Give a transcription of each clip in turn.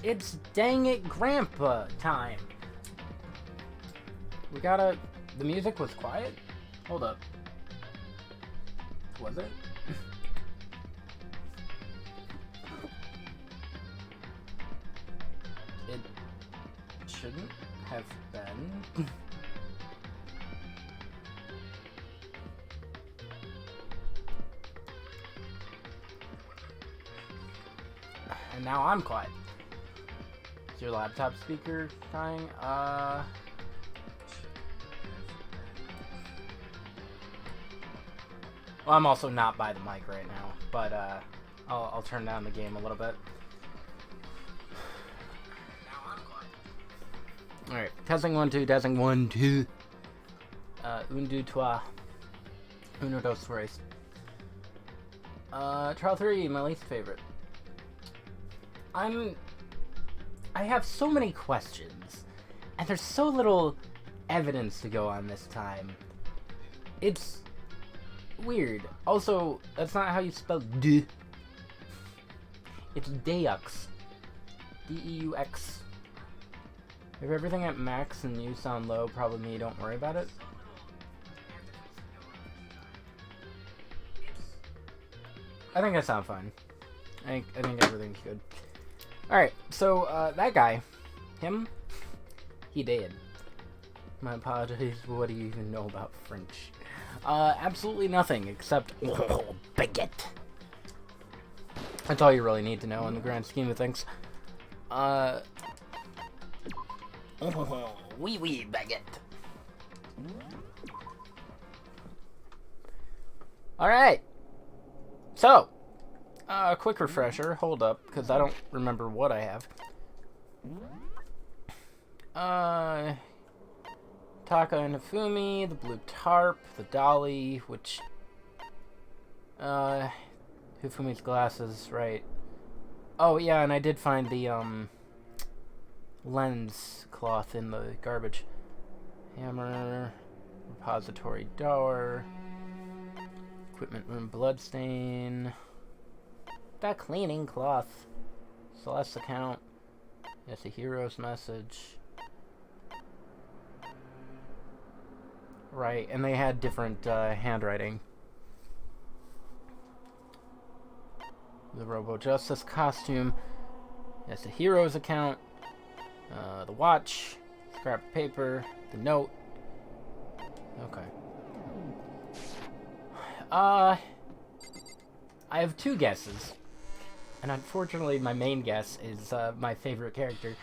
It's dang it grandpa time. We gotta... The music was quiet? Hold up. Was it? It shouldn't have been. And now I'm quiet. Is your laptop speaker dying? Well, I'm also not by the mic right now, but I'll turn down the game a little bit. Now I'm quiet. Alright, testing 1, 2, testing 1, 2. Un, deux, trois. Uno, dos, tres. Trial 3, my least favorite. I have so many questions, and there's so little evidence to go on this time. It's weird. Also, that's not how you spell D. It's Deux. D-E-U-X. If everything at max and you sound low, probably me, don't worry about it. I think I sound fine. I think everything's good. Alright, so, that guy, him, he dead. My apologies, what do you even know about French? Absolutely nothing, except, oh, baguette. That's all you really need to know in the grand scheme of things. Oh, oui, oui, baguette. Alright. So, quick refresher. Hold up, because I don't remember what I have. Taka and Hifumi, the blue tarp, the dolly, which... Hifumi's glasses, right. Oh, yeah, and I did find the, lens cloth in the garbage. Hammer, repository door, equipment room bloodstain, that cleaning cloth, Celeste account, yes, a hero's message. Right, and they had different handwriting. The Robo Justice costume. Yes, a hero's account. The watch. Scrap paper. The note. Okay. I have two guesses. And unfortunately, my main guess is my favorite character.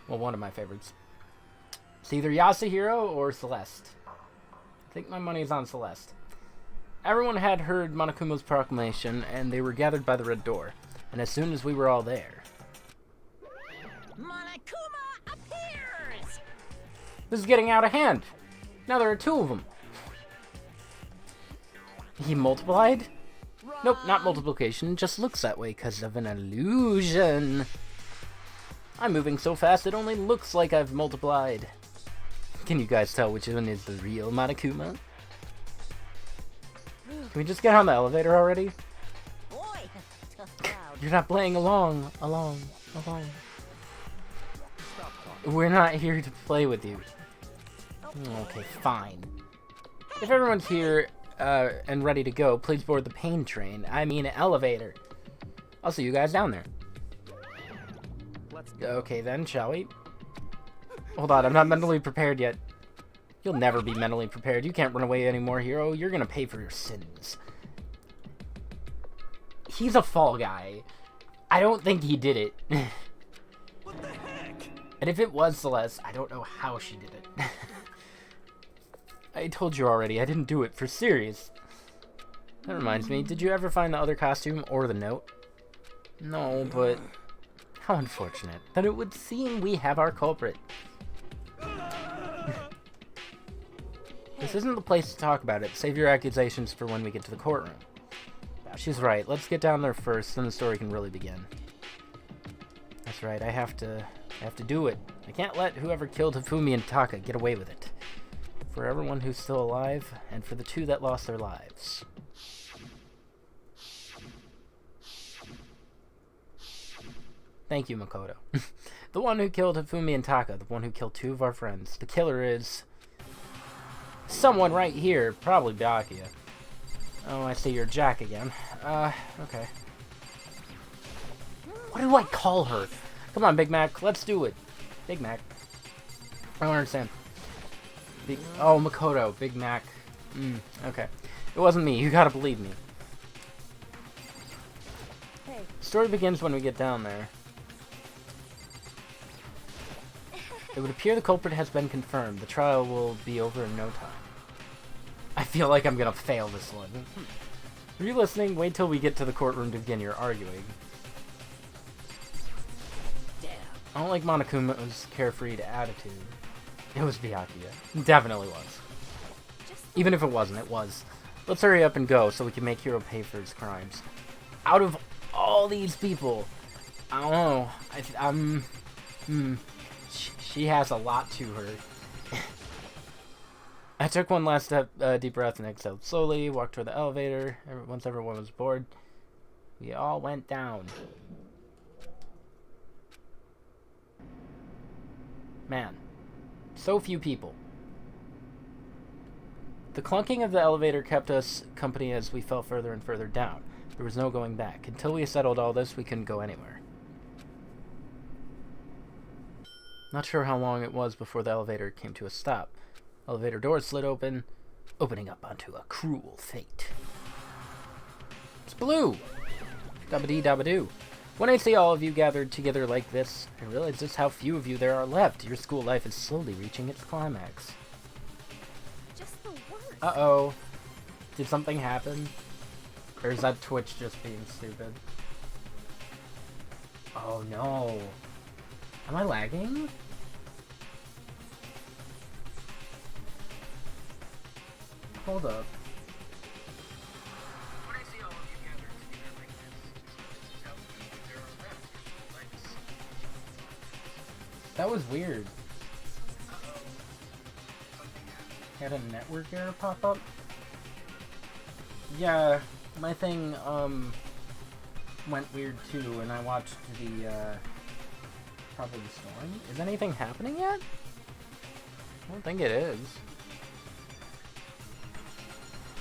Well, one of my favorites. It's either Yasuhiro or Celeste. I think my money's on Celeste. Everyone had heard Monokuma's proclamation, and they were gathered by the red door. And as soon as we were all there... Monokuma appears! This is getting out of hand! Now there are two of them. He multiplied? Wrong. Nope, not multiplication. Just looks that way because of an illusion. I'm moving so fast it only looks like I've multiplied. Can you guys tell which one is the real Monokuma? Can we just get on the elevator already? Boy, tough crowd. You're not playing along. We're not here to play with you. Okay, fine. If everyone's here and ready to go, please board the pain train. I mean elevator. I'll see you guys down there. Let's go. Okay then, shall we? Hold on, I'm not mentally prepared yet. You'll never be mentally prepared. You can't run away anymore, hero. You're gonna pay for your sins. He's a fall guy. I don't think he did it. What the heck? And if it was Celeste, I don't know how she did it. I told you already, I didn't do it for serious. That reminds me, did you ever find the other costume or the note? No, but how unfortunate that it would seem we have our culprit. This isn't the place to talk about it. Save your accusations for when we get to the courtroom. She's right. Let's get down there first, then the story can really begin. That's right. I have to do it. I can't let whoever killed Hifumi and Taka get away with it. For everyone who's still alive, and for the two that lost their lives. Thank you, Makoto. The one who killed Hifumi and Taka, the one who killed 2 of our friends. The killer is... someone right here, probably Byakuya. Oh, I see you're Jack again. Okay. What do I call her? Come on, Big Mac, let's do it. Big Mac. I don't understand. Oh, Makoto, Big Mac. Okay. It wasn't me, you gotta believe me. Hey. Story begins when we get down there. It would appear the culprit has been confirmed. The trial will be over in no time. I feel like I'm gonna fail this one. Are you listening? Wait till we get to the courtroom to begin your arguing. Damn. I don't like Monokuma's carefree attitude. It was Byakuya. It definitely was. Even if it wasn't, it was. Let's hurry up and go so we can make Hiro pay for his crimes. Out of all these people, I don't know. She has a lot to her. I took one last deep breath and exhaled slowly, walked toward the elevator. Once everyone was bored, we all went down. Man, so few people. The clunking of the elevator kept us company as we fell further and further down. There was no going back. Until we settled all this, we couldn't go anywhere. Not sure how long it was before the elevator came to a stop. Elevator doors slid open, opening up onto a cruel fate. It's blue! Dabba-dee-dabba-doo. When I see all of you gathered together like this, I realize just how few of you there are left. Your school life is slowly reaching its climax. Just the worst. Uh-oh. Did something happen? Or is that Twitch just being stupid? Oh no. Am I lagging? Hold up. That was weird. Had a network error pop up? Yeah, my thing, went weird too, and I watched the, probably the storm. Is anything happening yet? I don't think it is.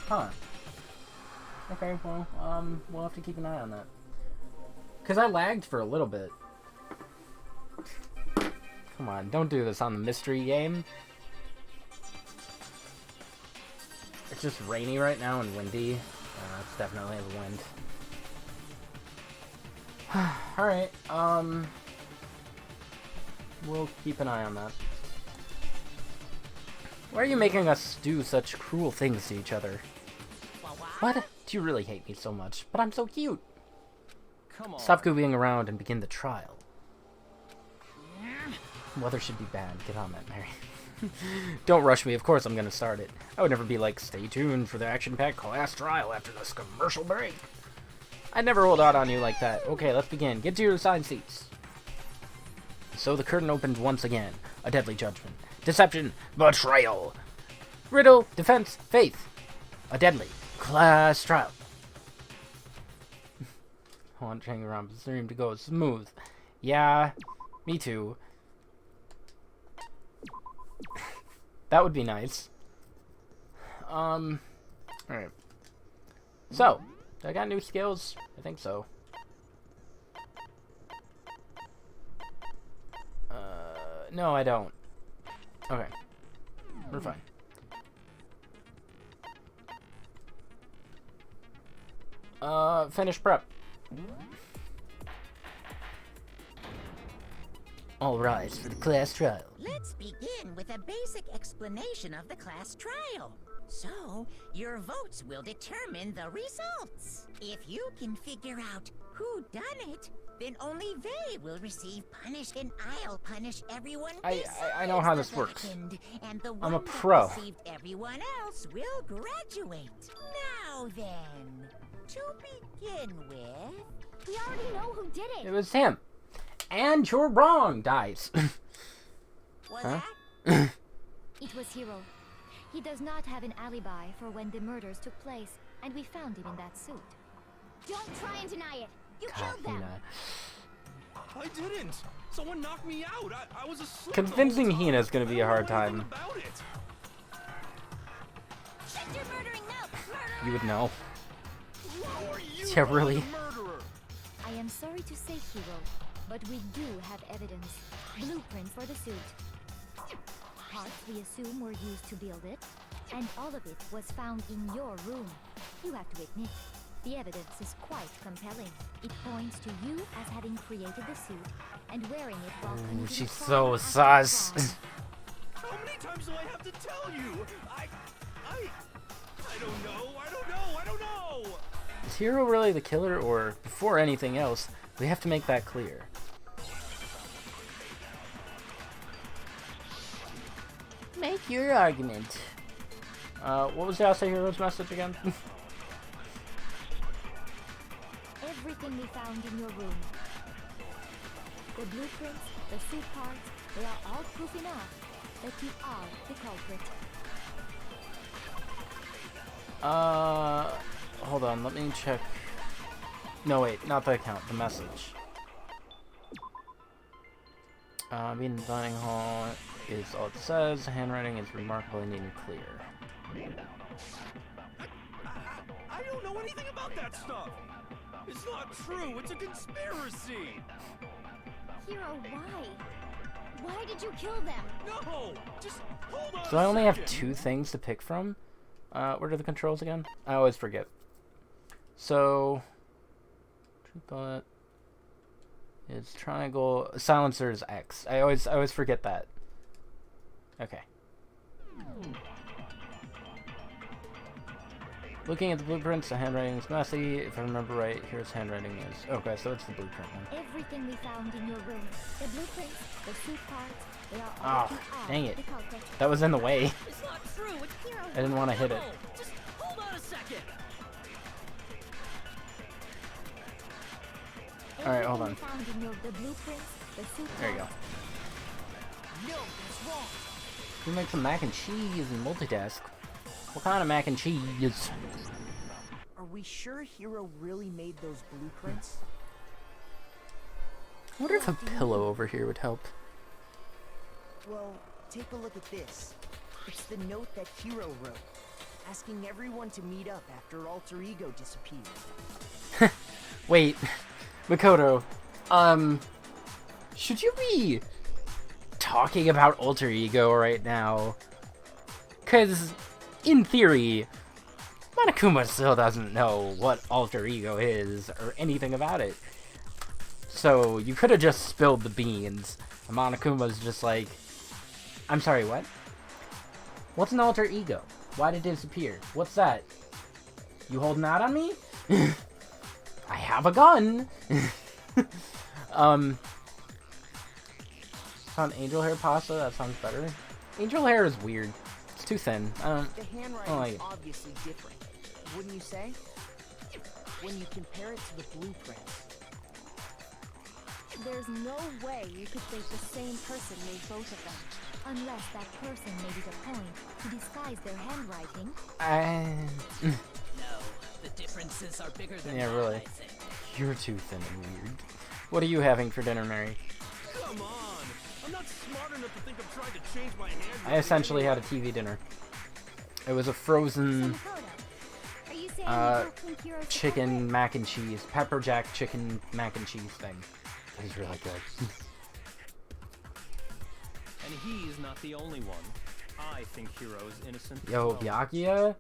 Huh. Okay, well, we'll have to keep an eye on that. Because I lagged for a little bit. Come on, don't do this on the mystery game. It's just rainy right now and windy. It's definitely the wind. Alright, we'll keep an eye on that. Why are you making us do such cruel things to each other? What? Do you really hate me so much? But I'm so cute! Come on. Stop goofing around and begin the trial. Weather should be bad. Get on that, Mary. Don't rush me. Of course I'm gonna start it. I would never be like, stay tuned for the action-packed class trial after this commercial break. I'd never hold out on you like that. Okay, let's begin. Get to your assigned seats. So the curtain opened once again. A deadly judgment. Deception. Betrayal. Riddle. Defense. Faith. A deadly class trial. I want Danganronpa's stream to go smooth. Yeah, me too. That would be nice. Alright. So, I got new skills? I think so. No, I don't. Okay. We're fine. Finish prep. All rise for the class trial. Let's begin with a basic explanation of the class trial. So, your votes will determine the results. If you can figure out who done it, then only they will receive punishment, and I'll punish everyone I know how this besides the works. second, and the I'm a one that pro. received everyone else will graduate. Now then, to begin with, We already know who did It it. was him. And you're wrong, dice. was Huh? that? It was Hiro. He does not have an alibi for when the murders took place, and we found him in that suit. Don't try and deny it. You killed them. Kahina. I didn't. Someone knocked me out. I was asleep. Convincing Hina's gonna be a hard time. About it. Shut your murdering mouth, murderer! You would know. Who are you? Yeah, really. The murderer. I am sorry to say, Hero, but we do have evidence. Blueprints for the suit. Parts we assume were used to build it, and all of it was found in your room. You have to admit, the evidence is quite compelling. It points to you as having created the suit and wearing it while committing She's a so crime after sus. the crime. How many times do I have to tell you? I don't know. I don't know. Is Hiro really the killer, or before anything else, we have to make that clear. Make your argument. What was Yase Hiro's message again? Everything we found in your room. The blueprints, the suit parts, they are all proof enough that you are the culprit. Hold on, let me check. No, wait, not the account, the message. Being in the dining hall is all it says. Handwriting is remarkably neat and clear. I don't know anything about that stuff. It's not true. It's a conspiracy. Hero, why? Why did you kill them? No, just hold on. So I only have second. 2 things to pick from. What are the controls again? I always forget. So, truth bullet is triangle. Silencer is X. I always forget that. Okay. Looking at the blueprints, the handwriting is messy. If I remember right, here's handwriting is. Okay, so it's the blueprint one. Everything we found in your room. The blueprints, the suit parts, they are all Oh, that you are dang it. the culprit. That was in the way. It's not true. It's Hero, I didn't want to hit it. Just hold on a second. Alright, hold everything on. we found in your, the blueprints, the suit There you go. parts. No, it's wrong. We make some mac and cheese and multitask. What kind of mac and cheese? Are we sure Hiro really made those blueprints? I wonder if a pillow over here would help. Well, take a look at this. It's the note that Hiro wrote, asking everyone to meet up after Alter Ego disappeared. Wait, Makoto, should you be talking about Alter Ego right now? 'Cause, in theory, Monokuma still doesn't know what Alter Ego is, or anything about it. So, you could have just spilled the beans. And Monokuma's just like, I'm sorry, what? What's an Alter Ego? Why did it disappear? What's that? You holding out on me? I have a gun! Found angel hair pasta? That sounds better. Angel hair is weird. It's too thin. The Oh, handwriting's yeah. obviously different, wouldn't you say? When you compare it to the blueprints. There's no way you could think the same person made both of them. Unless that person made it a point to disguise their handwriting. No, the differences are bigger than Yeah, that, really. I think. You're too thin and weird. What are you having for dinner, Mary? Come on. I'm not smart enough to think of trying to change my handwriting. I essentially had a TV dinner. It was a frozen Makoto, are you saying you Uh, don't think Hero's the chicken culprit? mac and cheese, pepper jack chicken mac and cheese thing. It was really good. And he's not the only one. I think Hiro is innocent. as Yo, well. Byakuya?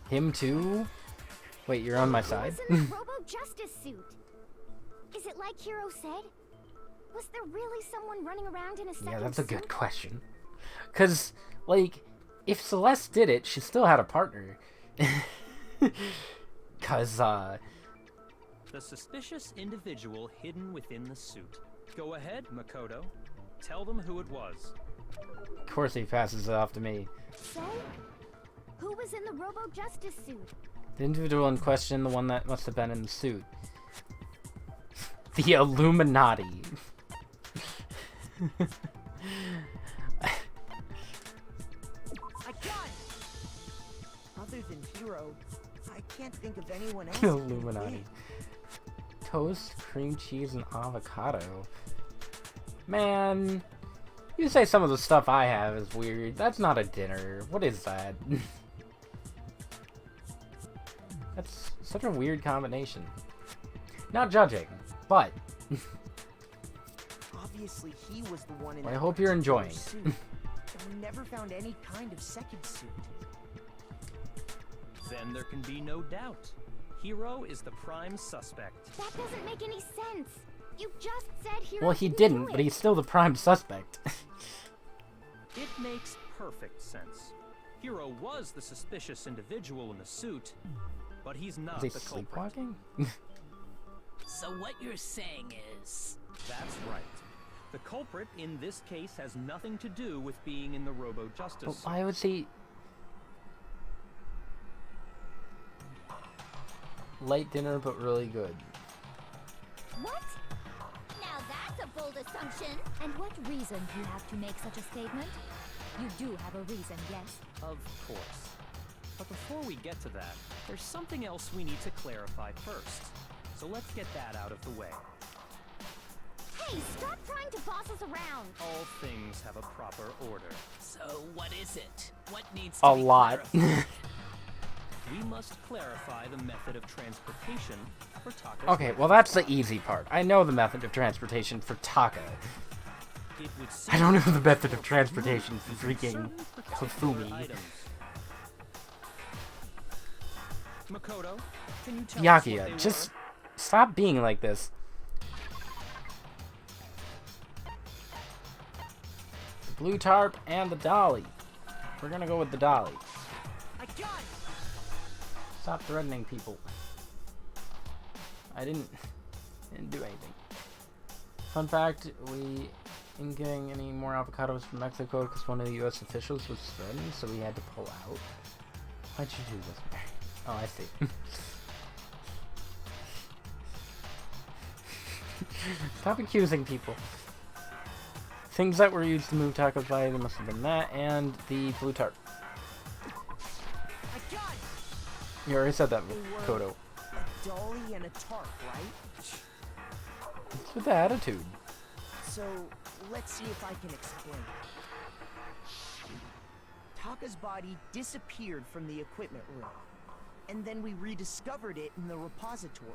Him too? Wait, you're on my Who side? was in the Robo Justice suit? Is it like Hiro said? Was there really someone running around in a second Yeah, that's a good suit? question. 'Cause, like, if Celeste did it, she still had a partner. 'Cause, The suspicious individual hidden within the suit. Go ahead, Makoto. Tell them who it was. of course he passes it off to me. So, who was in the Robo Justice suit? The individual in question, the one that must have been in the suit. The Illuminati. I got it! Other than Hiro, I can't think of anyone else. The who could've Illuminati. been. toast, cream cheese, and avocado. Man, you say some of the stuff I have is weird. That's not a dinner. What is that? That's such a weird combination. Not judging, but Obviously, he was the one in I that hope you're particular enjoying it. suit. And we never found any kind of second suit. Then there can be no doubt. Hero is the prime suspect. That doesn't make any sense. You just said Hero well, he didn't didn't, do but it. he's still the prime suspect. It makes perfect sense. Hero was the suspicious individual in the suit, but he's not Is he the culprit. sleepwalking? So what you're saying is... That's right. The culprit in this case has nothing to do with being in the Robo-Justice. But why would he? Late dinner, but really good. What? Now that's a bold assumption. And what reason do you have to make such a statement? You do have a reason, yes? Of course. But before we get to that, there's something else we need to clarify first. So let's get that out of the way. Hey, stop trying to boss us around. All things have a proper order. So what is it? What needs to A be lot. clarified? We must clarify the method of transportation for Taka's Okay, well that's the easy part. I know the method of transportation for Taka. It would I don't know seem the that method of for transportation for using freaking certain particular Hifumi. items. Makoto, can you tell us what Byakuya, they just were? stop being like this. The blue tarp and the dolly. We're gonna go with the dolly. I got it! Stop threatening people. I didn't do anything. Fun fact, we didn't getting any more avocados from Mexico because one of the U.S. officials was threatened, so we had to pull out. Why'd you do this, Mary? Oh, I see. Stop accusing people. Things that were used to move Taco's body, there must have been that, and the blue tarp. I got it! You already said that, They were Kodo. a dolly and a tarp, right? What's with the attitude? So, let's see if I can explain. Taka's body disappeared from the equipment room, and then we rediscovered it in the repository.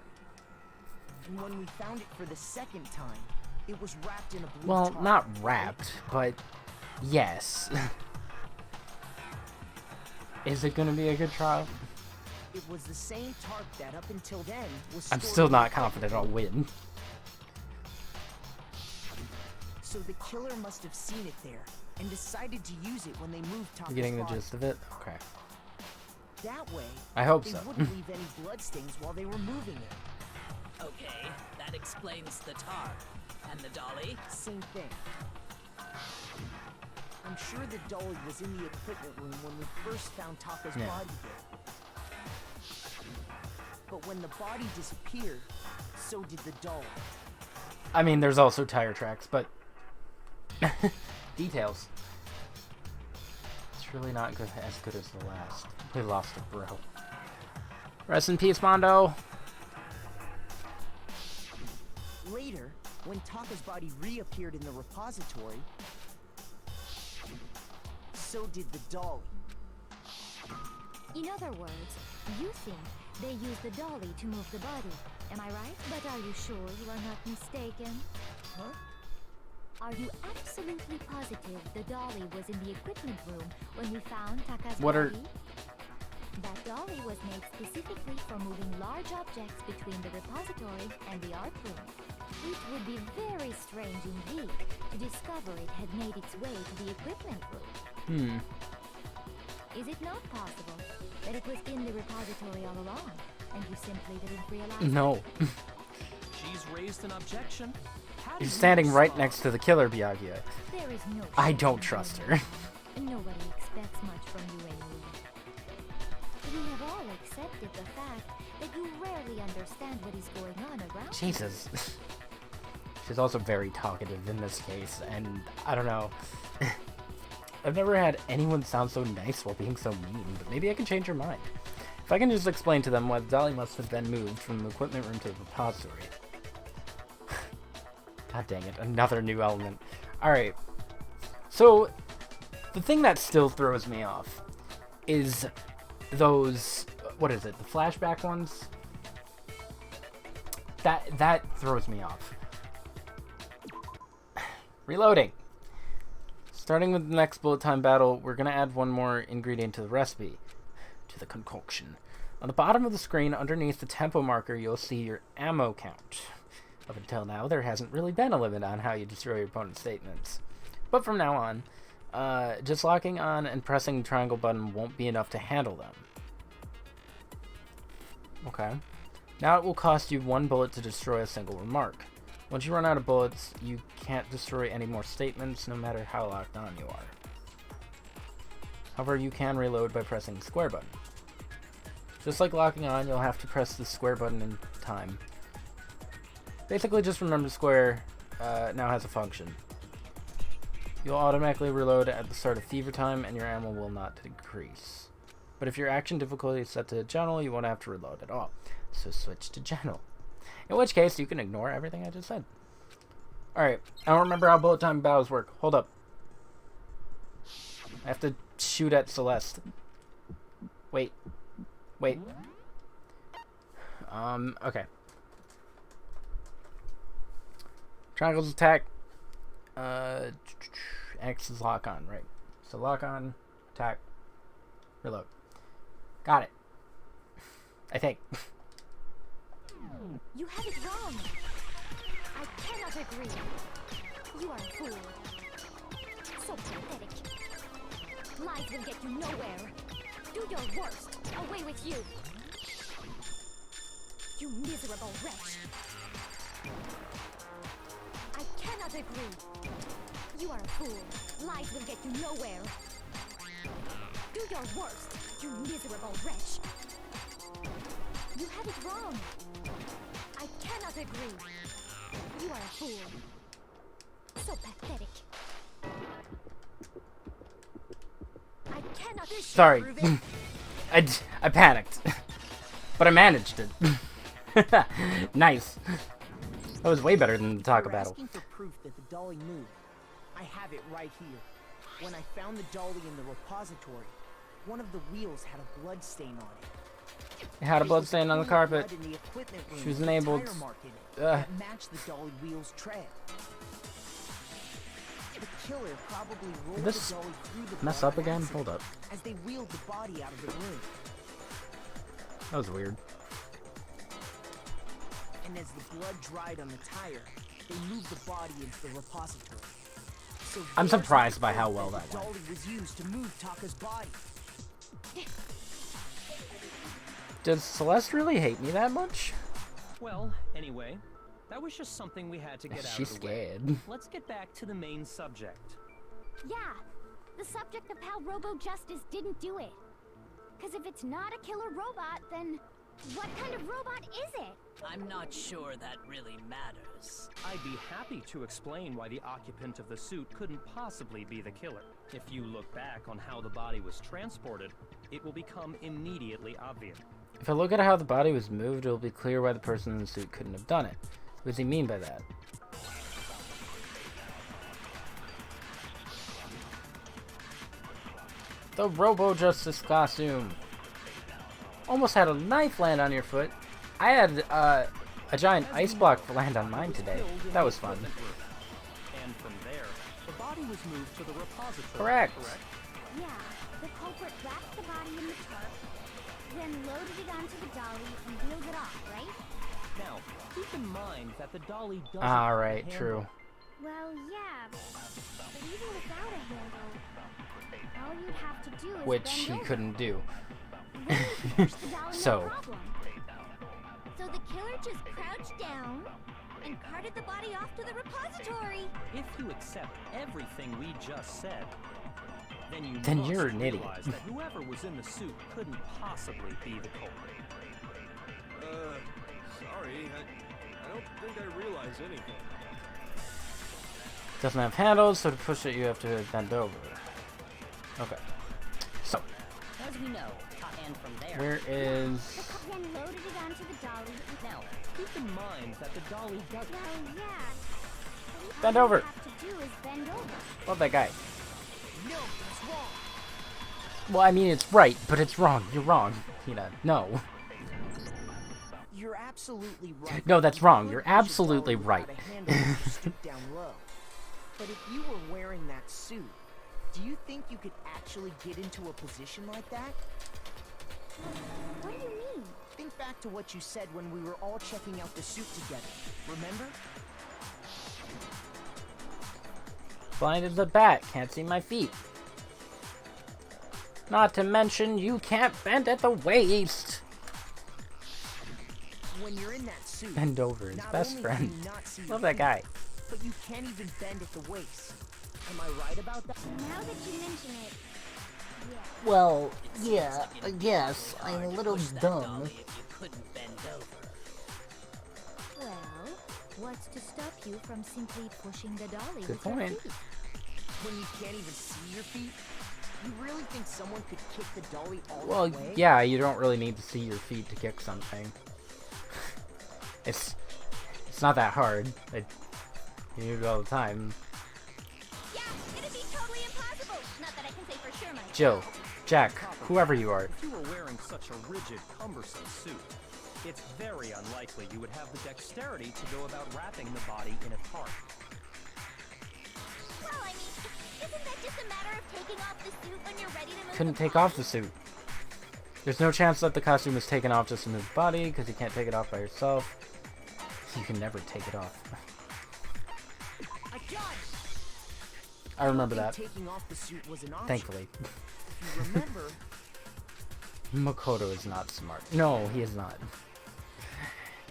And when we found it for the second time, it was wrapped in a blue Well, tarp, not right? wrapped, but yes. Is it gonna be a good trial? It was the same tarp that up until then was I'm stored still in the not confident I'll win. So the killer must have seen it there and decided to use it when they moved Taka's You getting the body. gist of it? Okay. That way, I hope they so. wouldn't leave any bloodstains while they were moving it. Okay, that explains the tarp. And the dolly? Same thing. I'm sure the dolly was in the equipment room when we first found Taka's Yeah. body there. But when the body disappeared, so did the dolly. I mean, there's also tire tracks, but details. It's really not good, as good as the last. We lost a bro. Rest in peace, Mondo. Later, when Taka's body reappeared in the repository, so did the dolly. In other words, you think they used the dolly to move the body. Am I right? But are you sure you are not mistaken? Huh? Are you absolutely positive the dolly was in the equipment room when we found Taka's What are- body? That dolly was made specifically for moving large objects between the repository and the art room. It would be very strange indeed to discover it had made its way to the equipment room. Is it not possible that it was in the repository all along, and you simply didn't realize? No. She's raised an objection. How do She's you standing right respond? next to the killer, Byakuya. There is no I shame don't in trust doing her. that. Nobody expects much from you anyway. We have all accepted the fact that you rarely understand what is going on around you. Jesus. She's also very talkative in this case, and I don't know. I've never had anyone sound so nice while being so mean, but maybe I can change her mind. If I can just explain to them why the dolly must have been moved from the equipment room to the repository. God dang it, another new element. Alright. So, the thing that still throws me off is those, what is it, the flashback ones? That throws me off. Reloading. Starting with the next bullet time battle, we're going to add one more ingredient to the recipe, to the concoction. On the bottom of the screen, underneath the tempo marker, you'll see your ammo count. Up until now, there hasn't really been a limit on how you destroy your opponent's statements. But from now on, just locking on and pressing the triangle button won't be enough to handle them. Okay. Now it will cost you 1 bullet to destroy a single remark. Once you run out of bullets, you can't destroy any more statements, no matter how locked on you are. However, you can reload by pressing the square button. Just like locking on, you'll have to press the square button in time. Basically, just remember square now has a function. You'll automatically reload at the start of fever time, and your ammo will not decrease. But if your action difficulty is set to general, you won't have to reload at all. So switch to general. In which case, you can ignore everything I just said. Alright, I don't remember how bullet time battles work. Hold up. I have to shoot at Celeste. Wait. Okay. Triangles attack. X is lock on, right? So lock on, attack, reload. Got it. I think. You have it wrong. I cannot agree. You are a fool. So pathetic. Lies will get you nowhere. Do your worst. Away with you. You miserable wretch. I cannot agree. You are a fool. Lies will get you nowhere. Do your worst, you miserable wretch. You have it wrong. I cannot agree. You are a fool. So pathetic. I cannot. Sorry. I panicked. But I managed it. Nice. That was way better than the Taco battle. Asking for proof that the dolly moved. I have it right here. When I found the dolly in the repository, one of the wheels had a blood stain on it. It had a blood stain on the carpet. Blood in the equipment room She was with a enabled. tire mark in it that matched the dolly wheel's tread. The killer probably rolled Did this the dolly through the mess blood up again? accident Hold up. as they wheeled the body out of the room. That was weird. And as the blood dried on the tire, they moved the body into the repository. So I'm there's surprised the by how proof well that that the went. dolly was used to move Taka's body. Does Celeste really hate me that much? Well, anyway, that was just something we had to get out She's of the way. scared. Let's get back to the main subject. Yeah, the subject of how Robo Justice didn't do it. Because if it's not a killer robot, then what kind of robot is it? I'm not sure that really matters. I'd be happy to explain why the occupant of the suit couldn't possibly be the killer. If you look back on how the body was transported, it will become immediately obvious. If I look at how the body was moved, it'll be clear why the person in the suit couldn't have done it. What does he mean by that? The Robo Justice costume. Almost had a knife land on your foot. I had a giant ice block land on mine today. That was fun. And from there, the body was moved to the repository. Correct. Yeah, the culprit wrapped the body in the tarp, then loaded it onto the dolly and wheeled it off, right? Now, keep in mind that the dolly doesn't Ah, have a right, handle. true. Well, yeah, but even without a handle, all you'd have to do is Which bend he over. couldn't do. Then you'd push the dolly, So. no problem. So the killer just crouched down and carted the body off to the repository. If you accept everything we just said, then Then must you're an idiot. realize that whoever was in the suit couldn't possibly be the culprit. Sorry, I don't think I realize anything. Doesn't have handles, so to push it you have to bend over. Okay. So, As we know, and from there. where is... Then loaded it onto the dolly. Now, keep in mind that the dolly doesn't. Well, yeah, Bend over. All you have to do is bend over. Love that guy. No, that's wrong. Well, I mean, it's right, but it's wrong. You're wrong, Tina. No. You're absolutely right. No, that's wrong. You You're could push a absolutely dolly right. without a handle if you stoop down low. But if you were wearing that suit, do you think you could actually get into a position like that? What do you mean? Think back to what you said when we were all checking out the suit together. Remember? Blind as a bat. Can't see my feet. Not to mention, you can't bend at the waist. When you're in that suit, Bend over, his not best only friend. can you not see your Love that feet, guy. but you can't even bend at the waist. Am I right about that? Now that you mention it, yeah. Well, Seems like it'd be yes, really hard to push that dolly if you couldn't bend over. Well, what's to stop you from simply pushing the dolly Good with your point. feet? When you can't even see your feet? You really think someone could kick the dolly all Well, the way? yeah, you don't really need to see your feet to kick something. It's not that hard. You do it all the time. Yeah, it'd be totally impossible. Not that I can say for sure myself. Jill, Jack, whoever you are. If you were wearing such a rigid, cumbersome suit, it's very unlikely you would have the dexterity to go about wrapping the body in a tarp. Well, I mean, isn't that just a matter of taking off the suit when you're ready to move Couldn't the take body? off the suit. There's no chance that the costume is taken off just to move the body, because you can't take it off by yourself. You can never take it off. I remember think that, taking off the suit was an option. thankfully. If you remember, Makoto is not smart. No, he is not.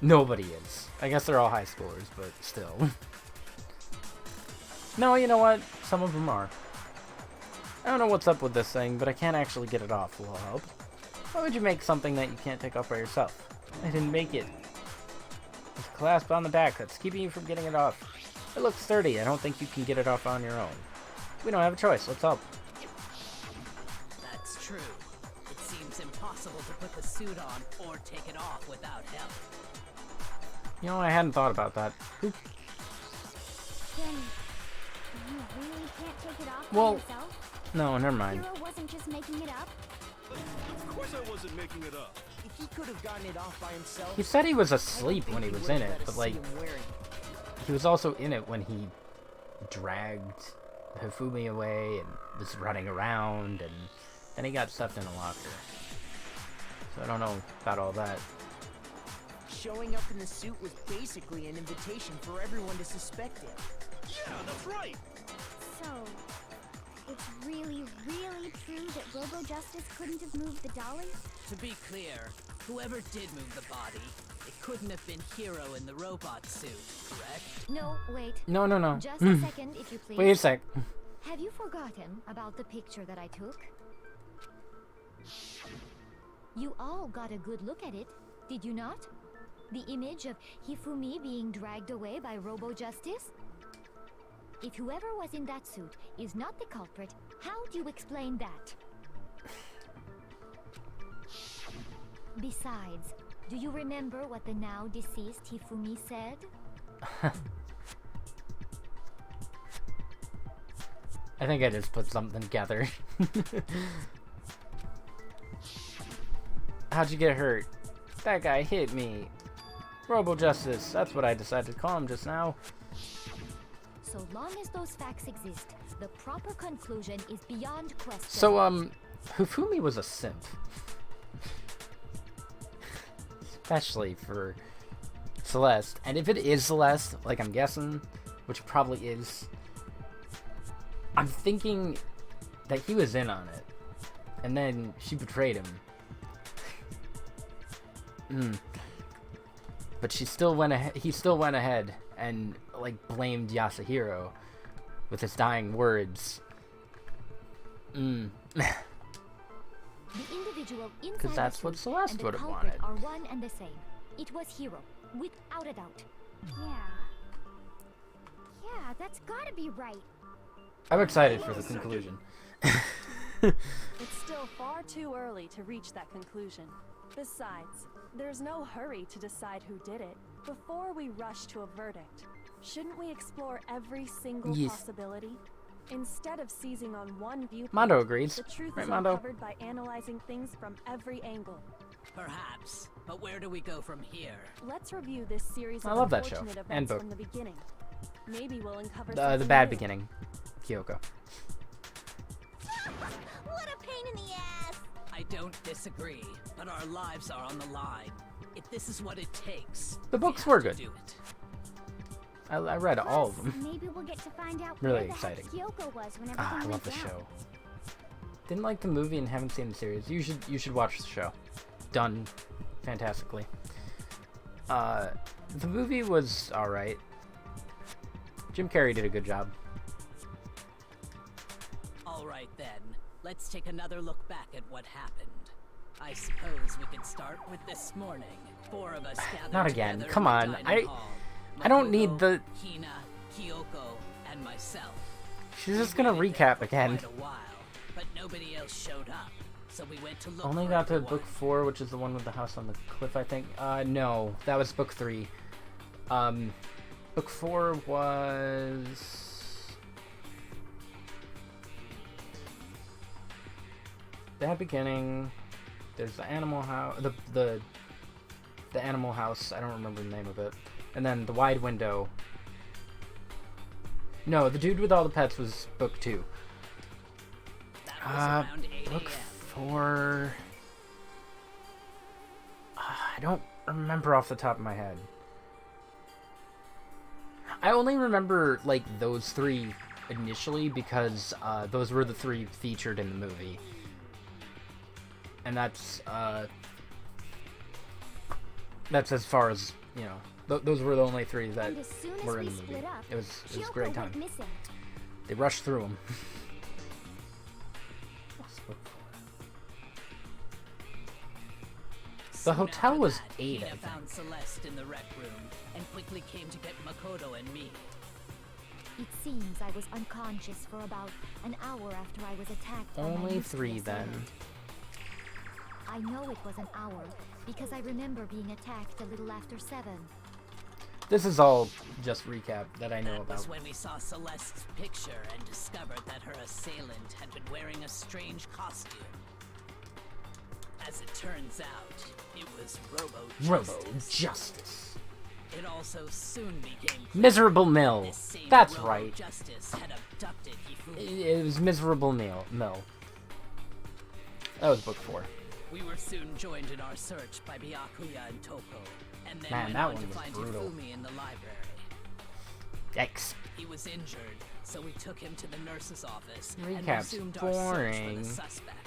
Nobody is. I guess they're all high schoolers, but still. No, you know what? Some of them are. I don't know what's up with this thing, but I can't actually get it off. Will help. Why would you make something that you can't take off by yourself? I didn't make it. It's a clasp on the back that's keeping you from getting it off. It looks sturdy. I don't think you can get it off on your own. We don't have a choice. Let's help. That's true. It seems impossible to put the suit on or take it off without help. You know, I hadn't thought about that. Oop. Then you really can't take it off by Well, yourself? No, never mind. Hero wasn't just making it up? Of course I wasn't making it up. if he could have gotten it off by himself, He said he was I don't asleep think when he was would've in let it, us but see like, him wearing it. he was also in it when he dragged Hifumi away and was running around, and then he got stuffed in a locker. So I don't know about all that. Showing up in the suit was basically an invitation for everyone to suspect it. Yeah, that's right. So, it's really, really true that Robo Justice couldn't have moved the dolly? To be clear, whoever did move the body, it couldn't have been Hero in the robot suit, correct? No, wait. No, no, no. Just a second, if you please. Wait a sec. Have you forgotten about the picture that I took? You all got a good look at it, did you not? The image of Hifumi being dragged away by Robo Justice? If whoever was in that suit is not the culprit, how do you explain that? Besides, do you remember what the now deceased Hifumi said? I think I just put something together. How'd you get hurt? That guy hit me. Robo Justice, that's what I decided to call him just now. So long as those facts exist, the proper conclusion is beyond question. So, Hifumi was a simp. Especially for Celeste. And if it is Celeste, like I'm guessing, which it probably is, I'm thinking that he was in on it. And then she betrayed him. But she still went ahead. He still went ahead and like blamed Yasuhiro with his dying words. The individual inside Because that's the what suit Celeste and the would have culprit wanted. are one and the same. It was Hero, without a doubt. Yeah, that's gotta be right. I'm excited for the conclusion. It's still far too early to reach that conclusion. Besides, there's no hurry to decide who did it before we rush to a verdict. Shouldn't we explore every single Yes. possibility? Instead of seizing on one viewpoint, Mondo agrees. the truth Right, is Mondo? uncovered by analyzing things from every angle. Perhaps, but where do we go from here? Let's review this series I of love that show. unfortunate And events book. from the beginning. Maybe we'll uncover The something bad new. beginning. Kyoko. What a pain in the ass! I don't disagree, but our lives are on the line. If this is what it takes, The we books have were to good. do it. I read all of them. Maybe we'll get to find out Really where the exciting. heck Kyoko was when everything Ah, I went love the down. show. Didn't like the movie and haven't seen the series. You should watch the show. Done fantastically. The movie was alright. Jim Carrey did a good job. All right then, let's take another look back at what happened. I suppose we could start with this morning. 4 of us gathered Not again. together Come in the on. dining hall. I don't need Makoto, the- Hina, Kyoko, and myself. She's just We gonna waited there recap for again. quite a while, but nobody else showed up. So we went to look Only for got to everyone. book 4, which is the one with the house on the cliff, I think. No, that was book 3. Book 4 was that beginning. There's the animal house, the animal house. I don't remember the name of it. And then the wide window. No, the dude with all the pets was book 2. That was around 8 Book a.m. 4. I don't remember off the top of my head. I only remember like those 3 initially because those were the 3 featured in the movie, and that's as far as you know. Those were the only 3 that And as soon as were in we the movie. split up, It was a Kyoko great time. went missing. They rushed through them. The Soon hotel after was that, 8, Hina I think. found Celeste in the rec room and quickly came to get Makoto and me. It seems I was unconscious for about an hour after I was attacked by my Only mystery 3 then. assailant. I know it was an hour because I remember being attacked a little after 7. This is all just recap that I know That about. was when we saw Celeste's picture and discovered that her assailant had been wearing a strange costume. As it turns out, it was Robo Justice. It also soon became clear Miserable Mill. this same That's Robo right. Justice had abducted Hifumi. It was Miserable Mill. That was book 4. We were soon joined in our search by Byakuya and Toko, and then Man, went that on one to was find brutal. Hifumi in the library. Yikes. He was injured, so we took him to the nurse's office and Recaps resumed our search for boring. the suspect.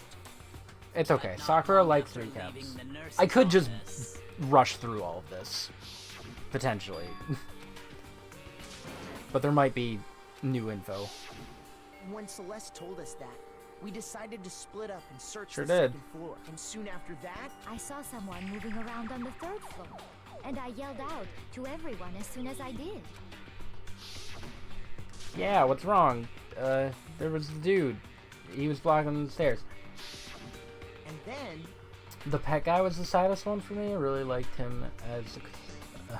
It's okay. But not Sakura long likes after recaps. leaving the nurse's I could just office, rush through all of this. Potentially. But there might be new info. When Celeste told us that, we decided to split up and search Sure the did. second floor. And soon after that, I saw someone moving around on the 3rd floor, and I yelled out to everyone as soon as I did. Yeah, what's wrong? There was the dude. He was blocking the stairs. and then The pet guy was the saddest one for me. I really liked him as a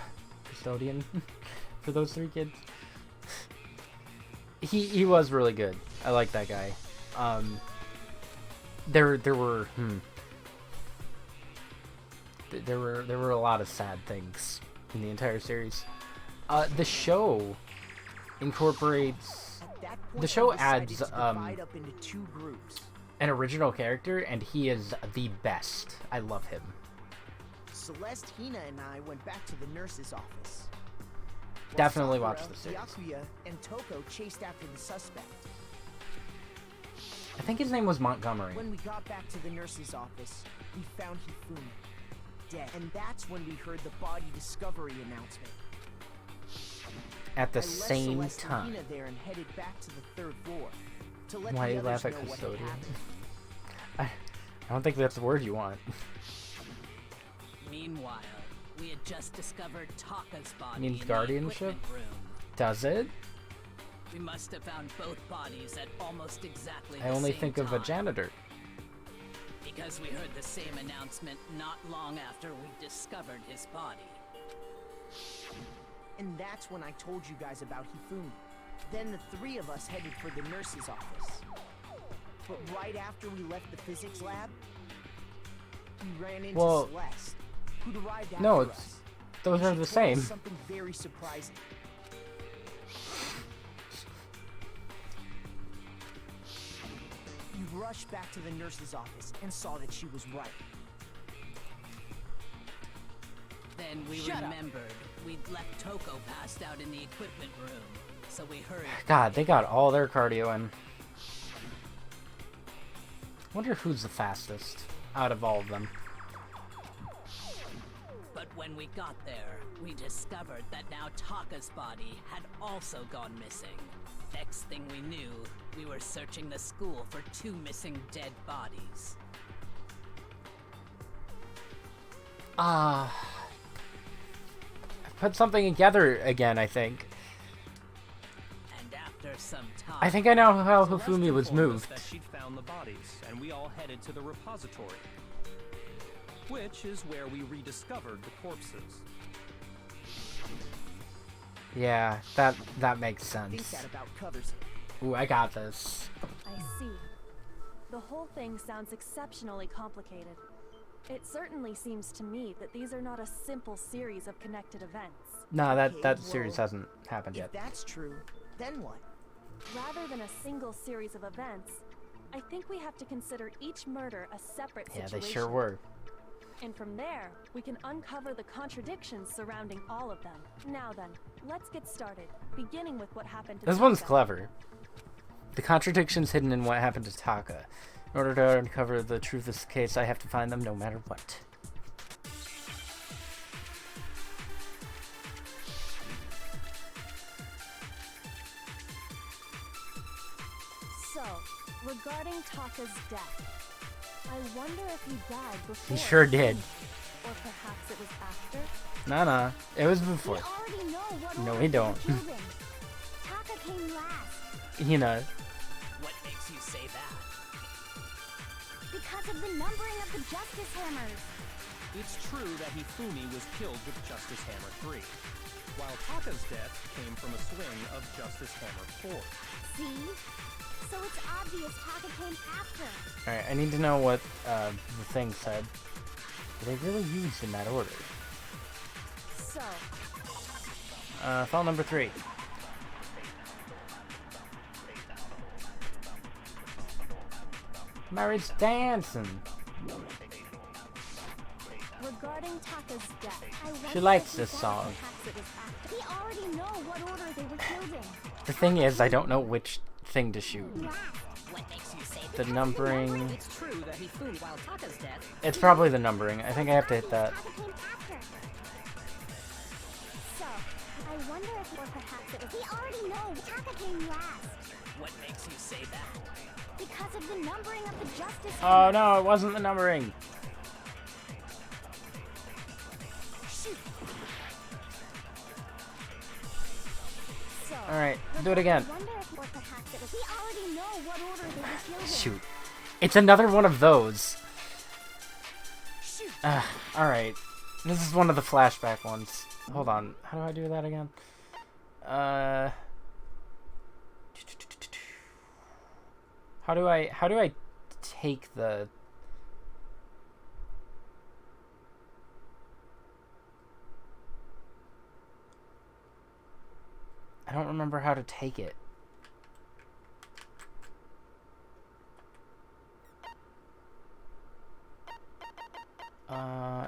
custodian for those 3 kids. He was really good. I like that guy. There were a lot of sad things in the entire series. The show incorporates at that point, the show we decided adds to divide up into 2 groups. an original character, and he is the best. I love him. Celeste, Hina, and I went back to the nurse's office. While Definitely Sakura, watch the series. Byakuya, and Toko chased after the suspect. I think his name was Montgomery. When we got back to the nurse's office, we found Hifumi dead. And that's when we heard the body discovery announcement. At the I left same Celeste and time. Hina there and headed back to the 3rd floor to let Why the you others laugh at know what had custodian? happened. I don't think that's the word you want. Meanwhile, we had just discovered Taka's body Means in guardianship? the equipment room. Does it? We must have found both bodies at almost exactly the I only same think of a time, janitor. because we heard the same announcement not long after we discovered his body. And that's when I told you guys about Hifumi. Then the three of us headed for the nurse's office. But right after we left the physics lab, we ran into Celeste, who'd arrived after no, us. those are the same. Something very surprising. We rushed back to the nurse's office and saw that she was right. Then we remembered we'd left Toko passed out in the equipment room, so we hurried. God, they got all their cardio in. Wonder who's the fastest out of all of them. But when we got there, we discovered that now Taka's body had also gone missing. Next thing we knew, we were searching the school for 2 missing dead bodies. I put something together again, I think. And after some time, I think I know how Celeste Hifumi was informed us moved. that she'd found the bodies, and we all headed to the repository, which is where we rediscovered the corpses. Yeah, that makes I think sense. that about covers it. Ooh, I got this. I see. The whole thing sounds exceptionally complicated. It certainly seems to me that these are not a simple series of connected events. No, that Okay, series well, hasn't happened If yet. that's true, then what? Rather than a single series of events, I think we have to consider each murder a separate Yeah, situation. they sure were. And from there, we can uncover the contradictions surrounding all of them. Now then, let's get started, beginning with what happened to This one's Taka. clever. The contradictions hidden in what happened to Taka. In order to uncover the truth of this case, I have to find them no matter what. So, regarding Taka's death, I wonder if he died before. He sure did. Or perhaps it was after? Nah, it was before. We already know what No, order we they don't. were killed in. Taka came last You know, what makes you say that? because of the numbering of the Justice Hammers. It's true that Hifumi was killed with Justice Hammer 3, while Taka's death came from a swing of Justice Hammer 4. See? So it's obvious Taka came after. alright, I need to know what the thing said. Were they really used in that order? So, File number 3. Mary's dancing. regarding Taka's death, I wonder She likes if he this thought song. perhaps it was after. We already know what order they were killed in. The thing is, I don't know which thing to shoot. Last. What makes you say The numbering... it's true that he fooled while Taka's dead? It's probably the numbering. I think I have to hit that. Taka came after. So, I wonder if, or perhaps it was. We already know Taka came last What makes you say that? because of the numbering of the Justice Oh Hammers. no, it wasn't the numbering. So, Alright, do it again. I wonder if, or perhaps it was. We already know what order they were killed in. Shoot. It's another one of those. Alright. This is one of the flashback ones. Hold on. How do I do that again? How do I take the... I don't remember how to take it.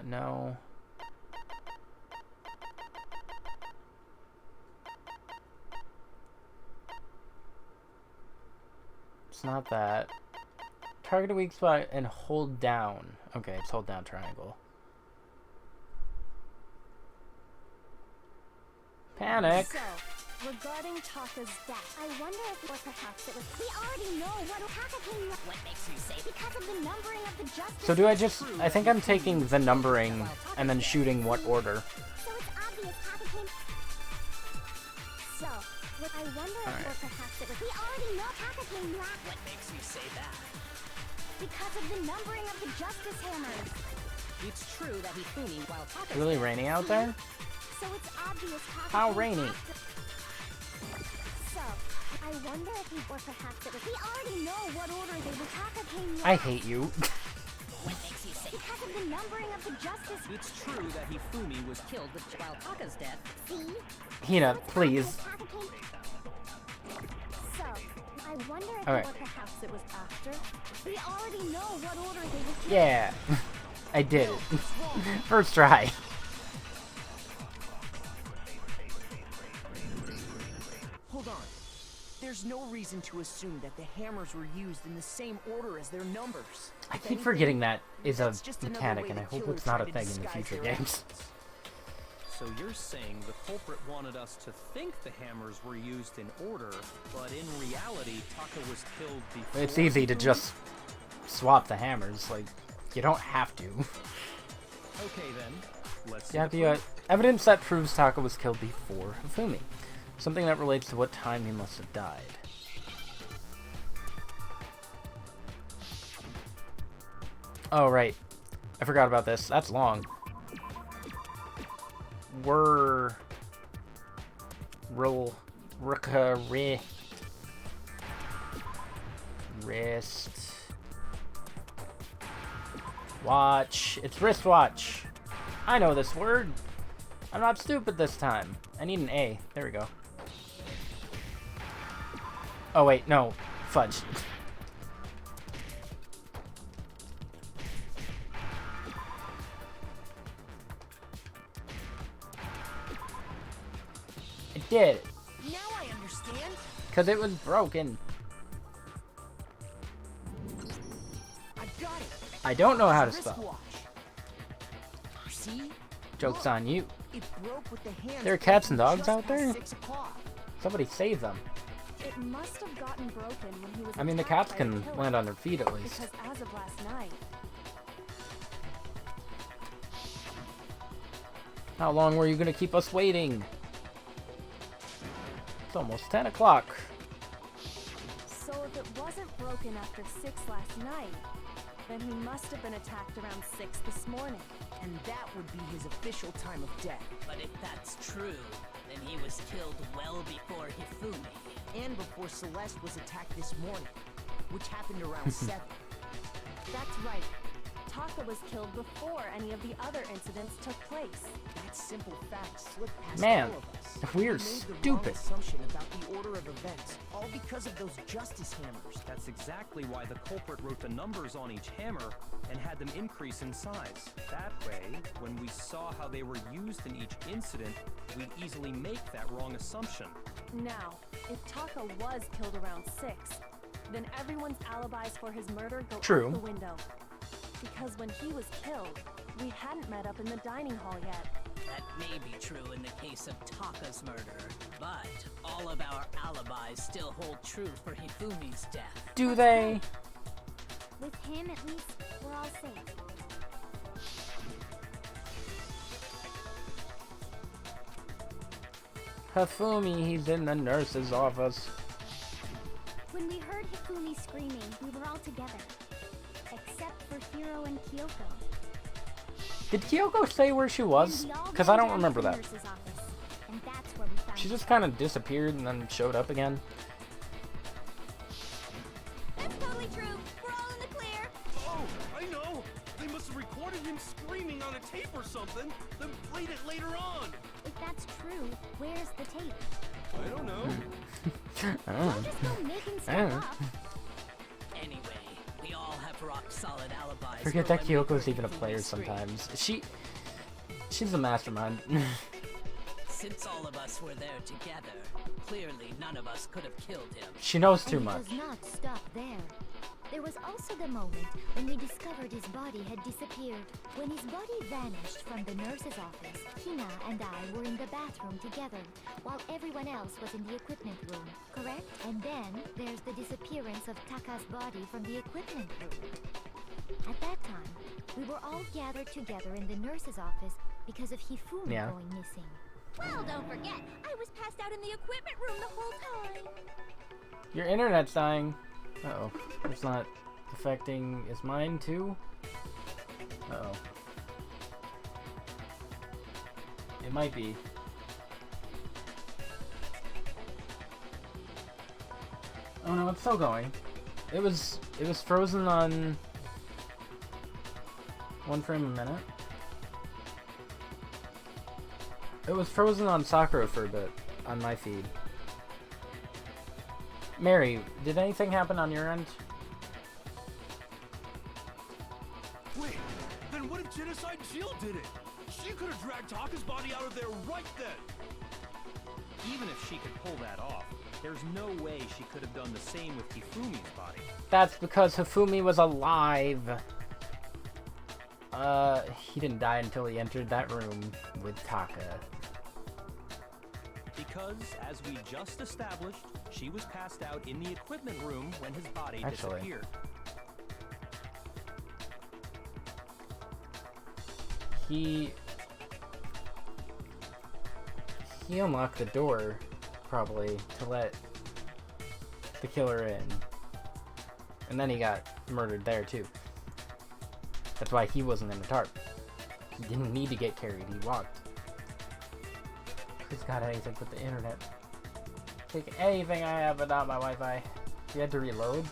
No. It's not that. Target a weak spot and hold down. Okay, it's hold down triangle. Panic. So, regarding Taka's death, I wonder if, or perhaps it was. We already know what Taka came last What makes you say because of the numbering of the Justice. So do I just... I think I'm taking the numbering and then shooting what order. So it's obvious Taka came. So, what I wonder if, Alright. or perhaps it was. We already know Taka came last What makes you say that? because of the numbering of the Justice Hammers. it's true that he fooled while Taka's It's really raining out there? So So it's obvious How rainy. So, I wonder if he, or perhaps it was. We already know what order they were. Taka came I hate you. What makes you say because of the numbering of the justice. It's true that Hifumi was killed while Taka's dead. See? Hina, please. Taka came. So, I wonder if Alright. or perhaps it was after. We already know what order they were killed. Yeah. I did it. First try. Hold on. There's no reason to assume that the hammers were used in the same order as their numbers. I If keep anything, forgetting that is a that's just another mechanic, way and I the hope killer it's not a tried to thing in the disguise future their games. actions. So you're saying the culprit wanted us to think the hammers were used in order, but in reality, Taka was killed before... It's easy to just swap the hammers, like, you don't have to. Okay then, let's see Yeah, the evidence that proves Taka was killed before Hifumi. Something that relates to what time he must have died. Oh, right. I forgot about this. That's long. Wrist. Watch. It's wristwatch. I know this word. I'm not stupid this time. I need an A. There we go. Oh, wait. No. Fudge. I did it. Now I understand. Because it was broken. I got it. I don't know how to It's a spell. wristwatch. See? Joke's Look, on you. It broke with the hands. There are cats and pointing dogs just out there? past 6 o'clock. Somebody save them. It must have gotten broken when he was I mean, the attacked cats by the can killer, land on their feet at least. Because as of last night, How long were you going to keep us waiting? It's almost 10 o'clock. so if it wasn't broken after 6 last night, then he must have been attacked around 6 this morning. And that would be his official time of death. But if that's true, then he was killed well before Hifumi. And before Celeste was attacked this morning, which happened around 7. That's right. Taka was killed before any of the other incidents took place. That simple fact slipped past Man, all of us. we're We made the stupid. wrong assumption about the order of events, all because of those justice hammers. That's exactly why the culprit wrote the numbers on each hammer and had them increase in size. That way, when we saw how they were used in each incident, we'd easily make that wrong assumption. Now, if Taka was killed around 6, then everyone's alibis for his murder go True. out the window. Because when he was killed, we hadn't met up in the dining hall yet. That may be true in the case of Taka's murder, but all of our alibis still hold true for Hifumi's death. Do they? With him, at least, we're all safe. Hifumi, he's in the nurse's office. When we heard Hifumi screaming, we were all together. Except for Hiro and Kyoko. Did Kyoko say where she was? And we all Because ran I don't down remember to the that. nurse's office, and that's where we found She just her. kind of disappeared and then showed up again. That's totally true. We're all in the clear. Oh, I know! They must have recorded him screaming on a tape or something, then played it later on! If that's true, where's the tape? I don't know. Oh. Don't just go making stuff Oh. up. Anyway, we all have rock-solid alibis. Forget for that when we Kyoko's heard even a player Hifumi's scream. sometimes. She's a mastermind. Since all of us were there together, clearly none of us could have killed him. She knows too And much. it does not stop there. There was also the moment when we discovered his body had disappeared. When his body vanished from the nurse's office, Hina and I were in the bathroom together, while everyone else was in the equipment room, correct? And then there's the disappearance of Taka's body from the equipment room. At that time, we were all gathered together in the nurse's office because of Hifumi Yeah. going missing. Well, don't forget, I was passed out in the equipment room the whole time. Your internet's dying. Uh-oh. It's not affecting... Is mine too? Uh-oh. It might be. Oh no, it's still going. It was frozen on 1 frame a minute. It was frozen on Sakura for a bit on my feed. Mary, did anything happen on your end? Wait, then what if Genocide Jill did it? She could have dragged Taka's body out of there right then. Even if she could pull that off, there's no way she could have done the same with Hifumi's body. That's because Hifumi was alive. He didn't die until he entered that room with Taka. Because, as we just established, she was passed out in the equipment room when his body disappeared. He unlocked the door, probably, to let the killer in. And then he got murdered there, too. That's why he wasn't in the tarp. He didn't need to get carried, he walked. He's got anything with the internet. Take anything I have but not my Wi-Fi. You had to reload?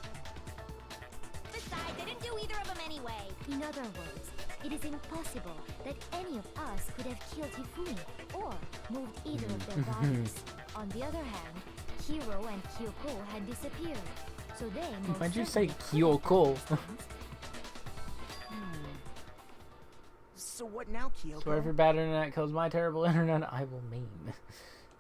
Besides, I didn't do either of them anyway. In other words, it is impossible that any of us could have killed Hifumi or moved either of their bodies. On the other hand, Hiro and Kyoko had disappeared, so they most Why'd you say certainly could Kyoko? have done So what now, Kyoko? So if your bad internet kills my terrible internet, I will meme.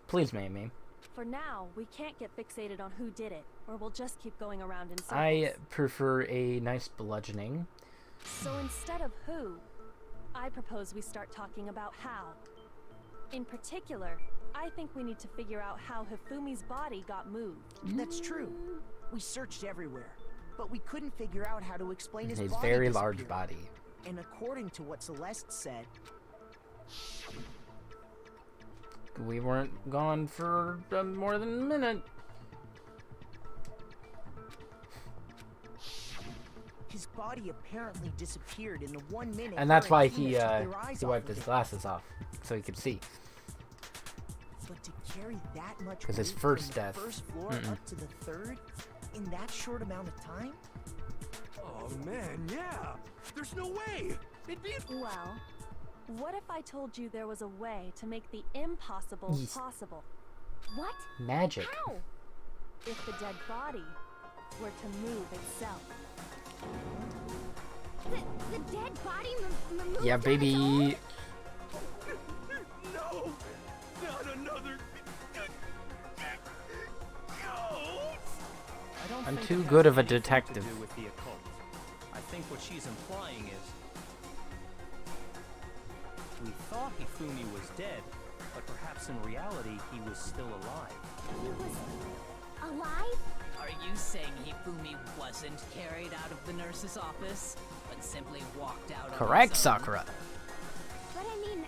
Please maim me. For now, we can't get fixated on who did it, or we'll just keep going around in circles. I prefer a nice bludgeoning. So instead of who, I propose we start talking about how. In particular, I think we need to figure out how Hifumi's body got moved. That's true. We searched everywhere, but we couldn't figure out how to explain his body very large disappearing. body. And according to what Celeste said, We weren't gone for more than a minute. his body apparently disappeared in the 1 minute. And that's why Fiorentina he took their eyes he off wiped of his it. glasses off so he could see. But to carry that much 'Cause his weight first from death. the first floor up to the third in that short amount of time? Oh man, yeah. There's no way. It'd be Well, what if I told you there was a way to make the impossible Yes. possible? What? Magic. How? If the dead body were to move itself. The dead body moved Yeah, on its baby. own? no, not another. No. I don't I'm think too it good has of a anything detective. To do with the occult. I think what she's implying is we thought Hifumi was dead, but perhaps in reality he was still alive. He was alive? Are you saying Hifumi wasn't carried out of the nurse's office, but simply walked out on Correct, his own? Sakura. But I mean,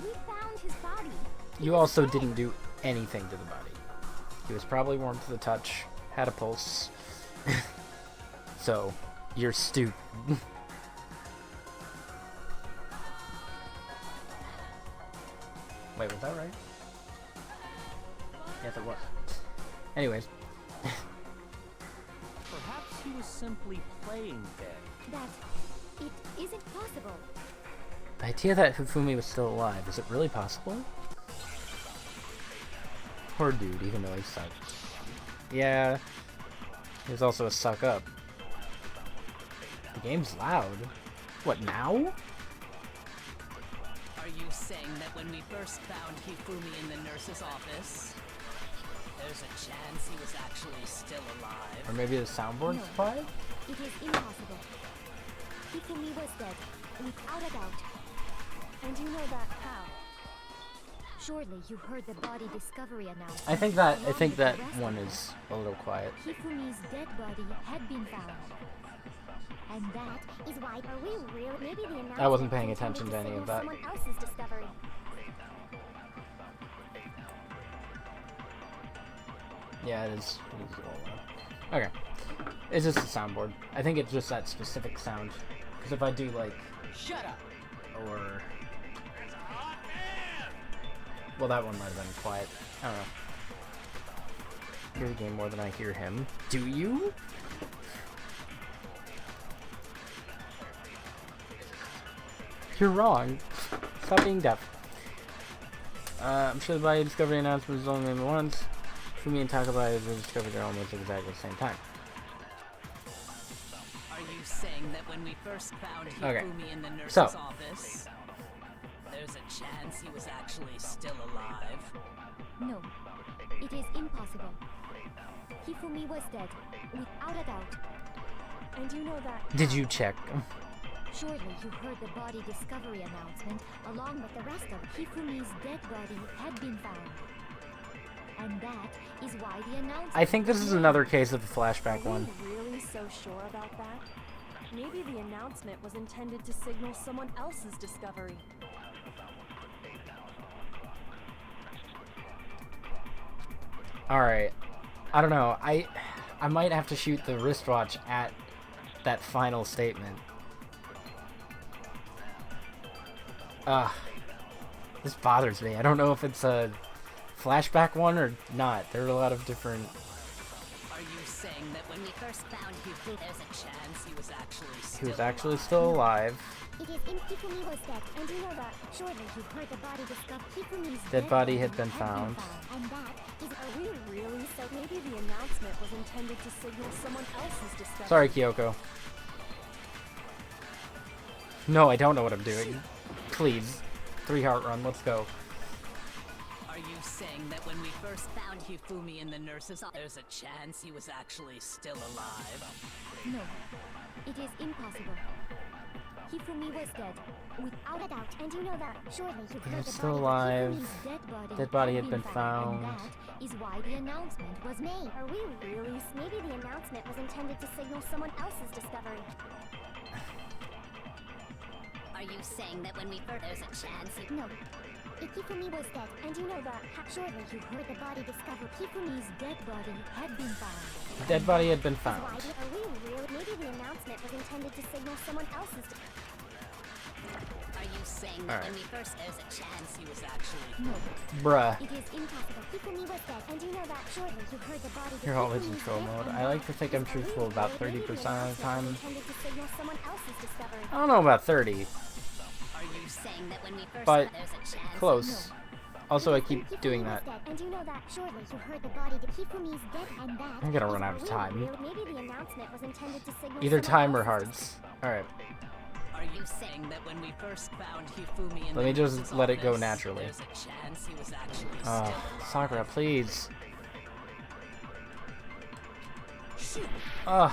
we found his body. He You was also dead. didn't do anything to the body. He was probably warm to the touch, had a pulse. So, you're stupid. Wait, was that right? Yes, it was. Anyways, Perhaps he was simply playing dead. That it isn't possible. the idea that Hifumi was still alive, is it really possible? Poor dude, even though he sucked. Yeah, he was also a suck up. The game's loud. What, now? Are you saying that when we first found Hifumi in the nurse's office, there's a chance he was actually still alive? Or maybe the soundboard's No. quiet? It is impossible. Hifumi was dead, without a doubt. And you know that how? Surely you heard the body discovery announcement. I think that along with the rest one of is a little quiet. Hifumi's dead body had been found. And that is why are we really maybe the announcement I wasn't paying is intended attention to any signal of that. someone else's discovery. Yeah, it is a little loud. Okay. It's just a soundboard. I think it's just that specific sound. Because if I do like... Shut up! Or... Well, that one might have been quiet. I don't know. I hear the game more than I hear him. Do you? You're wrong. Stop being deaf. I'm sure the body discovery announcement was only made once. Fumi and Takabaya were discovered at almost exactly the same time. Are you saying that when we first found Okay. Hifumi in the nurse's So. office, there's a chance he was actually still alive? No, it is impossible. Hifumi was dead, without a doubt. And you know that. Did you check? Surely you heard the body discovery announcement, along with the rest of Hifumi's dead body had been found. And that is why the announcement... I think this is another case of the flashback Are one. we really so sure about that? Maybe the announcement was intended to signal someone else's discovery. Alright. I don't know. I might have to shoot the wristwatch at that final statement. This bothers me. I don't know if it's a flashback one or not. There are a lot of different... Are you saying that when we first found Hifumi, there's a chance he was actually still He was actually alive? still alive. It is in Hifumi was dead, and you know that. Surely you heard the body discovered. Hifumi's Dead body had been found. And that is... Are we really so? Maybe the announcement was intended to signal someone else's discovery. Sorry, Kyoko. No, I don't know what I'm doing. Please. 3-heart run, let's go. Are you saying that when we first found Hifumi in the nurse's office, there's a chance he was actually still alive? No, it is impossible. Hifumi was dead, without a doubt, and you know that. Surely you He heard was the still body, alive. Hifumi's Dead body had been found. and that is why the announcement was made. Are we really? Maybe the announcement was intended to signal someone else's discovery. Are you saying that when we first there's a chance he... No. If Hifumi was dead, and you know that, surely you heard the body discovered. Hifumi's dead body had been found. Dead body had been Why found. are we really? Maybe the announcement was intended to signal someone else's... Are you saying that when we first there's a chance he was actually... No. Bruh. It is impossible. Hifumi was dead, and you know that. Surely you heard the body... You're always in Hifumi's troll dead, mode. and I like that to think I'm is truthful about maybe 30% the of the announcement time. was intended to signal someone else's discovery. I don't know about 30, Are you saying that when we first but there's a chance... close. Also, I keep Hifumi doing was that. dead, and you know that. Surely you heard the body... Hifumi's dead, and that... I'm gonna is run out of really time. real. Maybe the announcement was intended to signal Either someone time or else's hearts. Alright. Are you saying that when we first found Hifumi in Let the me just nurse's let it go office, naturally. there's a chance he was actually still alive? Sakura, please. Shoot. Ugh.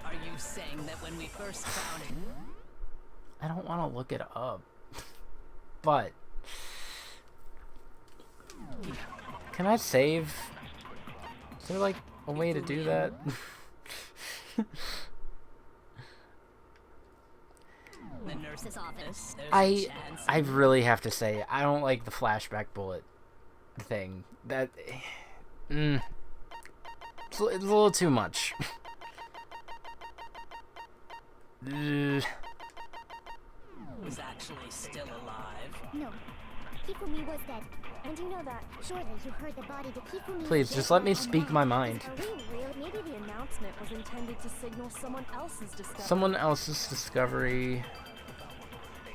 Are you saying that when we first found him? I don't want to look it up. But... Can I save? Is there like a way to do that? The nurse's office. There's a I chance really have to say, I don't like the flashback bullet thing. That... it's a little too much. was actually still alive. No. Hifumi was dead. And you know that. Surely you heard the body that Hifumi... Please, just let me speak my mind. Are we really? Maybe the announcement was intended to signal someone else's discovery. Someone else's discovery.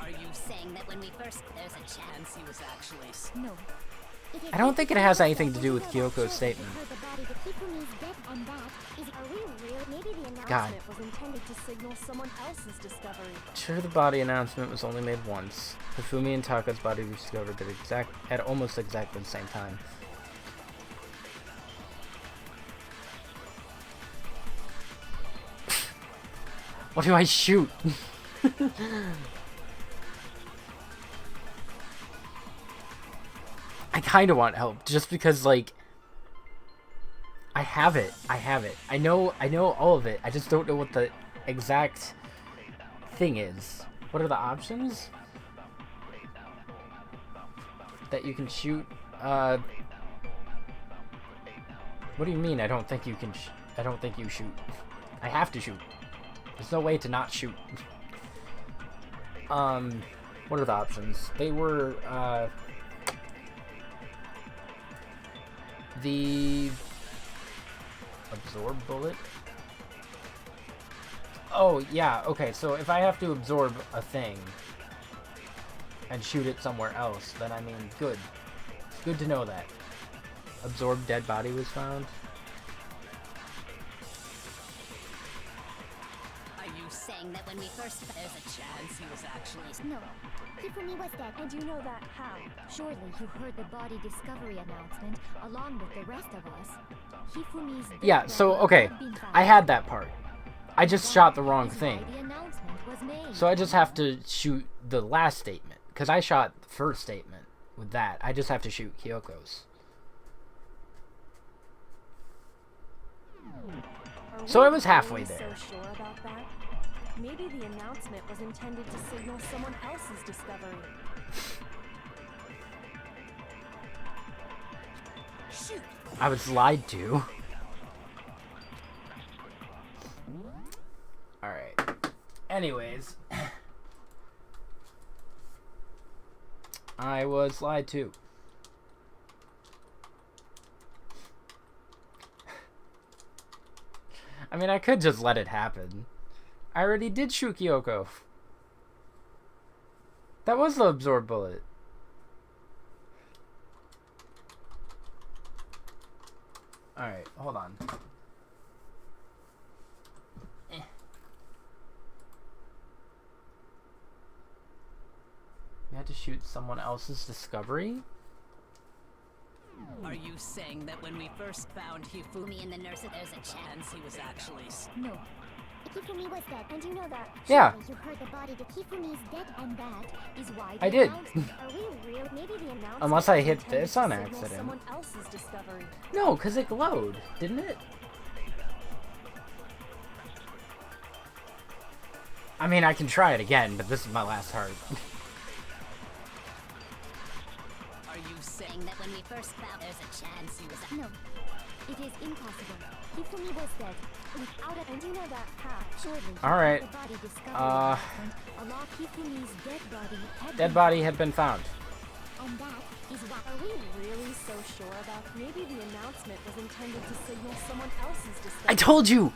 Are you Saying that when we first there's a chance he was actually... No. It is I don't think it has anything to do with Hifumi was dead, Kyoko's statement. and you heard the body that Hifumi's dead, and that is... Are we really? Maybe the announcement... God. was intended to signal someone else's discovery. Sure, the body announcement was only made once. Hifumi and Taka's body were discovered at almost exactly the same time. What do I shoot? I kind of want help, just because, like, I have it. I know all of it. I just don't know what the exact thing is. What are the options? That you can shoot, what do you mean I don't think you can I don't think you shoot? I have to shoot. There's no way to not shoot. What are the options? They were, The absorb bullet? Oh, yeah, okay, so if I have to absorb a thing and shoot it somewhere else, then I mean, good. Good to know that. Absorbed dead body was found. Are you saying that when we first... There's a chance he was actually... No. Hifumi was dead. And you know that how? Surely you heard the body discovery announcement along with the rest of us. Hifumi's dead Yeah, so, body okay. had been found. I had that part. I just That shot the wrong is why thing. the announcement was made. So I just have to shoot the last statement. Because I shot the first statement with that. I just have to shoot Kyoko's. Are So we I was halfway really there. So sure about that? Maybe the announcement was intended to signal someone else's discovery. Shoot! I was lied to. Alright. Anyways. I was lied to. I mean, I could just let it happen. I already did shoot Kyoko. That was the absorb bullet. Alright, hold on. You had to shoot someone else's discovery? Are you saying that when we first found Hifumi in the nurse, there's a chance he was actually... No. Hifumi was dead, and you know that. Yeah. Surely you heard the body that Hifumi's dead, and that is why I the did. announcement- Are we real? Maybe the announcement Unless I was hit intended this to on signal accident. Someone else's discovery. No, because it glowed, didn't it? I mean, I can try it again, but this is my last heart. Are you saying that when we first found there's a chance he was... No. It is impossible. Hifumi was dead. Without it, and you know that how? Surely you Alright. heard the body discovery announcement along Hifumi's dead body had Dead been body had been found. And that is why. Are we really so sure about? Maybe the announcement was intended to signal someone else's discovery. I told you!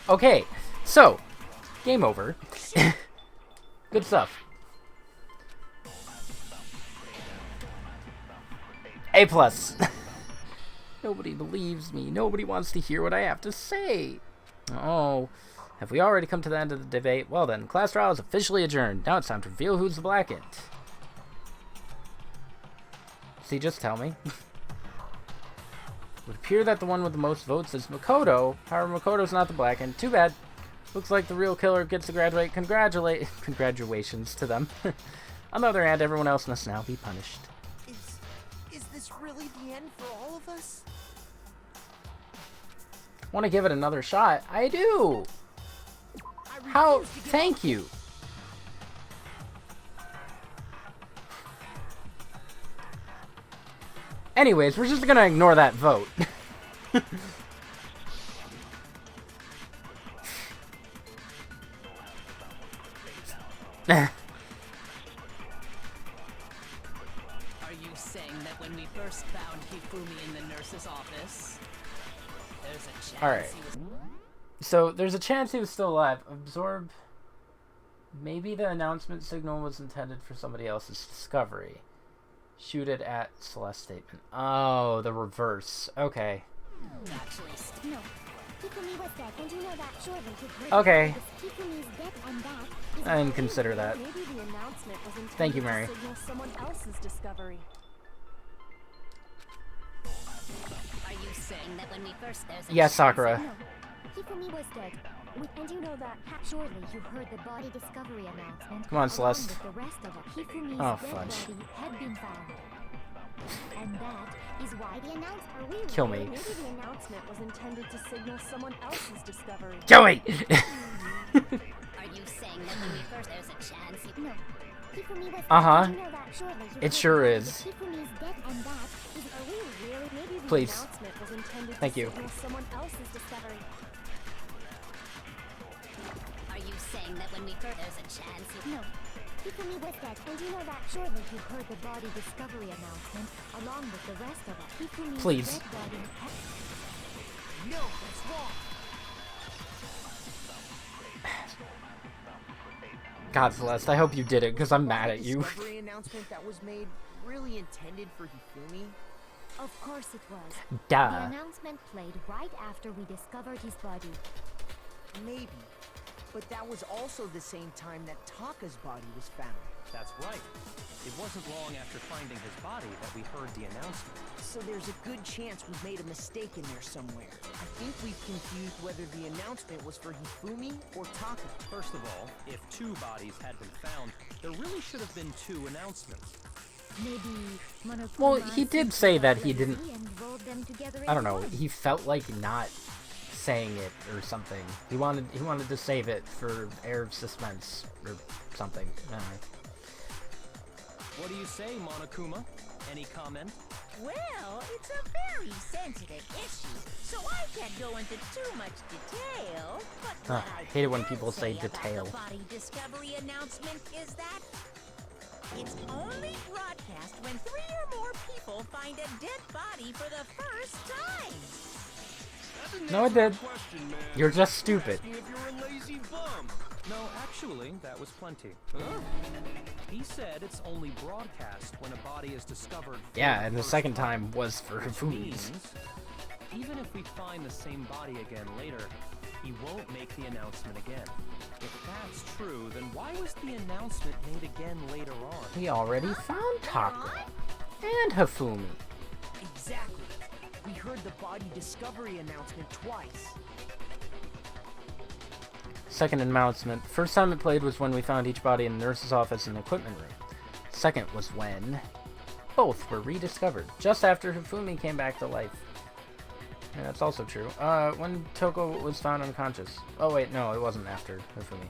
Okay, so, game over. Good stuff. A+. Nobody believes me. Nobody wants to hear what I have to say. Oh, have we already come to the end of the debate? Well then, class trial is officially adjourned. Now it's time to reveal who's the black ant. See, just tell me. It would appear that the one with the most votes is Makoto. However, Makoto's not the black ant. Too bad. Looks like the real killer gets to graduate. Congratulations to them. On the other hand, everyone else must now be punished. Is this really the end for all of us? Want to give it another shot? I do. How? Thank you. Anyways, we're just gonna ignore that vote. Are you saying that when we first found Hifumi in the nurse's office, there's a chance Alright. he was... So, there's a chance he was still alive. Absorb. Maybe the announcement signal was intended for somebody else's discovery. Shoot it at Celeste statement. Oh, the reverse. Okay. Actually, No. Hifumi was dead, and you know that. Surely you heard Okay. the body Hifumi's dead, and that is I didn't why- consider that. Maybe the announcement was intended Thank you, Mary. to signal someone else's discovery. are you saying that when we first... There's a Yes, chance- Sakura. No. Hifumi was dead. And you know that. Surely you heard the body discovery announcement. Come on, along Celeste. with the rest of it. Hifumi's Oh, dead fudge. body had been found. And that is why the announcement. Are we Kill real? me. Maybe the announcement was intended to signal someone else's discovery. Kill me! Are you saying that when we first... There's a chance he... No. Hifumi was Uh-huh. dead. And you know that. Surely you It heard sure the body is. Hifumi's dead, and that is. Are we really? Maybe the Please. announcement was intended Thank to you. signal someone else's discovery. Are you saying that when we first... There's a chance he... No. Hifumi was dead, and you know that surely you heard the body discovery announcement along with the rest of us. Hifumi's Please. dead body. No, that's wrong. God, Celeste, I hope you did it, because I'm mad The at you. discovery announcement that was made really intended for Hifumi? Of course it was. The Duh. announcement played right after we discovered his body. Maybe. But that was also the same time that Taka's body was found. That's right. It wasn't long after finding his body that we heard the announcement. So there's a good chance we've made a mistake in there somewhere. I think we've confused whether the announcement was for Hifumi or Taka. First of all, if 2 bodies had been found, there really should have been 2 announcements. Maybe Monokuma Well, he did say that he didn't. and rolled them together I don't into know. one. He felt like not saying it or something. He wanted to save it for air of suspense or something. I don't know. What do you say, Monokuma? Any comment? Well, it's a very sensitive issue, so I can't go into too much detail. But what I hate it when can people say about detail. The body discovery announcement is that it's only broadcast when 3 or more people find a dead body for the first time. That didn't No, it answer did. the question, man. You're just stupid. Asking if you're a lazy bum. No, actually, that was plenty. He said it's only broadcast when a body is discovered. for Yeah, and the first second time was for Which Hifumi's. means, even if we find the same body again later, he won't make the announcement again. If that's true, then why was the announcement made again later on? We already found Taka and Hifumi. Exactly. We heard the body discovery announcement twice. Second announcement. First time it played was when we found each body in the nurse's office and equipment room. Second was when both were rediscovered, just after Hifumi came back to life. Yeah, that's also true. When Toko was found unconscious. Oh wait, no, it wasn't after Hifumi.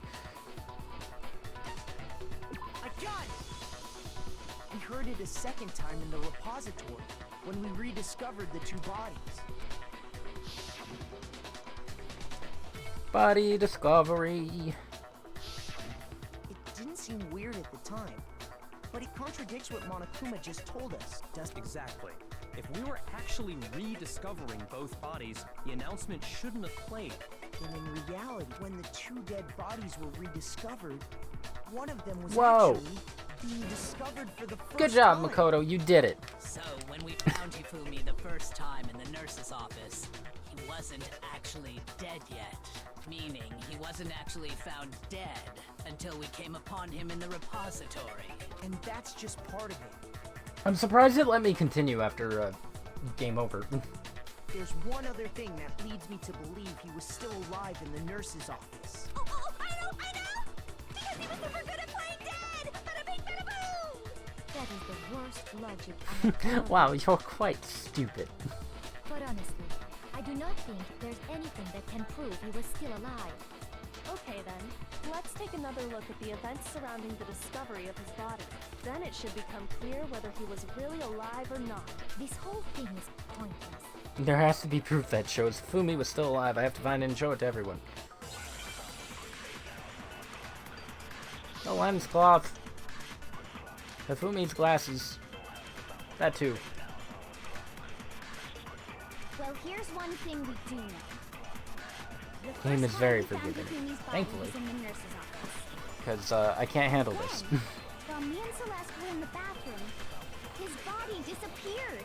I got it! We heard it a second time in the repository, when we rediscovered the 2 bodies. Body discovery. It didn't seem weird at the time, but it contradicts what Monokuma just told us, doesn't it? Exactly. If we were actually rediscovering both bodies, the announcement shouldn't have played. And in reality, when the 2 dead bodies were rediscovered, one of them was Whoa. actually being discovered for the first Good job, time. Makoto. You did it. So, when we found Hifumi the first time in the nurse's office, he wasn't actually dead yet. Meaning, he wasn't actually found dead until we came upon him in the repository. And that's just part of it. I'm surprised it let me continue after game over. There's one other thing that leads me to believe he was still alive in the nurse's office. Oh, I know! Because he was super good at playing dead! Bada bing, bada boom! That is the worst logic I have ever Wow, heard. you're quite stupid. But honestly, I do not think there's anything that can prove he was still alive. Okay then, let's take another look at the events surrounding the discovery of his body. Then it should become clear whether he was really alive or not. This whole thing is pointless. There has to be proof that shows Fumi was still alive. I have to find it and show it to everyone. The lens cloth. Hifumi's glasses. That too. Well, here's one thing we do know. The Game first is very time we found forgiving, Hifumi's body thankfully. was in the nurse's office. Because I can't handle this. Then, while me and Celeste were in the bathroom, his body disappeared.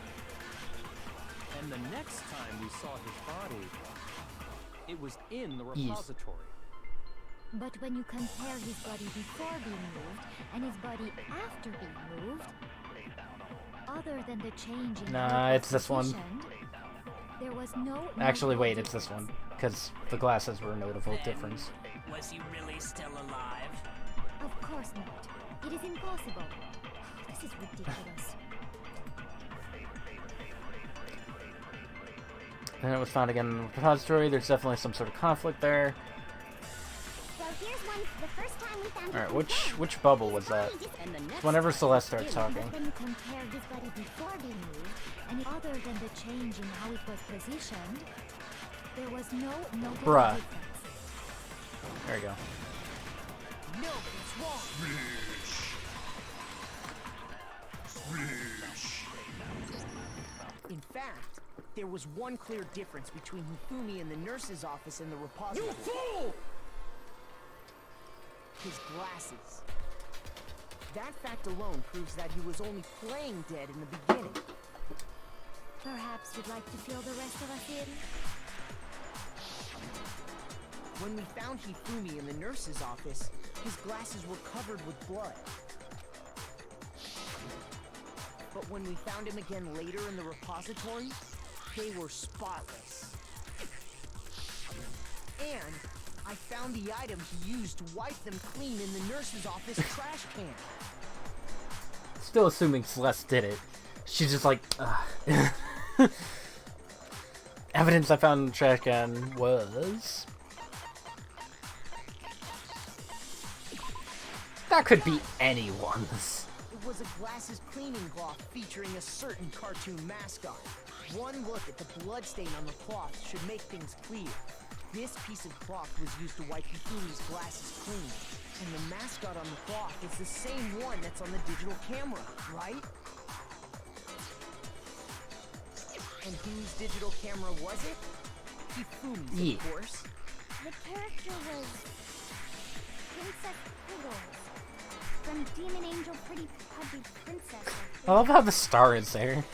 And the next time we saw his body, it was in the Yes. repository. But when you compare his body before being moved and his body after being moved, other than the change in Nah, how it it's was this one. positioned, there was no Actually, notable wait, it's this difference. one. Because the glasses were a notable Then, difference. Was he really still alive? Of course not. It is impossible. This is ridiculous. And it was found again in the repository. There's definitely some sort of conflict there. Well, here's one. The first time we found Alright, Hifumi's which bubble was that? And the next Whenever time Celeste was starts really talking. But when you compare his body before being moved, and other than the change in how it was positioned, there was no notable Bruh. difference. There we go. No, it's wrong. In fact, there was one clear difference between Hifumi in the nurse's office and the repository. You fool! His glasses. That fact alone proves that he was only playing dead in the beginning. Perhaps you'd like to fill the rest of us in? When we found Hifumi in the nurse's office, his glasses were covered with blood. But when we found him again later in the repository, they were spotless. And I found the item he used to wipe them clean in the nurse's office trash can. Still assuming Celeste did it. She's just like, evidence I found in the trash can was... That could be anyone's. It was a glasses cleaning cloth featuring a certain cartoon mascot. One look at the bloodstain on the cloth should make things clear. This piece of cloth was used to wipe Hifumi's glasses clean. And the mascot on the cloth is the same one that's on the digital camera, right? And whose digital camera was it? Hifumi's, Yeah. of course. The character was Princess Piggles from Demon Angel Pretty Pudgy Princess. I love how the star is there.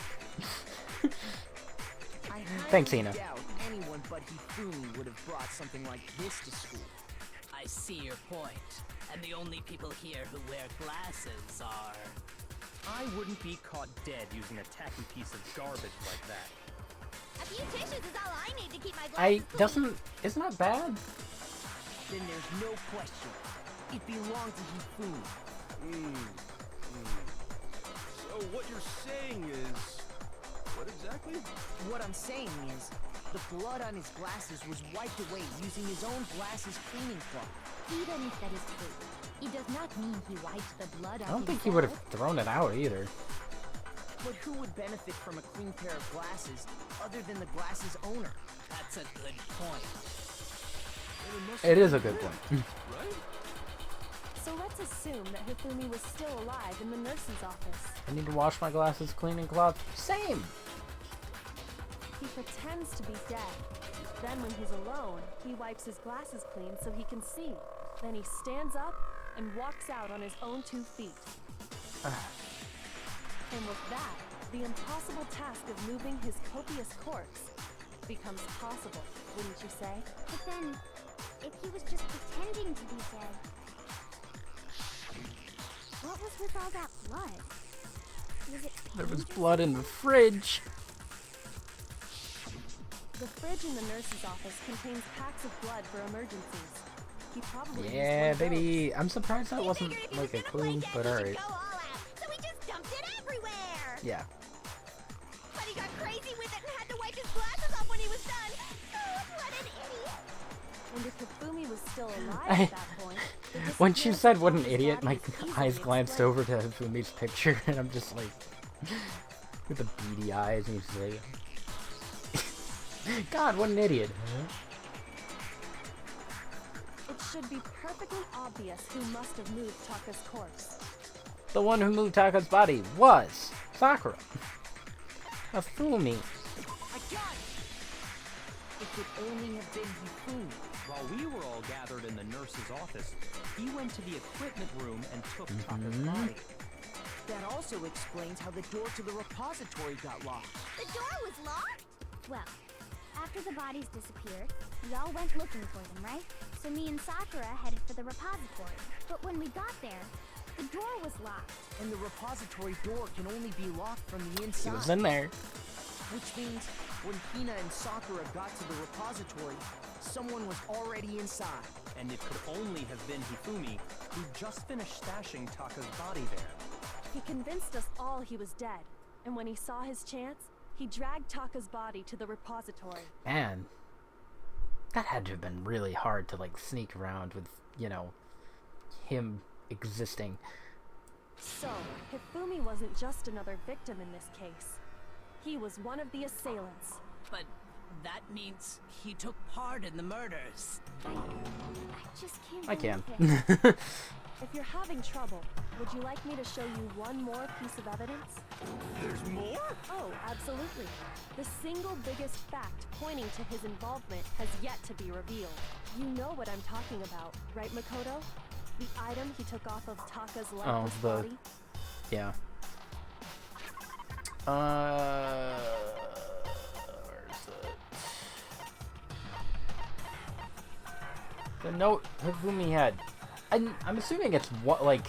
I Thanks, highly Ina. doubt anyone but Hifumi would have brought something like this to school. I see your point. And the only people here who wear glasses are... I wouldn't be caught dead using a tacky piece of garbage like that. A few tissues is all I need to keep my glasses clean. Isn't that bad? Then there's no question. It belonged to Hifumi. So what you're saying is... What exactly? What I'm saying is, the blood on his glasses was wiped away using his own glasses cleaning cloth. Even if that is true, it does not mean he wiped the blood off I don't think he would have himself. thrown it out either. But who would benefit from a clean pair of glasses other than the glasses owner? That's a good point. It is a good point. Right? So let's assume that Hifumi was still alive in the nurse's office. I need to wash my glasses cleaning cloth. Same! He pretends to be dead. Then when he's alone, he wipes his glasses clean so he can see. Then he stands up and walks out on his own 2 feet. And with that, the impossible task of moving his copious corpse becomes possible, wouldn't you say? But then, if he was just pretending to be dead, what was with all that blood? Was it There was paint or blood in the fridge. The fridge in the nurse's office contains packs of blood for emergencies. He probably used one Yeah, of those. baby. I'm surprised that We wasn't figured if he like was a gonna play clue, dead, but he should alright. go all out, so we just dumped it everywhere. Yeah. But he got crazy with it and had to wipe his glasses off when he was done. Oh, what an idiot! And if Hifumi was still alive I- at that point, the When she disappearance said of what an Tommy's idiot, my body is eyes easily glanced explained. over to Fumi's picture, and I'm just like, with the beady eyes, and he's like, God, what an idiot. It should be perfectly obvious who must have moved Taka's corpse. The one who moved Taka's body was Sakura. A Fumi. I got it! It could only have been Hifumi. While we were all gathered in the nurse's office, he went to the equipment room and took Taka's body. That also explains how the door to the repository got locked. The door was locked? Well, after the bodies disappeared, we all went looking for them, right? So me and Sakura headed for the repository. But when we got there, the door was locked. And the repository door can only be locked from the He inside. was in there. Which means when Hina and Sakura got to the repository, someone was already inside. And it could only have been Hifumi, who just finished stashing Taka's body there. He convinced us all he was dead, and when he saw his chance, he dragged Taka's body to the repository. Man, that had to have been really hard to like sneak around with, you know, him existing. So, Hifumi wasn't just another victim in this case. He was one of the assailants. But That means he took part in the murders. I just can't I can. believe it. If you're having trouble, would you like me to show you one more piece of evidence? There's more? Oh, absolutely. The single biggest fact pointing to his involvement has yet to be revealed. You know what I'm talking about, right, Makoto? The item he took off of Taka's lifeless body? Yeah. Where's it? The note Hifumi had. I'm assuming it's what, like,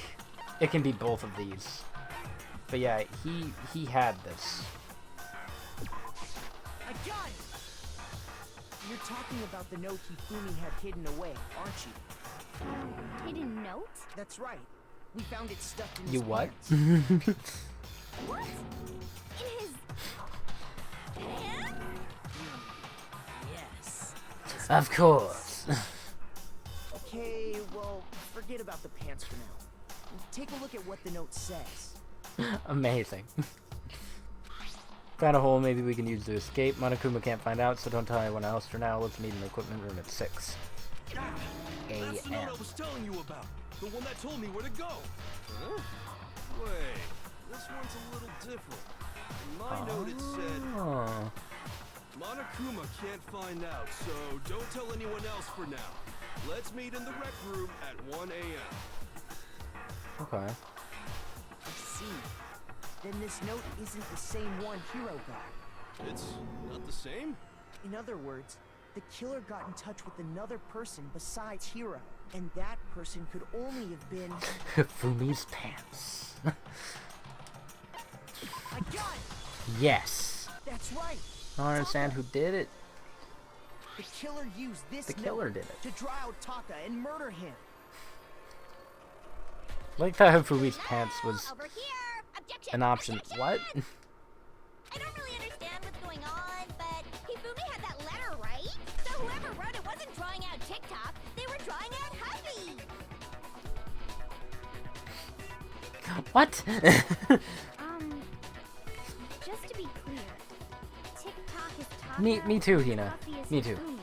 it can be both of these. But yeah, he had this. I got it! You're talking about the note Hifumi had hidden away, aren't you? Hidden note? That's right. We found it stuffed in You his what? pants. What? In his pants? Yes. Of course. Okay, well, forget about the pants for now. Take a look at what the note says. Amazing. Found a hole maybe we can use to escape. Monokuma can't find out, so don't tell anyone else for now. Let's meet in the equipment room at 6 That's the note a.m. I was telling you about. The one that told me where to go. Huh? Wait, this one's a little different. In my note it said, Oh. Monokuma can't find out, so don't tell anyone else for now. Let's meet in the rec room at 1 a.m. Okay. I see. Then this note isn't the same one Hiro got. It's not the same? In other words, the killer got in touch with another person besides Hiro, and that person could only have been... Fumi's pants. I got it! Yes. That's right! I don't understand who did it. The killer used this The killer note did it. to draw out Taka and murder him. Like that Fumi's pants was Over here! Objection! an option. Objection! What? I don't really understand what's going on, but Hifumi had that letter, right? So whoever wrote it wasn't drawing out TikTok, they were drawing out Hubby! What? Just to be clear, TikTok is Taka. Me too, Hina. Coffee is Me too. Hifumi,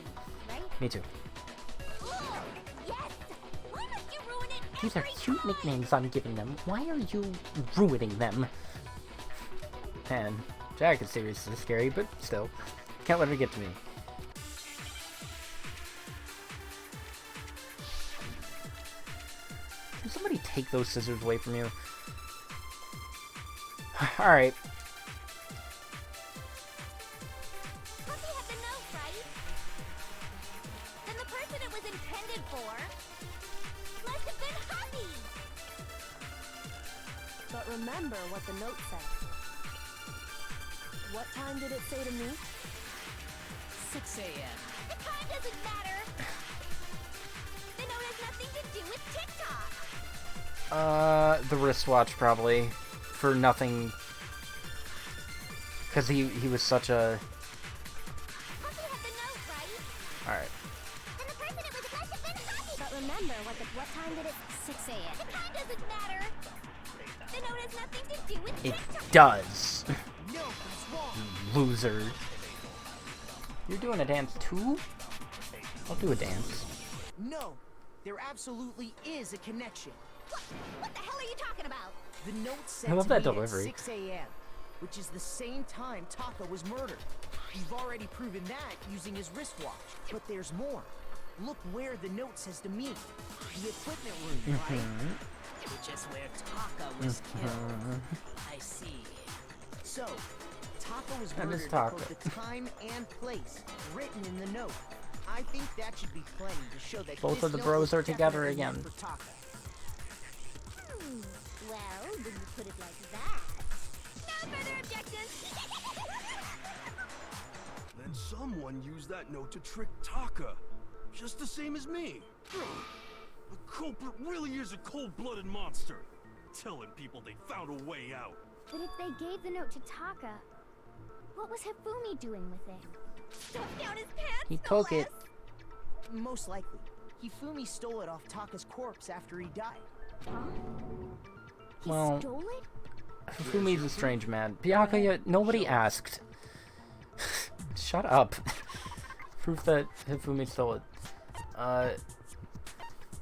right? Me too. Oh, yes! Why must you ruin it These are every cute time? nicknames I'm giving them. Why are you ruining them? Man, Jack is seriously scary, but still. Can't let her get to me. Can somebody take those scissors away from you? Alright. Puppy had the note, right? Then the person it was intended for must have been Hubby! But remember what the note said. What time did it say to me? 6 a.m. The time doesn't matter! The note has nothing to do with TikTok! The wristwatch probably. For nothing. Because he was such a... Puppy had the note, right? Alright. Then the person it was must have been Hubby! But remember what time did it? 6 a.m. The time doesn't matter! The note has nothing to do with It TikTok! does. No, that's wrong. Loser. You're doing a dance too? I'll do a dance. No, there absolutely is a connection. What the hell are you talking about? The note said I love to that me delivery. at 6 a.m., which is the same time Taka was murdered. You've already proven that using his wristwatch. But there's more. Look where the note says to me. The equipment room, right? Which is where Taka was killed. I see. So, Taka was That is murdered at Taka. both the time and place written in the note. I think that should be plenty to show that Both this of the note bros was are together definitely meant again. for Taka. Well, when you put it like that... No further objections! Then someone used that note to trick Taka. Just the same as me. The culprit really is a cold-blooded monster. Telling people they found a way out. But if they gave the note to Taka, what was Hifumi doing with it? Stuffed down his pants, He no took it. less. Most likely. Hifumi stole it off Taka's corpse after he died. Huh? He Well- stole it? Fumi's a strange man. Byakuya, nobody asked. Shut up. Proof that Hifumi stole it.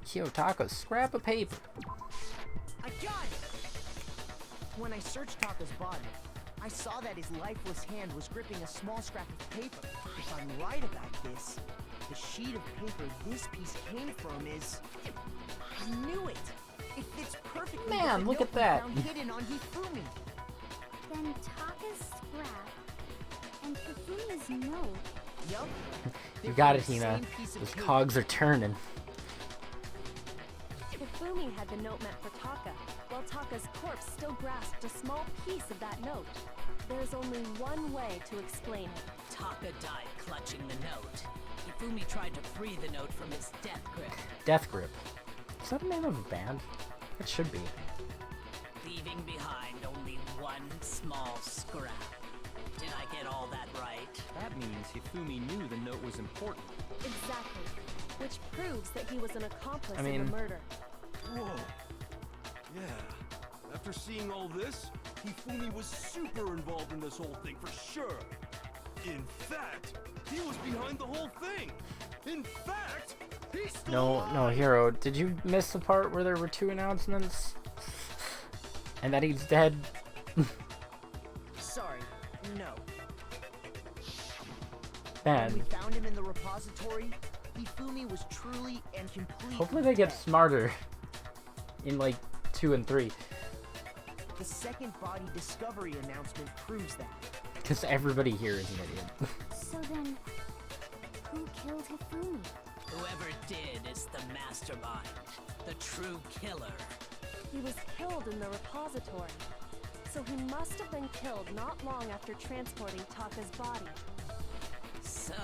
Kiyotaka, scrap of paper. I got it! When I searched Taka's body, I saw that his lifeless hand was gripping a small scrap of paper. If I'm right about this, the sheet of paper this piece came from is... I knew it! It fits perfectly Man, with the look note at that. we found hidden on Hifumi. Then Taka's scrap and Hifumi's note. Yup. You got it, Hina. Those cogs are turning. Hifumi had the note meant for Taka, while Taka's corpse still grasped a small piece of that note. There's only one way to explain it. Taka died clutching the note. Hifumi tried to free the note from his death grip, Death Grip. Is that the name of a band? It should be. leaving behind only one small scrap. Did I get all that right? That means Hifumi knew the note was important. Exactly. Which proves that he was an accomplice I in mean- the murder. Whoa. Yeah. After seeing all this, Hifumi was super involved in this whole thing for sure. In fact, he was behind the whole thing. In fact, he's still No, alive. Hero. Did you miss the part where there were 2 announcements? And that he's dead? Sorry, no. Man. When we found him in the repository, Hifumi was truly and completely Hopefully they get dead. smarter in like 2 and 3. The second body discovery announcement proves that. Because everybody here is an idiot. So then, who killed Hifumi? Whoever did is the mastermind, the true killer. He was killed in the repository. So he must have been killed not long after transporting Taka's body. So,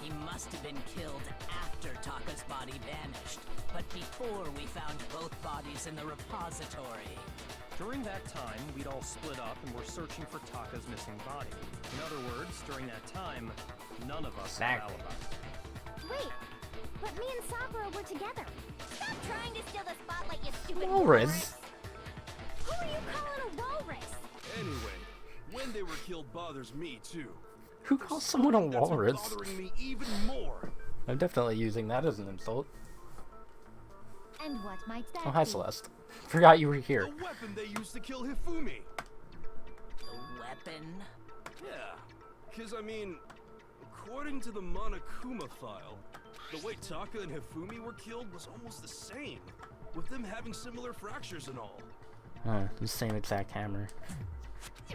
he must have been killed after Taka's body vanished, but before we found both bodies in the repository. During that time, we'd all split up and were searching for Taka's missing body. In other words, during that time, none of us had Exactly. alibis. Wait, but me and Sakura were together. Stop trying to steal the spotlight, you stupid Walrus. Who are you calling a walrus? Anyway, when they were killed bothers me too. Who calls someone a That's what's walrus? bothering me even more. I'm definitely using that as an insult. And what might that Oh, hi, be? Celeste. Forgot you were here. The weapon they used to kill Hifumi. The weapon? Yeah, because I mean, according to the Monokuma file, the way Taka and Hifumi were killed was almost the same, with them having similar fractures and all. The same exact hammer.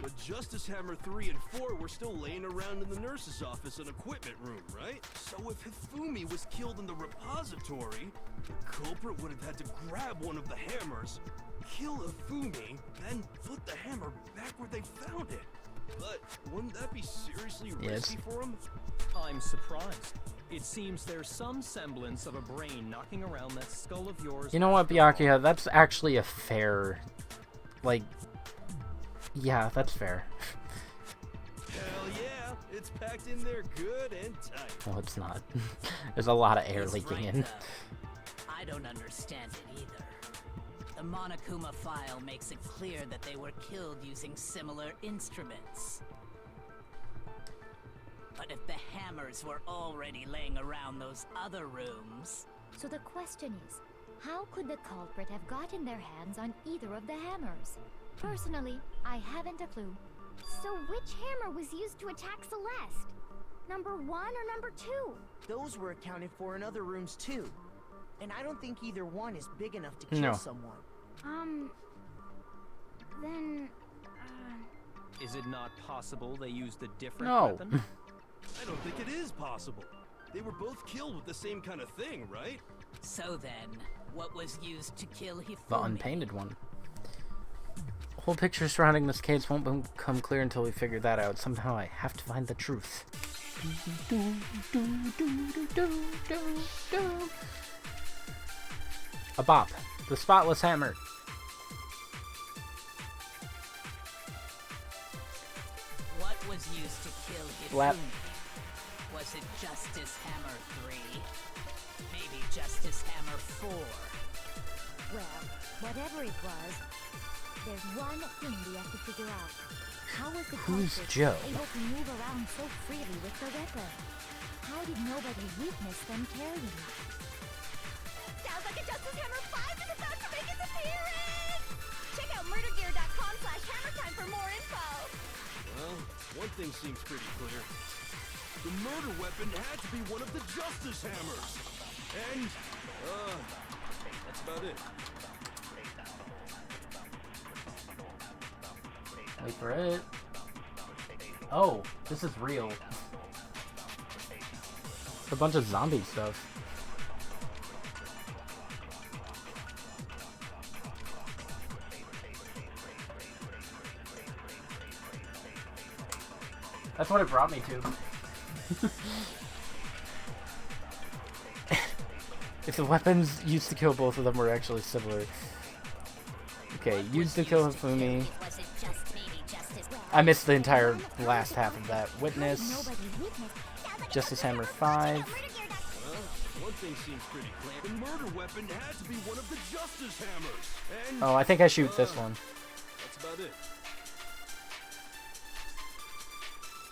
But Justice Hammer 3 and 4 were still laying around in the nurse's office and equipment room, right? So if Hifumi was killed in the repository, the culprit would have had to grab one of the hammers, kill Hifumi, then put the hammer back where they found it. But wouldn't that be seriously risky for him? I'm surprised. It seems there's some semblance of a brain knocking around that skull of yours. You know what, Byakuya? That's actually a fair... Like... Yeah, that's fair. Hell yeah, it's packed in there good and tight. No, it's not. There's a lot of air He's leaking right, in. though. I don't understand it either. The Monokuma file makes it clear that they were killed using similar instruments. But if the hammers were already laying around those other rooms... So the question is, how could the culprit have gotten their hands on either of the hammers? Personally, I haven't a clue. So which hammer was used to attack Celeste? Number 1 or number 2? Those were accounted for in other rooms too. And I don't think either one is big enough to kill No. someone. Then... Is it not possible they used a different No. weapon? I don't think it is possible. They were both killed with the same kind of thing, right? So then, what was used to kill Hifumi? The unpainted one. The whole picture surrounding this case won't become clear until we figure that out. Somehow I have to find the truth. A bop. The spotless hammer. What was used to kill Hifumi? Blap. Was it Justice Hammer 3? Maybe Justice Hammer 4? Well, whatever it was, there's one thing we have to figure out. How was the Who's culprit Joe? able to move around so freely with the weapon? How did nobody witness them carrying it? Sounds like a Justice Hammer 5 is about to make its appearance! Check out murdergear.com/hammertime for more info! Well, one thing seems pretty clear. The murder weapon had to be one of the Justice Hammers. And, that's about it. Wait for it. Oh, this is real. It's a bunch of zombie stuff. That's what it brought me to. If the weapons used to kill both of them were actually similar. Okay, used to kill Hifumi. I missed the entire last half of that. Witness. Justice Hammer 5. Well, one thing seems pretty clear. The murder weapon had to be one of the Justice Hammers. And, Oh, I think I shoot this one. that's about it.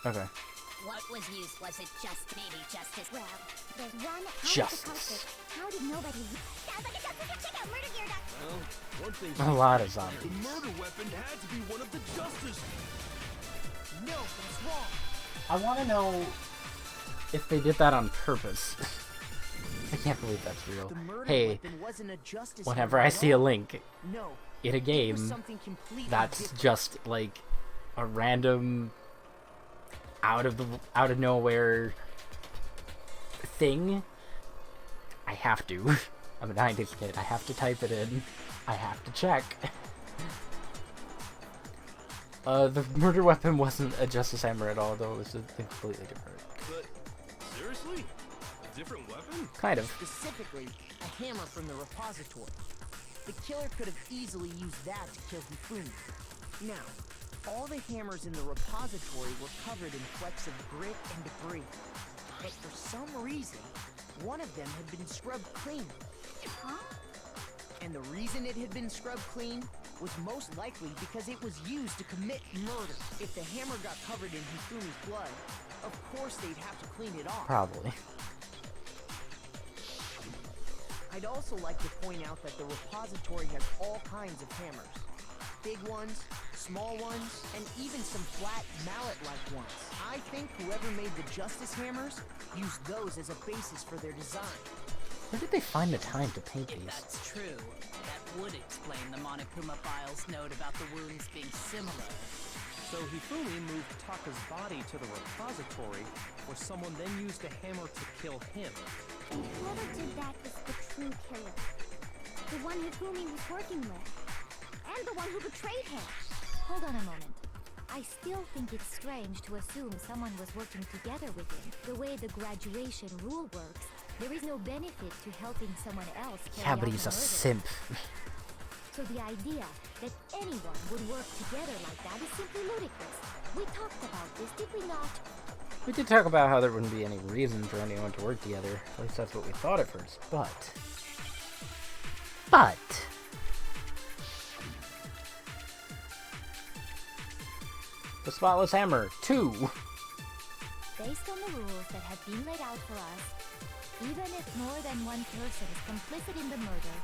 Okay. What was used? Was it just maybe Justice? Well, there's one Justice. How did nobody... Sounds like a justice. Check out murdergear.com. Well, one thing A lot of the zombies. murder weapon had to be one of the Justice. No, that's wrong. I want to know if they did that on purpose. I can't believe that's real. The murder Hey, weapon wasn't a Justice whenever Hammer I at see a all. link No, in a it was game something completely that's different. just like a random out of nowhere thing, I have to. I'm a 90s kid. I have to type it in. I have to check. The murder weapon wasn't a Justice Hammer at all, though. It was something completely different. But, seriously? A different weapon? Kind of. Specifically, a hammer from the repository. The killer could have easily used that to kill Hifumi. Now, all the hammers in the repository were covered in flecks of grit and debris. But for some reason, one of them had been scrubbed clean. Huh? And the reason it had been scrubbed clean was most likely because it was used to commit murder. If the hammer got covered in Hifumi's blood, of course they'd have to clean it off. Probably. I'd also like to point out that the repository has all kinds of hammers. Big ones, small ones, and even some flat mallet-like ones. I think whoever made the Justice Hammers used those as a basis for their design. Where did they find the time to paint If these? that's true, that would explain the Monokuma Files note about the wounds being similar. So Hifumi moved Taka's body to the repository, where someone then used a hammer to kill him. And whoever did that was the true killer. The one Hifumi was working with. And the one who betrayed him. Hold on a moment. I still think it's strange to assume someone was working together with him. The way the graduation rule works, there is no benefit to helping someone else carry Yeah, but out he's the a murder. simp. So the idea that anyone would work together like that is simply ludicrous. We talked about this, did we not? We did talk about how there wouldn't be any reason for anyone to work together. At least that's what we thought at first. But... The Spotless Hammer 2. Based on the rules that have been laid out for us, even if more than one person is complicit in the murder,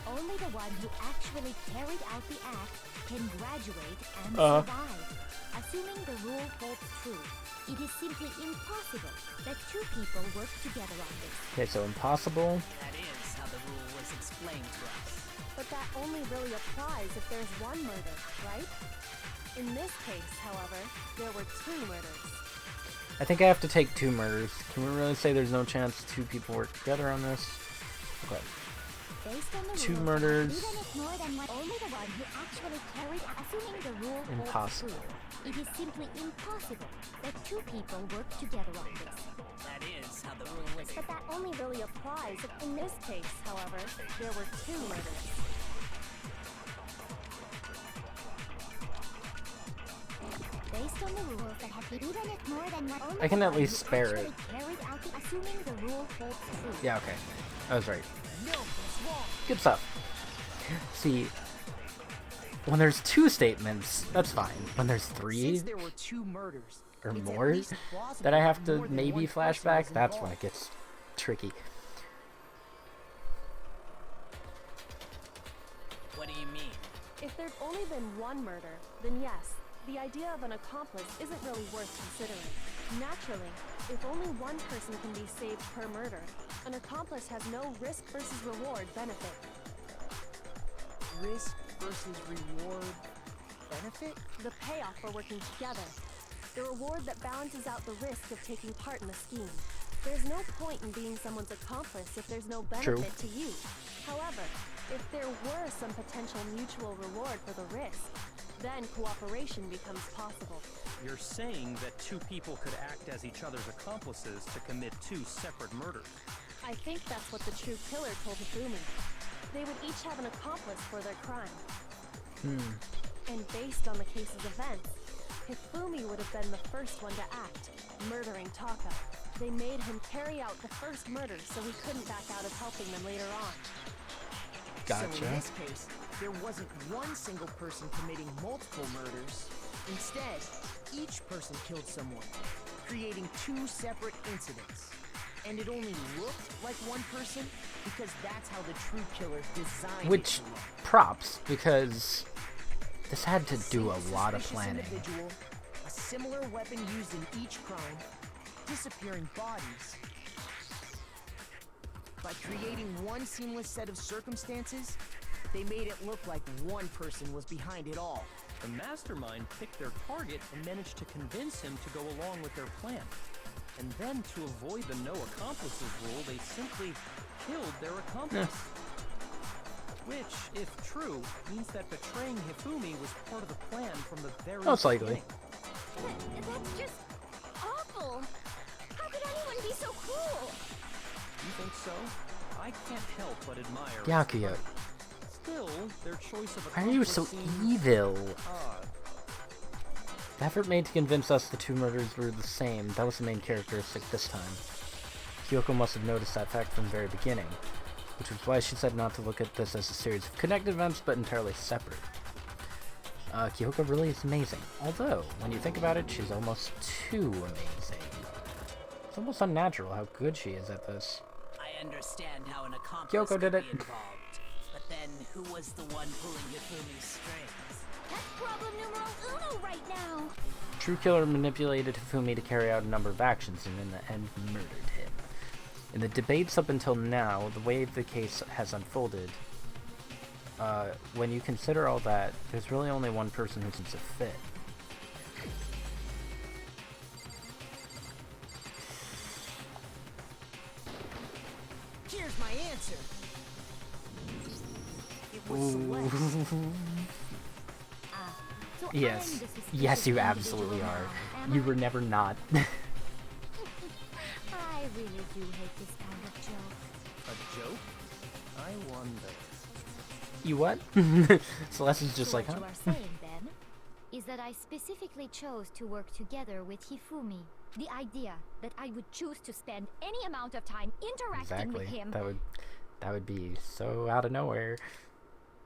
only the one who actually carried out the act can graduate and survive. Assuming the rule holds true, it is simply impossible that two people work together on this. Okay, so impossible. That is how the rule was explained to us. But that only really applies if there's one murder, right? In this case, however, there were two murders. I think I have to take 2 murders. Can we really say there's no chance 2 people work together on this? Okay. Based on the 2 rules, murders. even if more than one, only the one who actually carried out, assuming the rule Impossible. holds true, it is simply impossible that 2 people work together on this. That is how the rule was. But that only really applies if, in this case, however, there were two murders. Based on the rules that have been, even if more than one, only I can the at one least who spare actually it. carried out the, assuming the rule holds true. Yeah, okay. I was right. No, that's wrong. Good stuff. See, when there's 2 statements, that's fine. When there's 3, Since there were 2 murders, or It's at more least plausible that I have that to more than maybe one person flashback, was that's when involved. it gets tricky. What do you mean? If there'd only been one murder, then yes, the idea of an accomplice isn't really worth considering. Naturally, if only one person can be saved per murder, an accomplice has no risk versus reward benefit. Risk versus reward benefit? The payoff for working together. The reward that balances out the risk of taking part in the scheme. There's no point in being someone's accomplice if there's no benefit True. to you. However, if there were some potential mutual reward for the risk, then cooperation becomes possible. You're saying that two people could act as each other's accomplices to commit two separate murders. I think that's what the true killer told Hifumi. They would each have an accomplice for their crime. And based on the case's events, Hifumi would have been the first one to act, murdering Taka. They made him carry out the first murder so he couldn't back out of helping them later on. So in Gotcha. this case, there wasn't one single person committing multiple murders. Instead, each person killed someone, creating two separate incidents. And it only looked like one person because that's how the true killer designed it Which, to look. props, because this had to do a Single lot of suspicious planning. Individual, a similar weapon used in each crime, disappearing bodies. By creating one seamless set of circumstances, they made it look like one person was behind it all. The mastermind picked their target and managed to convince him to go along with their plan. And then, to avoid the no accomplices rule, they simply killed their accomplice. Which, if true, means that betraying Hifumi was part of the plan from the very Most likely. beginning. That's just awful. How could anyone be so cruel? You think so? I can't help but admire. Byakuya, Still, their choice of why are you so accomplice seems evil? odd. The effort made to convince us the two murders were the same, that was the main characteristic this time. Kyoko must have noticed that fact from the very beginning, which was why she said not to look at this as a series of connected events, but entirely separate. Kyoko really is amazing, although, when you think about it, she's almost too amazing. It's almost unnatural how good she is at this. I understand how an accomplice Kyoko could did be it. involved, but then who was the one pulling Hifumi's strings? That's problem numero uno right now. True Killer manipulated Hifumi to carry out a number of actions and in the end murdered him. In the debates up until now, the way the case has unfolded, when you consider all that, there's really only one person who seems to fit. Here's my answer. It was Celeste. So Yes. I'm the suspicious Yes, you individual absolutely are. now, am You I? were never not. I really do hate this kind of joke. A joke? I wonder. You what? Celeste is just So like, what huh? you are saying then is that I specifically chose to work together with Hifumi. The idea that I would choose to spend any amount of time interacting Exactly. with him. That would be so out of nowhere.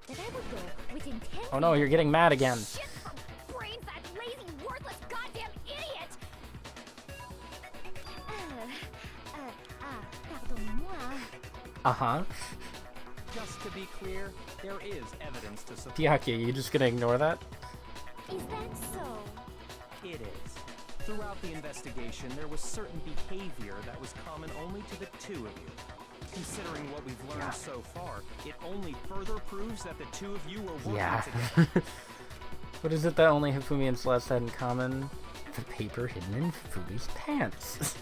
That I would go with intent. Oh no, you're getting mad again. Shit for brains, that lazy, worthless, goddamn idiot! Pardonne-moi. Uh-huh. Just to be clear, there is evidence to support Byakuya, you just gonna ignore that? Is that so? it is. Throughout the investigation, there was certain behavior that was common only to the two of you. Considering what we've learned so far, it only further proves that the two of you were working Yeah. together. What is it that only Hifumi and Celeste had in common? The paper hidden in Hifumi's pants.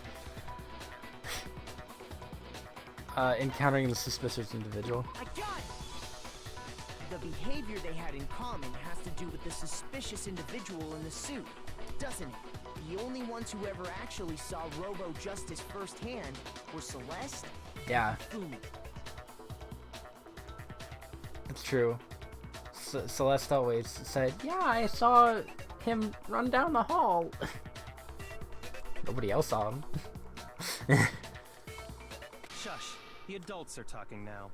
Encountering the suspicious individual. I got it! The behavior they had in common has to do with the suspicious individual in the suit, doesn't it? The only ones who ever actually saw Robo-Justice firsthand were Celeste Yeah, and Fumi. it's true. Celeste always said, yeah, I saw him run down the hall. Nobody else saw him. Shush. The adults are talking now.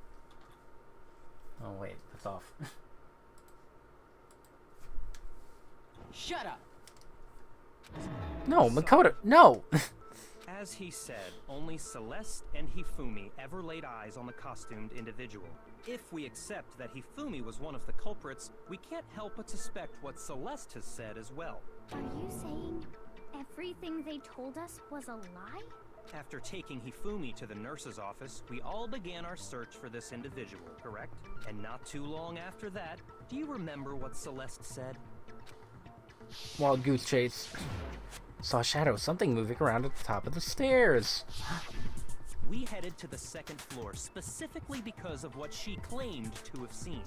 Oh wait, that's off. Shut up! No, Makoto, no! As he said, only Celeste and Hifumi ever laid eyes on the costumed individual. If we accept that Hifumi was one of the culprits, we can't help but suspect what Celeste has said as well. Are you saying everything they told us was a lie? After taking Hifumi to the nurse's office, we all began our search for this individual, correct? And not too long after that, do you remember what Celeste said? Wild goose chase. Saw a shadow, something moving around at the top of the stairs. We headed to the second floor specifically because of what she claimed to have seen.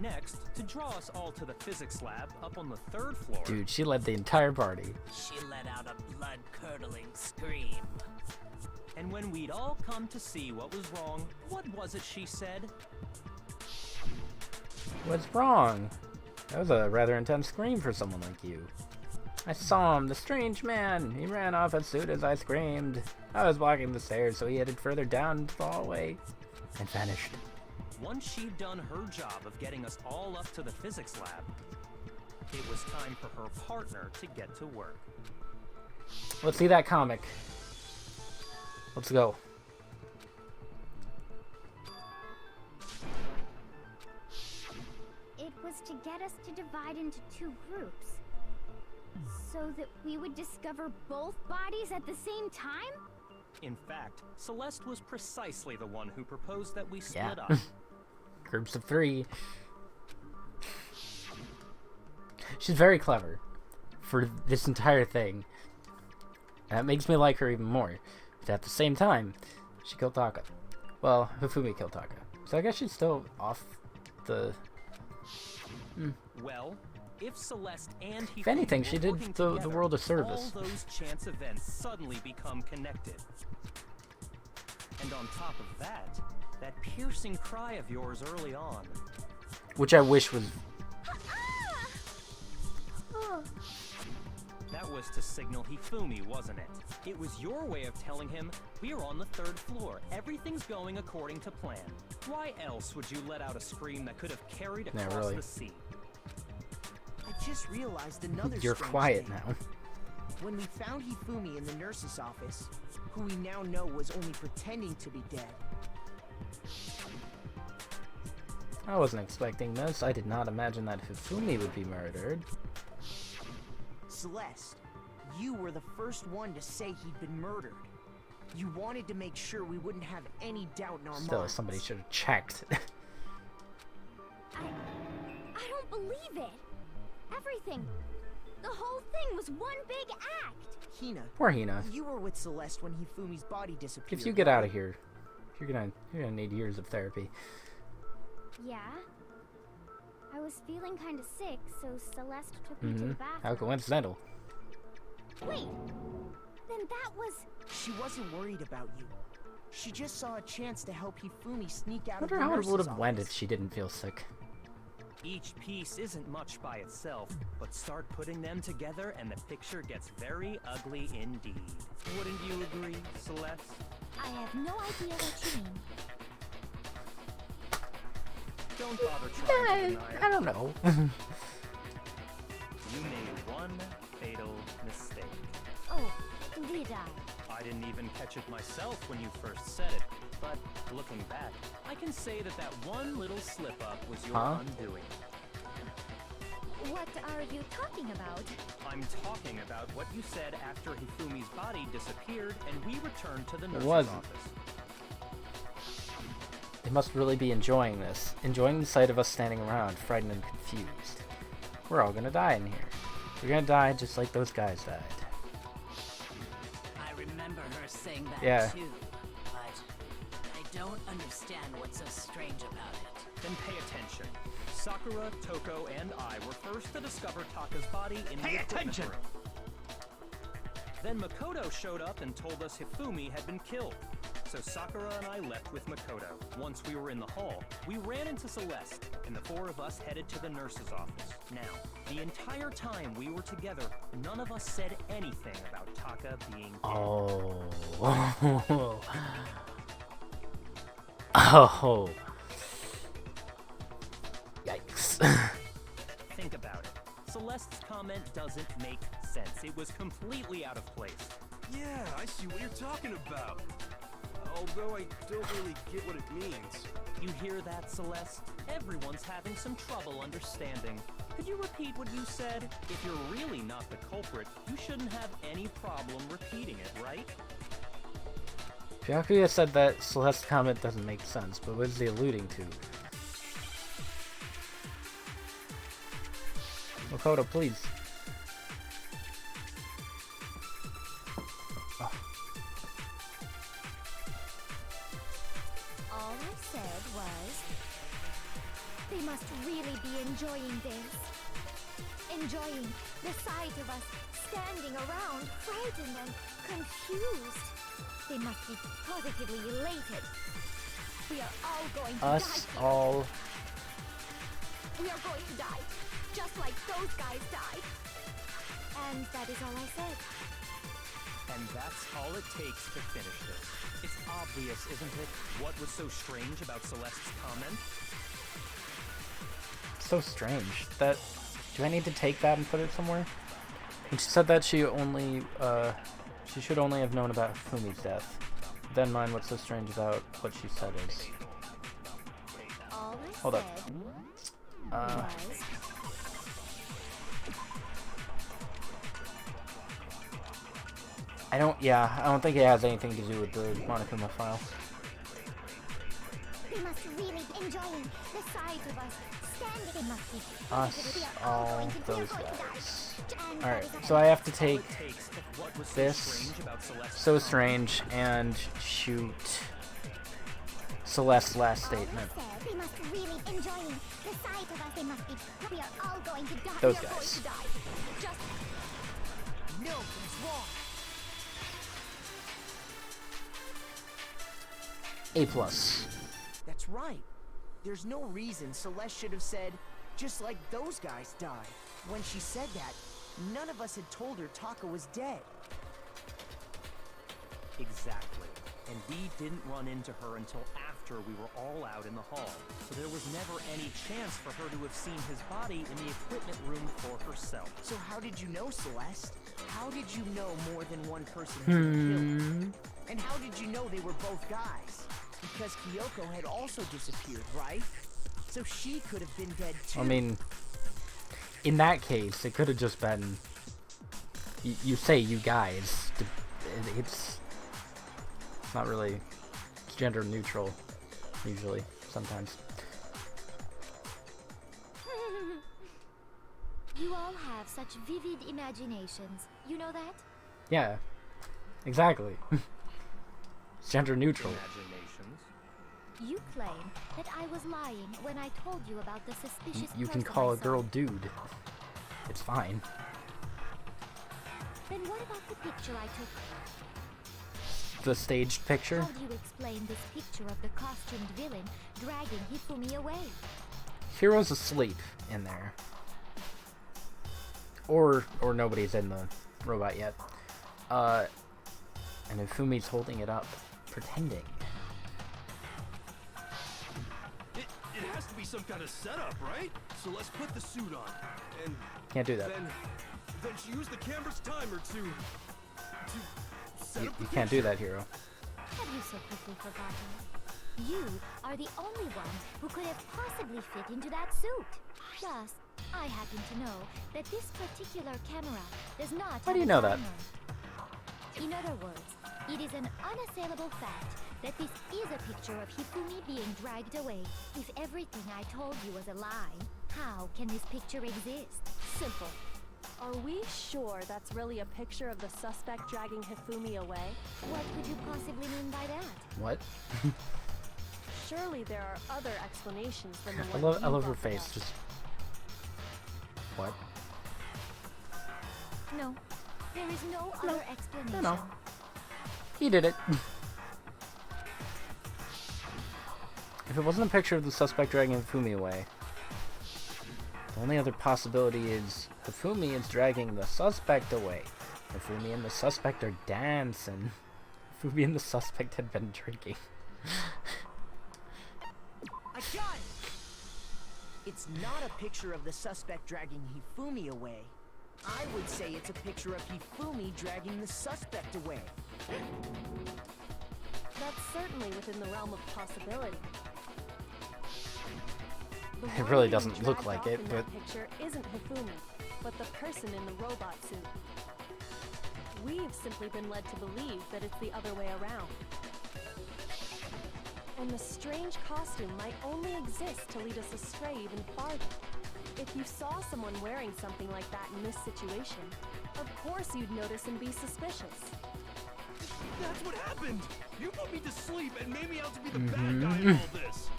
Next, to draw us all to the physics lab up on the third floor. Dude, she led the entire party. She let out a blood-curdling scream. And when we'd all come to see what was wrong, what was it she said? What's wrong? That was a rather intense scream for someone like you. I saw him, the strange man. He ran off as soon as I screamed. I was walking the stairs, so he headed further down into the hallway and vanished. Once she'd done her job of getting us all up to the physics lab, it was time for her partner to get to work. Let's see that comic. Let's go. It was to get us to divide into two groups. So that we would discover both bodies at the same time? In fact, Celeste was precisely the one who proposed that we split Yeah. up. Groups of 3. She's very clever for this entire thing. And that makes me like her even more. But at the same time, she killed Taka. Well, Hifumi killed Taka. So I guess she's still off the... Well, if Celeste and Hifumi If anything, she were did working the together, world a service. all those chance events suddenly become connected. And on top of that, that piercing cry of yours early on. Which I wish was... That was to signal Hifumi, wasn't it? It was your way of telling him, we're on the third floor. Everything's going according to plan. Why else would you let out a scream that could have carried Yeah, across really. the sea? I just realized another You're strange quiet thing. now. When we found Hifumi in the nurse's office, who we now know was only pretending to be dead, I wasn't expecting this. I did not imagine that Hifumi would be murdered. Celeste, you were the first one to say he'd been murdered. You wanted to make sure we wouldn't have any doubt in our Still, minds. somebody should have checked. I don't believe it. Everything. The whole thing was one big act. Hina, Poor Hina. you were with Celeste when Hifumi's body disappeared. If you get out of here, you're gonna need years of therapy. Yeah. I was feeling kind of sick, so Celeste took me to the bathroom. How coincidental. Wait. Then that was... She wasn't worried about you. She just saw a chance to help Hifumi sneak out I of the wonder how it nurse's would have went office. if she didn't feel sick. Each piece isn't much by itself, but start putting them together and the picture gets very ugly indeed. Wouldn't you agree, Celeste? I have no idea what you mean. Don't bother trying to deny it. I don't know. You made one fatal mistake. Oh, did I? I didn't even catch it myself when you first said it, but looking back, I can say that that one little slip-up was your Huh? undoing. What are you talking about? I'm talking about what you said after Hifumi's body disappeared and we returned to the nurse's wasn't. office. They must really be enjoying this. Enjoying the sight of us standing around, frightened and confused. We're all gonna die in here. We're gonna die just like those guys died. I remember her saying that Yeah. too, but I don't understand what's so strange about it. Then pay attention. Sakura, Toko, and I were first to discover Taka's body in the equipment room. Then Makoto showed up and told us Hifumi had been killed. So Sakura and I left with Makoto. Once we were in the hall, we ran into Celeste, and the four of us headed to the nurse's office. Now, the entire time we were together, none of us said anything about Taka being dead. Oh. Oh. Yikes. Think about it. Celeste's comment doesn't make sense. It was completely out of place. Yeah, I see what you're talking about. Although I don't really get what it means. You hear that, Celeste? Everyone's having some trouble understanding. Could you repeat what you said? If you're really not the culprit, you shouldn't have any problem repeating it, right? Byakuya said that Celeste's comment doesn't make sense, but what is he alluding to? Makoto, please. Oh. All I said was, they must really be enjoying this. Enjoying the sight of us standing around, frightened and confused. They must be positively elated. We are all going to die. Us all. We are going to die, just like those guys died. And that is all I said. And that's all it takes to finish this. It's obvious, isn't it? What was so strange about Celeste's comment? So strange. That. Do I need to take that and put it somewhere? And she said that she should only have known about Fumi's death. Then mind what's so strange about what she said is. All I Hold up. said Uh, was, I don't think it has anything to do with the Monokuma file. they must really be enjoying the sight of us standing. They must be Us, positively all we are those going to die. guys. And that Alright, is so I have to All take it takes to what was this, so strange about Celeste's so comment. strange, and shoot Celeste's last statement. All I said, they must really enjoying the sight of us. They must be. We are all going to die. Those we are going guys. to die. Just No, he's wrong. A+. That's right. There's no reason Celeste should have said, just like those guys died. When she said that, none of us had told her Taka was dead. Exactly. And we didn't run into her until after we were all out in the hall. So there was never any chance for her to have seen his body in the equipment room for herself. So how did you know, Celeste? How did you know more than one person had been killed? And how did you know they were both guys? Because Kyoko had also disappeared, right? So she could have been dead too. I mean, in that case, it could have just been. You say you guys. It's not really. It's gender neutral, usually, sometimes. you all have such vivid imaginations. You know that? Yeah, exactly. It's gender neutral. Imaginations. You claim that I was lying when I told you about the suspicious You can person call I a saw. girl dude. It's fine. Then what about the picture I took? The staged picture. How do you explain this picture of the costumed villain dragging Hifumi away? Hero's asleep in there. Or nobody's in the robot yet. And Ifumi's holding it up, pretending. It has to be some kind of setup, right? So let's put the suit on. And Can't do that. then she used the camera's timer to set up the You can't do picture. that, Hero. Have you so quickly forgotten? You are the only one who could have possibly fit into that suit. Plus, I happen to know that this particular camera does not How do have you a know that? timer. In other words, it is an unassailable fact that this is a picture of Hifumi being dragged away. If everything I told you was a lie, how can this picture exist? Simple. Are we sure that's really a picture of the suspect dragging Hifumi away? What could you possibly mean by that? What? Surely there are other explanations than the I one love you her offered face. up. Just what? No, there is no other explanation. No. He did it. If it wasn't a picture of the suspect dragging Hifumi away, the only other possibility is Hifumi is dragging the suspect away. Hifumi and the suspect are dancing. Hifumi and the suspect had been drinking. I got it! It's not a picture of the suspect dragging Hifumi away. I would say it's a picture of Hifumi dragging the suspect away. That's certainly within the realm of possibility. The It one really being doesn't look dragged like off it, in but that picture isn't Hifumi, but the person in the robot suit. We've simply been led to believe that it's the other way around. And the strange costume might only exist to lead us astray even farther. If you saw someone wearing something like that in this situation, of course you'd notice and be suspicious. That's what happened! You put me to sleep and made me out to be the bad guy in all this!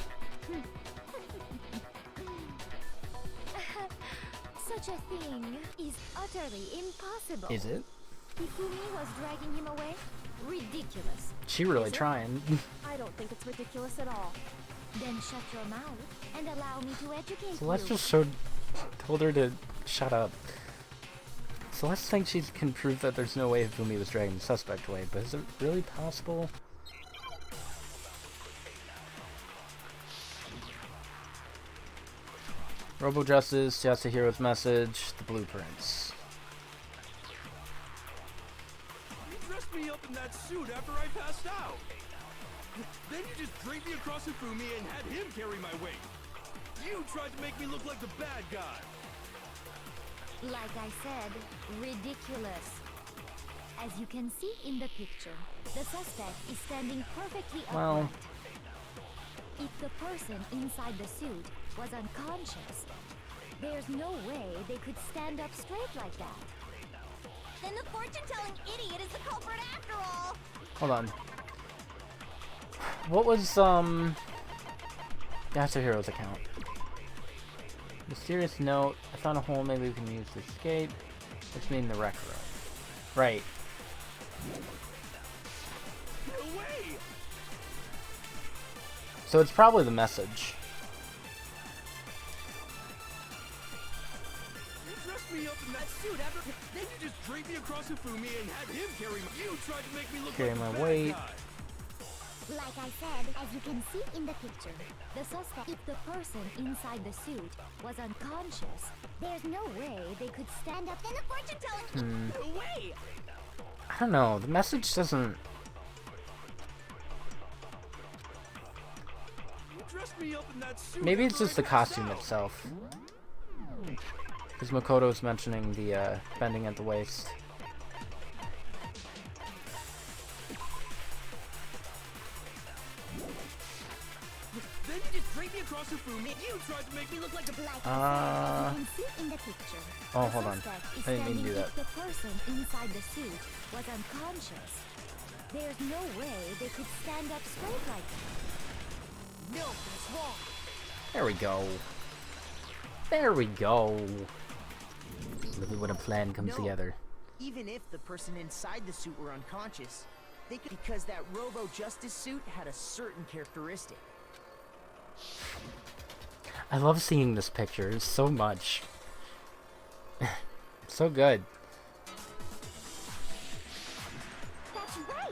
Such a thing is utterly impossible. is it? Hifumi was dragging him away? Ridiculous. She really Is it? trying. I don't think it's ridiculous at all. Then shut your mouth and allow me to educate Celeste you. just told her to shut up. Celeste thinks she can prove that there's no way Hifumi was dragging the suspect away, but is it really possible? Robo Justice, Yasuhiro's message, the blueprints. You dressed me up in that suit after I passed out! Then you just draped me across Hifumi and had him carry my weight! You tried to make me look like the bad guy! Like I said, ridiculous. As you can see in the picture, the suspect is standing perfectly Well. upright. If the person inside the suit was unconscious, there's no way they could stand up straight like that. Then the fortune-telling idiot is the culprit after all! Hold on. What was, Yasuhiro's account? Mysterious note. I found a hole maybe we can use to escape. Let's mean the wreck room. Right. No way! So it's probably the message. You dressed me up in that suit after... Then you just draped me across Hifumi and had him carry my... You tried to make me look Carry like my the bad weight. guy! Like I said, as you can see in the picture, the suspect, if the person inside the suit was unconscious, there's no way they could stand up. Then the fortune-telling... No way! I don't know. The message doesn't... You dressed me up in that suit Maybe it's after just I the passed costume out. itself. Because Makoto's mentioning the bending at the waist. Then you just draped me across Hifumi. You tried to make me look like the... Like I said, as you can see in the picture, Oh, the hold on. suspect is I didn't mean to do standing that. if the person inside the suit was unconscious. There's no way they could stand up straight like that. No, that's wrong. There we go. There we go. Love it when a plan comes No. together. Even if the person inside the suit were unconscious, they could, because that Robo Justice suit had a certain characteristic. I love seeing this picture so much. So good. That's right!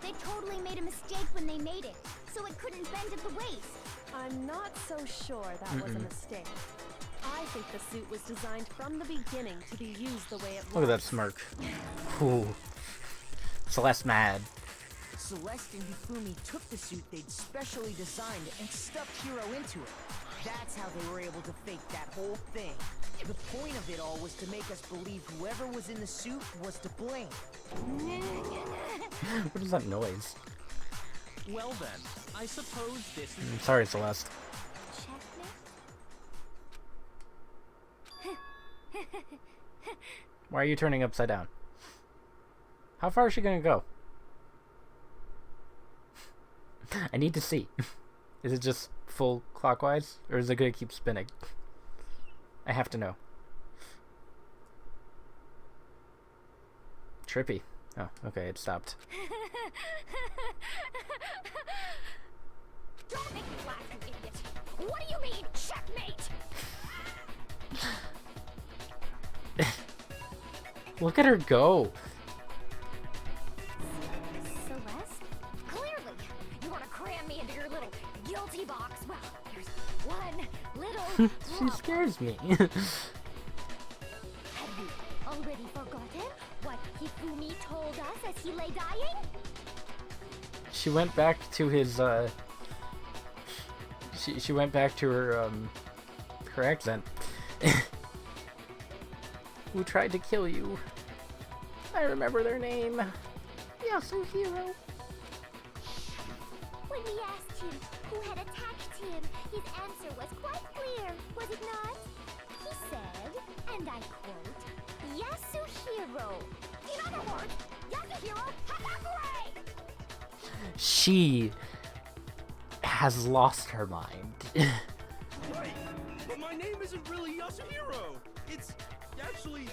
They totally made a mistake when they made it, so it couldn't bend at the waist. I'm not so sure that was a mistake. I think the suit was designed from the beginning to be used the way it was. Look at that smirk. Ooh. Celeste mad. Celeste and Hifumi took the suit they'd specially designed and stuffed Hiro into it. That's how they were able to fake that whole thing. The point of it all was to make us believe whoever was in the suit was to blame. What is that noise? Well then, I suppose this is... I'm sorry, Celeste. Checkmate? Why are you turning upside down? How far is she gonna go? I need to see. Is it just full clockwise? Or is it gonna keep spinning? I have to know. Trippy. Oh, okay, it stopped. Don't make me laugh, you idiot! What do you mean, checkmate? Look at her go. Celeste? Clearly! You want to cram me into your little guilty box? Well, there's one little She scares me. Have Hifumi told us as he lay dying? She went back to his, She went back to her accent. Who tried to kill you? I remember their name. Yasuhiro. When we asked him who had attacked him, his answer was quite clear, was it not? He said, and I quote, Yasuhiro. In other words, Yasuhiro Hanakure! She has lost her mind. Right, but my name isn't really Yasuhiro. It's actually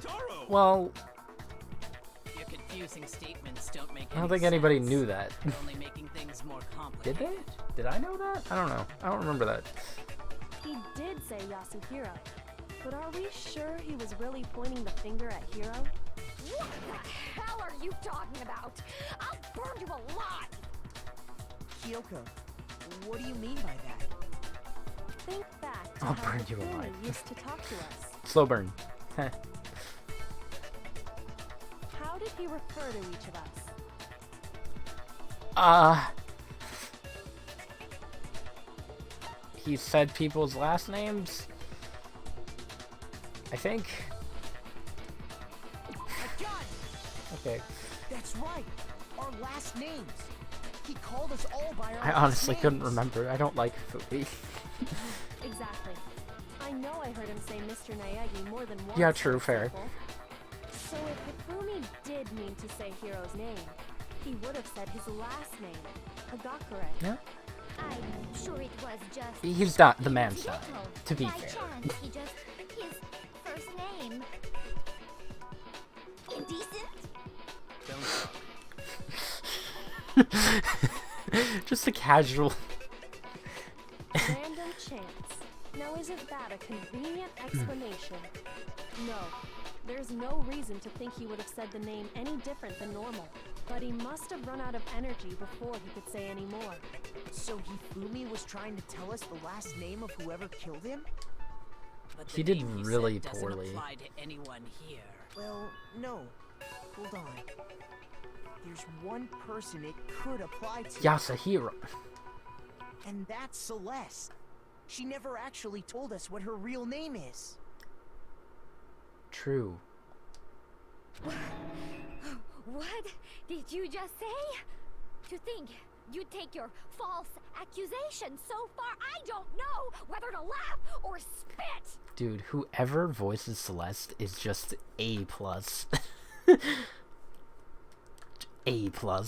Taro. Well, Your confusing statements don't make I don't think anybody sense. knew that. You're only making things more Did complicated. they? Did I know that? I don't know. I don't remember that. He did say Yasuhiro, but are we sure he was really pointing the finger at Hiro? What the hell are you talking about? I'll burn you alive! Kyoko, what do you mean by that? Think back to I'll how burn you Hifumi alive. used to talk to us. Slow burn. How did he refer to each of us? He said people's last names. I think. Okay. That's right. Our last names. He called us all by our I last honestly couldn't names. remember. I don't like Fumi. Exactly. I know I heard him say Mr. Naegi more than once. Yeah, for true, fair. example. So if Hifumi did mean to say Hiro's name, he would have said his last name, Hagakure. Yeah. I'm sure it was just... He's not the man's son, incidental. to be By fair. chance, he just... his first name... Indecent? Don't Just a casual. Random chance. Now isn't that a convenient explanation? No. There's no reason to think he would have said the name any different than normal. But he must have run out of energy before he could say any more. So Hifumi was trying to tell us the last name of whoever killed him? But He the did name really said doesn't poorly. apply to anyone here. Well, no. Hold on. There's one person it could apply to. Yasuhiro. And that's Celeste. She never actually told us what her real name is. True. What did you just say? To think you'd take your false accusation so far, I don't know whether to laugh or spit! Dude, whoever voices Celeste is just A+. A+. Come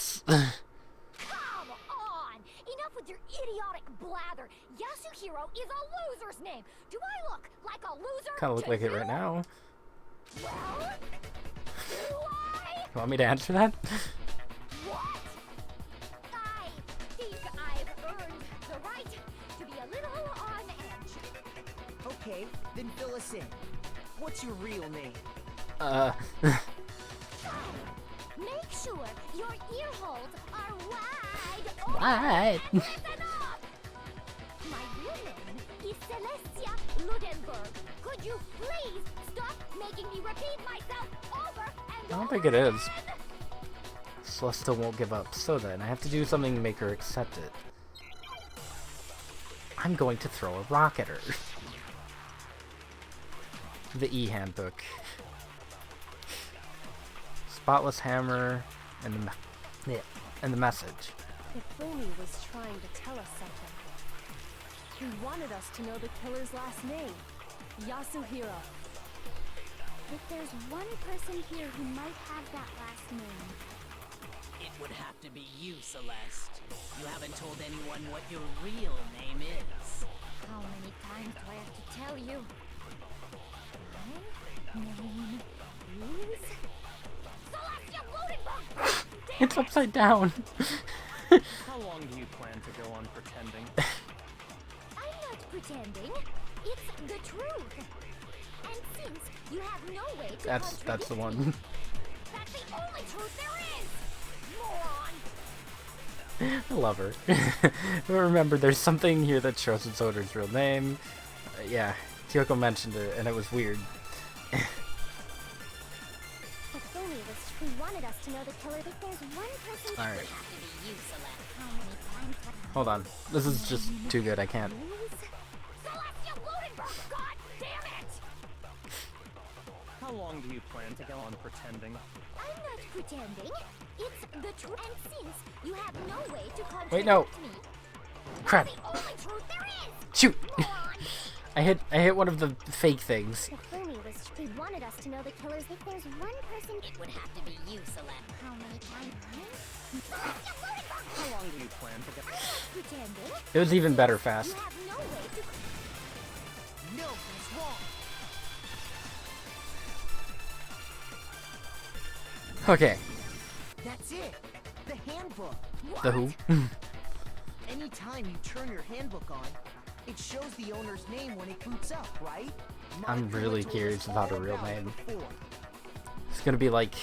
on! Enough with your idiotic blather! Yasuhiro is a loser's name! Do I look like a loser? Kinda look to like it you? right now. Well, do I? You want me to answer that? What? I think I've earned the right to be a little on edge. Okay, then fill us in. What's your real name? Make sure your ear holes are wide open. What? Listen up! My real name is Celestia Ludenberg. Could you please stop making me repeat myself over and I don't over think it is. again? Celeste won't give up, so then I have to do something to make her accept it. I'm going to throw a rock at her. The E-handbook. Spotless hammer and the message. Hifumi was trying to tell us something. He wanted us to know the killer's last name, Yasuhiro. If there's one person here who might have that last name, It would have to be you, Celeste. You haven't told anyone what your real name is. how many times do I have to tell you? My name is Celestia Ludenberg! It's upside down. How long do you plan to go on pretending? I'm not pretending. It's the truth. And since you have no way to That's the contradict one. me, that's the only truth there is! Moron! I love her. But remember, there's something here that shows it's Oda's real name. Yeah, Kyoko mentioned it, and it was weird. Hifumi us to know the killer. If there's one person, All right. it would have to be you, Celeste. How many times? Hold on. This is just too good. I can't. Celestia Ludenberg! God damn it! How long do you plan to go on pretending? I'm not pretending. It's the truth. And since you have no way to contradict Wait, no. me, Crap. the only truth there is. Shoot. Moron. I hit one of the fake things. Hifumi he wanted us to know the killers. If there's one person, it would have to be you, Celeste. How many times? Celestia Ludenberg! How long do you plan to go? I'm not pretending. It was even better fast. You have no way to. No, that's wrong. Okay. That's it. The handbook. The who? Anytime you turn your handbook on, it shows the owner's name when it boots up, right? I'm really Monica curious told us about all a real about it name. before. It's gonna be like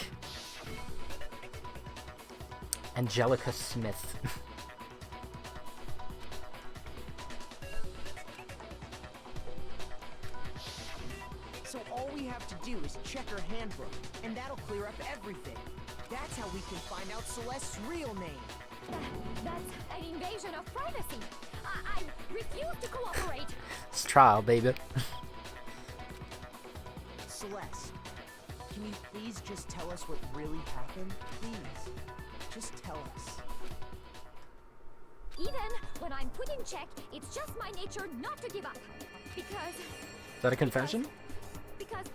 Angelica Smith. So all we have to do is check her handbook, and that'll clear up everything. That's how we can find out Celeste's real name. That's an invasion of privacy. I refuse to cooperate. It's trial, baby. Celeste, can you please just tell us what really happened? Please. Just tell us. Even when I'm put in check, it's just my nature not to give up. Because Is that a confession? because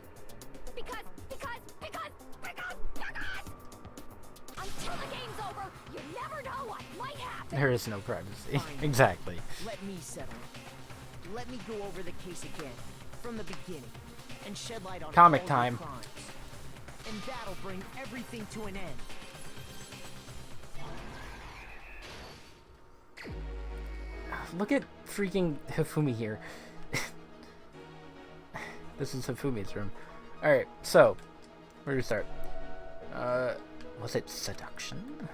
until the game's over, you never know what might happen. There is no privacy. Fine. Exactly. Let me settle it. Let me go over the case again, from the beginning, and shed light on Comic all time. your crimes. And that'll bring everything to an end. Look at freaking Hifumi here. This is Hifumi's room. Alright, so where do we start? Was it seduction?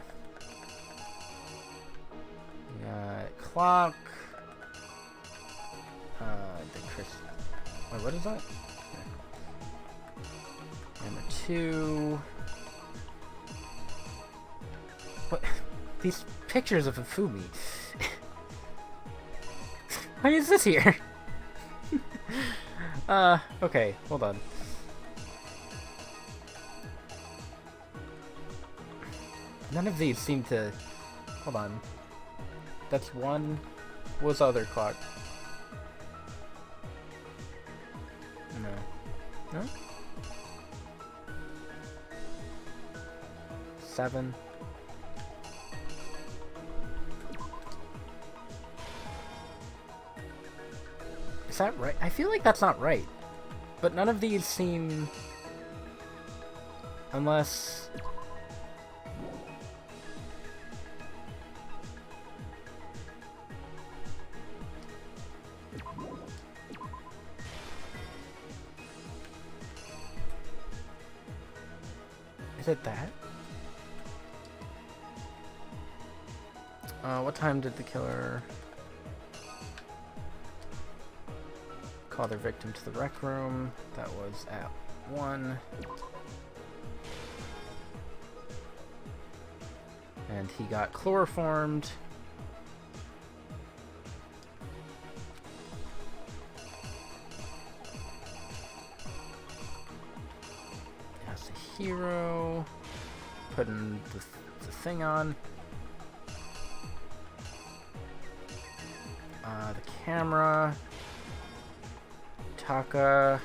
We got clock. The Chris. Wait, what is that? Number 2. What? These pictures of Hifumi. Why is this here? Okay, hold on. None of these seem to... Hold on. That's one. What's the other clock? No. No? 7. Is that right? I feel like that's not right. But none of these seem... Unless... Is it that? What time did the killer call their victim to the rec room? That was at 1. And he got chloroformed. As a hero. Putting the thing on. The camera. Taka.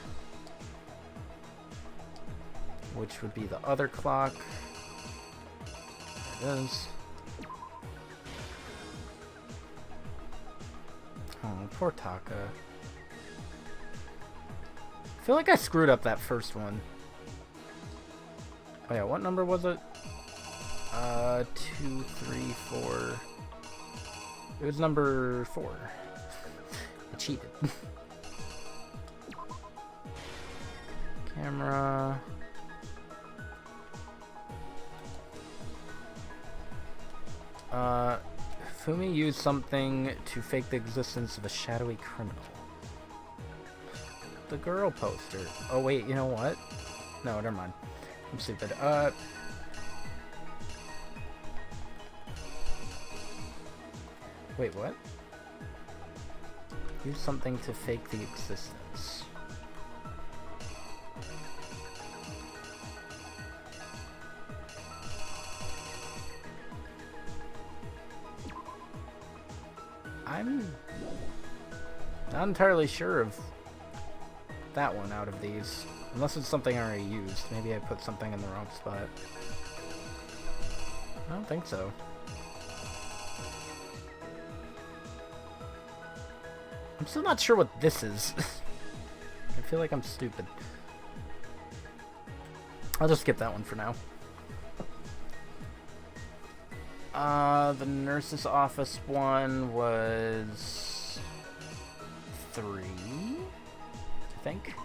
Which would be the other clock. There it is. Oh, poor Taka. I feel like I screwed up that first one. Oh yeah, what number was it? 2, 3, 4. It was number 4. I cheated. Camera. Fumi used something to fake the existence of a shadowy criminal. The girl poster. Oh wait, you know what? No, never mind. I'm stupid. Wait, what? Use something to fake the existence. I'm not entirely sure of that one out of these. Unless it's something I already used. Maybe I put something in the wrong spot. I don't think so. I'm still not sure what this is. I feel like I'm stupid. I'll just skip that one for now. The nurse's office one was 3, I think.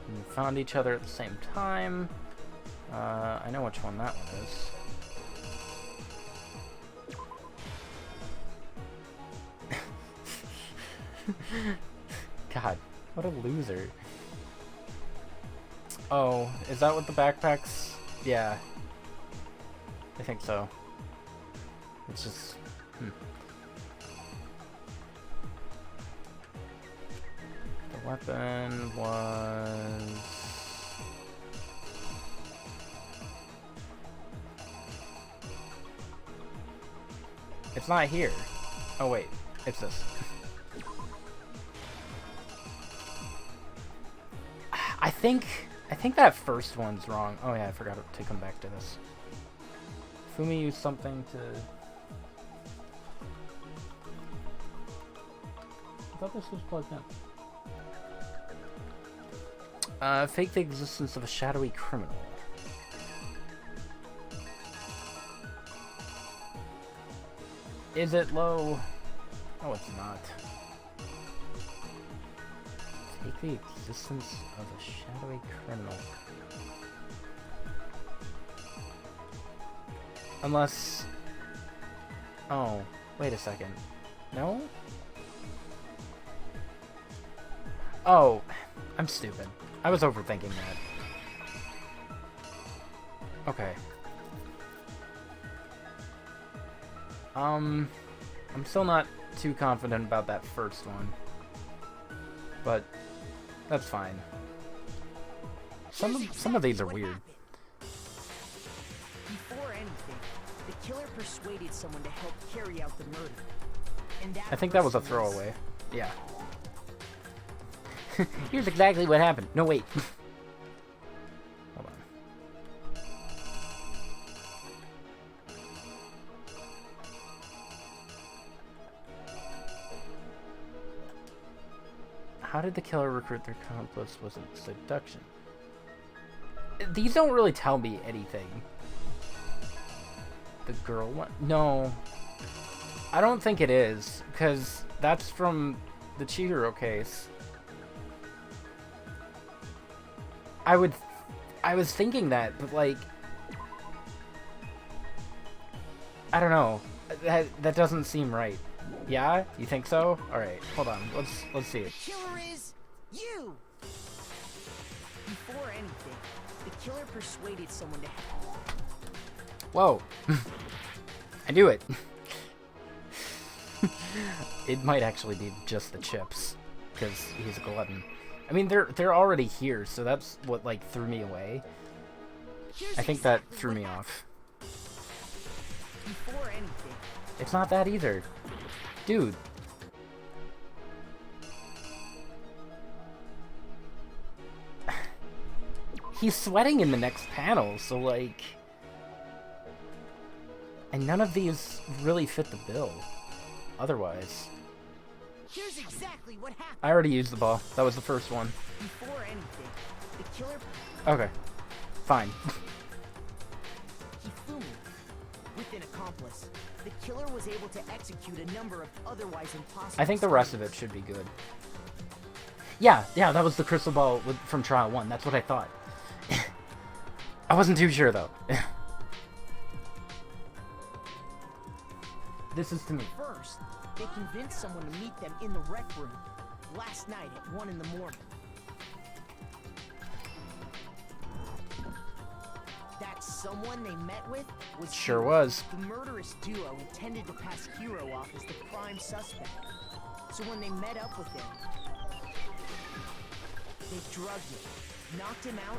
We found each other at the same time. I know which one that one is. God, what a loser. Oh, is that what the backpacks? Yeah. I think so. It's just... The weapon was... It's not here. Oh wait, it's this. I think that first one's wrong. Oh yeah, I forgot to come back to this. Fumi used something to... I thought this was plugged in. Fake the existence of a shadowy criminal. Is it low? Oh, it's not. Take the existence of a shadowy criminal. Unless... Oh, wait a second. No? Oh, I'm stupid. I was overthinking that. Okay. I'm still not too confident about that first one. But that's fine. Some of these are weird. Before anything, the killer persuaded someone to help carry out the murder. And I think that was a throwaway. Yeah. Here's exactly what happened. No, wait. Hold on. How did the killer recruit their accomplice? Was it seduction? These don't really tell me anything. The girl one? No. I don't think it is, because that's from the Chihiro case. I was thinking that, but like, I don't know. That doesn't seem right. Yeah? You think so? All right, hold on. Let's see it. The killer is you. Before anything, the killer persuaded someone to help. Whoa. I knew it. It might actually be just the chips, because he's a glutton. I mean, they're already here, so that's what, like, threw me away. I think that threw me off. Before anything. It's not that either. Dude. He's sweating in the next panel, so, like... And none of these really fit the bill. Otherwise. Here's exactly what happened. I already used the ball. That was the first one. Before anything, the killer... Okay. Fine. Hifumi, with an accomplice, the killer was able to execute a number of otherwise impossible... I think the rest of it should be good. Yeah, that was the crystal ball from Trial 1. That's what I thought. I wasn't too sure, though. This is to me. First, they convinced someone to meet them in the rec room last night at 1 in the morning. That someone they met with was Sure Hiro. was. The murderous duo intended to pass Hiro off as the prime suspect. So when they met up with him, they drugged him, knocked him out,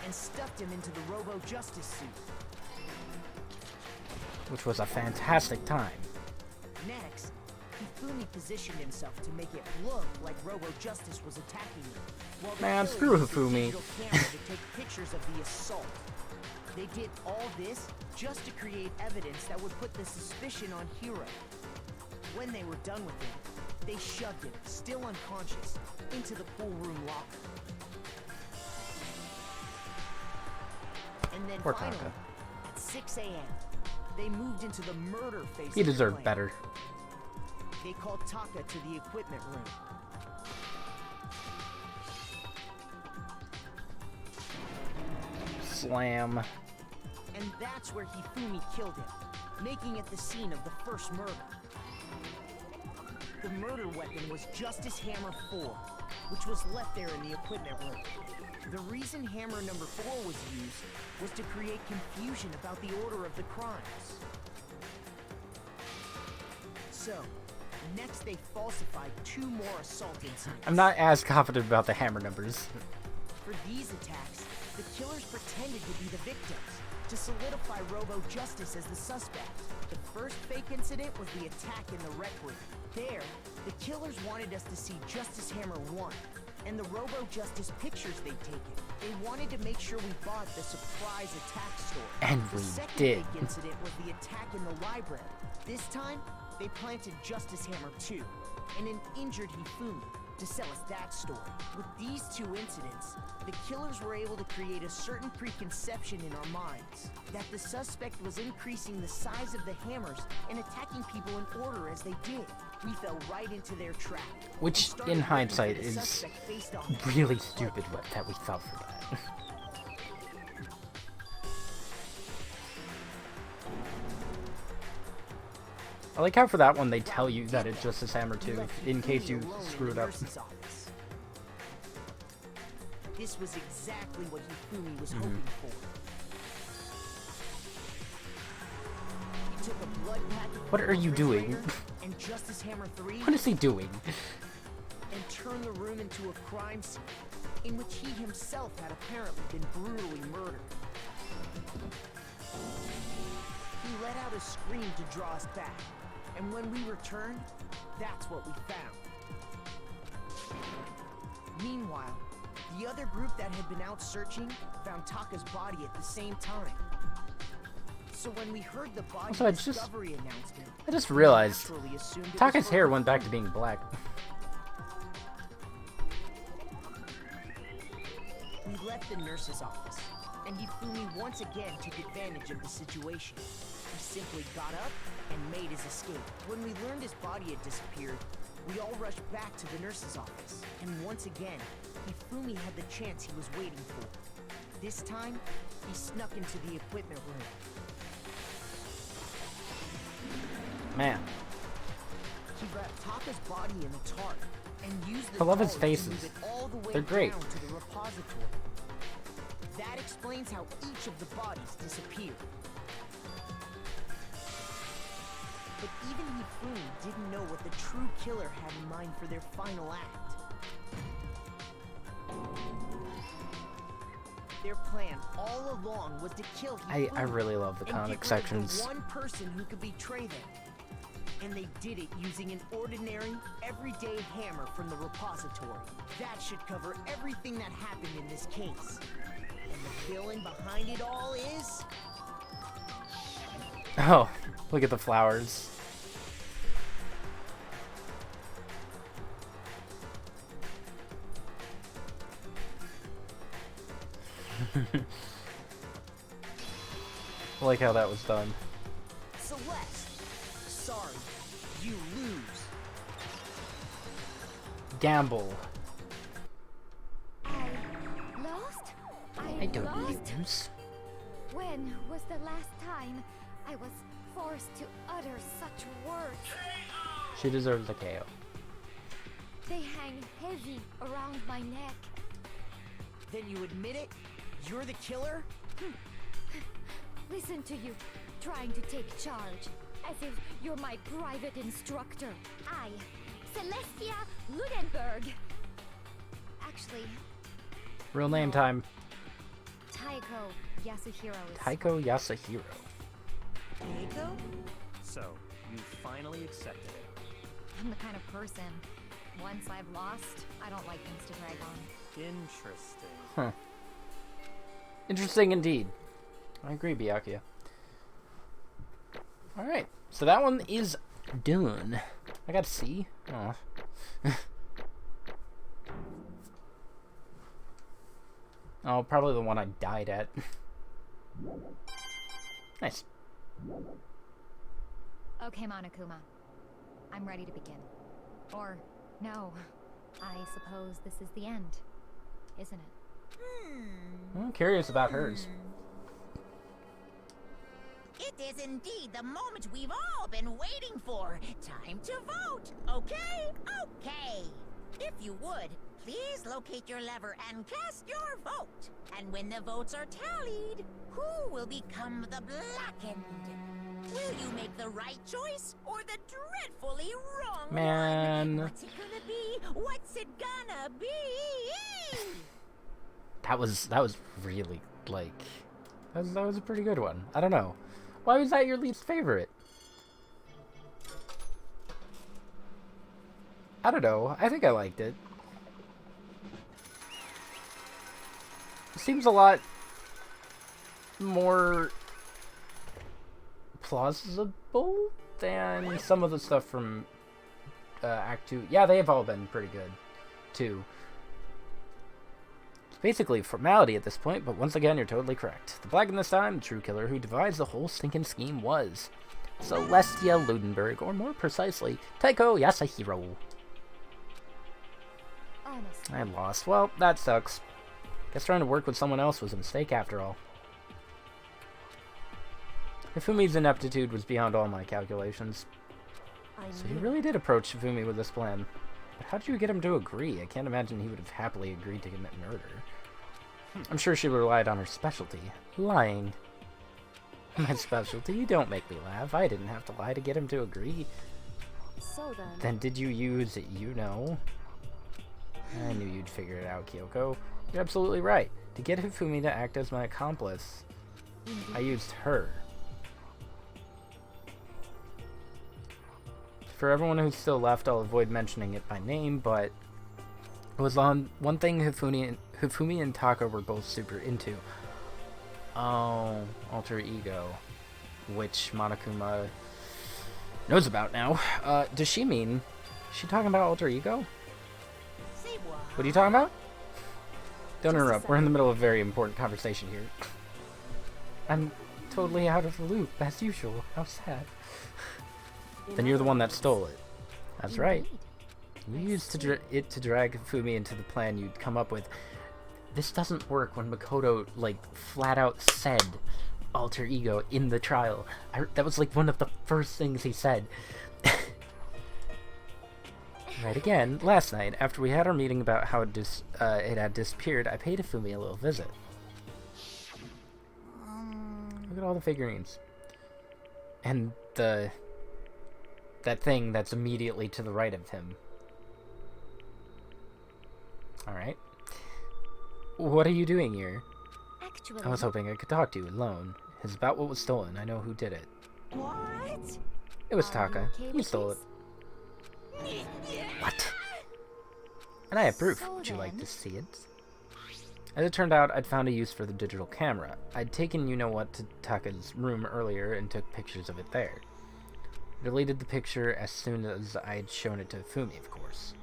and stuffed him into the Robo-Justice suit. Which was a fantastic time. Next, Hifumi positioned himself to make it look like Robo-Justice was attacking him. While the Man, killer screw used a Hifumi. digital camera to take pictures of the assault. They did all this just to create evidence that would put the suspicion on Hiro. When they were done with him, they shoved him, still unconscious, into the pool room locker. And then Poor finally, Taka. at 6 a.m., they moved into the murder phase. He of the deserved plan. better. They called Taka to the equipment room. Slam. And that's where Hifumi killed him, making it the scene of the first murder. The murder weapon was Justice Hammer 4, which was left there in the equipment room. The reason Hammer number 4 was used was to create confusion about the order of the crimes. So, next they falsified 2 more assault incidents. I'm not as confident about the hammer numbers. For these attacks, the killers pretended to be the victims, to solidify Robo-Justice as the suspect. The first fake incident was the attack in the rec room. There, the killers wanted us to see Justice Hammer 1, and the Robo-Justice pictures they'd taken. They wanted to make sure we bought the surprise attack story. And The we second did. fake incident was the attack in the library. This time, they planted Justice Hammer 2, and an injured Hifumi, to sell us that story. With these 2 incidents, the killers were able to create a certain preconception in our minds that the suspect was increasing the size of the hammers and attacking people in order as they did. We fell right into their trap. Which, and started in looking hindsight, for the is suspect based on really stupid that we fell for that. I like how for that one they tell you that it's Justice Hammer 2 in case you screwed up. This was exactly what Hifumi was hoping for. He took a blood packet from What the are you doing? refrigerator and Justice Hammer 3 What is he doing? and turned the room into a crime scene in which he himself had apparently been brutally murdered. He let out a scream to draw us back, and when we returned, that's what we found. Meanwhile, the other group that had been out searching found Taka's body at the same time. So when we heard the body Also, discovery announcement, I just realized we naturally assumed it was Taka's for hair Hifumi. went back to being black. We left the nurse's office, and Hifumi once again took advantage of the situation. He simply got up and made his escape. When we learned his body had disappeared, we all rushed back to the nurse's office. And once again, Hifumi had the chance he was waiting for. This time, he snuck into the equipment room. Man, He wrapped Taka's body in a tarp and used the I love his tarp to faces. move it all the way They're great. down to the repository. That explains how each of the bodies disappeared. But even Hifumi didn't know what the true killer had in mind for their final act. Their plan all along was to kill Hifumi. I really love the and comic get rid of sections. the one person who could betray them. And they did it using an ordinary, everyday hammer from the repository. That should cover everything that happened in this case. And the villain behind it all is... Oh, look at the flowers. I like how that was done. Celeste. Sorry, you lose. Gamble. I lost? I don't lost? lose. When was the last time I was forced to utter such words? She deserves a KO. They hang heavy around my neck. Then you admit it? You're the killer? listen to you, trying to take charge, as if you're my private instructor. I, Celestia Ludenberg. Actually, Real name time. Taiko Yasuhiro is Taiko Yasuhiro. Keiko? So, you finally accepted it. I'm the kind of person, once I've lost, I don't like things to drag on. Interesting. Huh. Interesting indeed. I agree, Byakuya. Alright, so that one is done. I got C. Oh. Oh, probably the one I died at. Nice. Okay, Monokuma. I'm ready to begin. Or, no. I suppose this is the end, isn't it? I'm curious about hers. It is indeed the moment we've all been waiting for. Time to vote, okay? Okay. If you would, please locate your lever and cast your vote. And when the votes are tallied, who will become the blackened? Will you make the right choice or the dreadfully wrong Man. one? What's it gonna be? What's it gonna be? That was really, like... That was a pretty good one. I don't know. Why was that your least favorite? I don't know. I think I liked it. It seems a lot more plausible than some of the stuff from Act 2. Yeah, they have all been pretty good, too. It's basically a formality at this point, but once again, you're totally correct. The Black this time, the true killer who devised the whole stinking scheme was Celestia Ludenberg, or more precisely, Taiko Yasuhiro. Honestly. I lost. Well, that sucks. Guess trying to work with someone else was a mistake after all. Hifumi's ineptitude was beyond all my calculations. So you really did approach Hifumi with this plan. But how did you get him to agree? I can't imagine he would have happily agreed to commit murder. I'm sure she relied on her specialty, lying. My specialty? You don't make me laugh. I didn't have to lie to get him to agree. So then... Then did you use, you know? I knew you'd figure it out, Kyoko. You're absolutely right. To get Hifumi to act as my accomplice, I used her. For everyone who's still left, I'll avoid mentioning it by name, but it was on one thing Hifumi and Taka were both super into. Oh, alter ego, which Monokuma knows about now. Does she mean? Is she talking about alter ego? Say what? What are you talking about? Don't Just a interrupt. We're in the second. middle of a very important conversation here. I'm totally out of the loop, as usual. How sad. Then you're the one that stole it. That's right. You used it to drag Fumi into the plan you'd come up with. This doesn't work when Makoto, like, flat out said alter ego in the trial. That was, like, one of the first things he said. Right again, last night, after we had our meeting about how it had disappeared, I paid Hifumi a little visit. Look at all the figurines. And that thing that's immediately to the right of him. Alright. What are you doing here? Actually, I was hoping I could talk to you alone. It's about what was stolen. I know who did it. What? It was Are you Taka. okay He with stole it. this? What? And I have proof. So Would you like to then- see it? As it turned out, I'd found a use for the digital camera. I'd taken you-know-what to Taka's room earlier and took pictures of it there. I deleted the picture as soon as I'd shown it to Fumi, of course.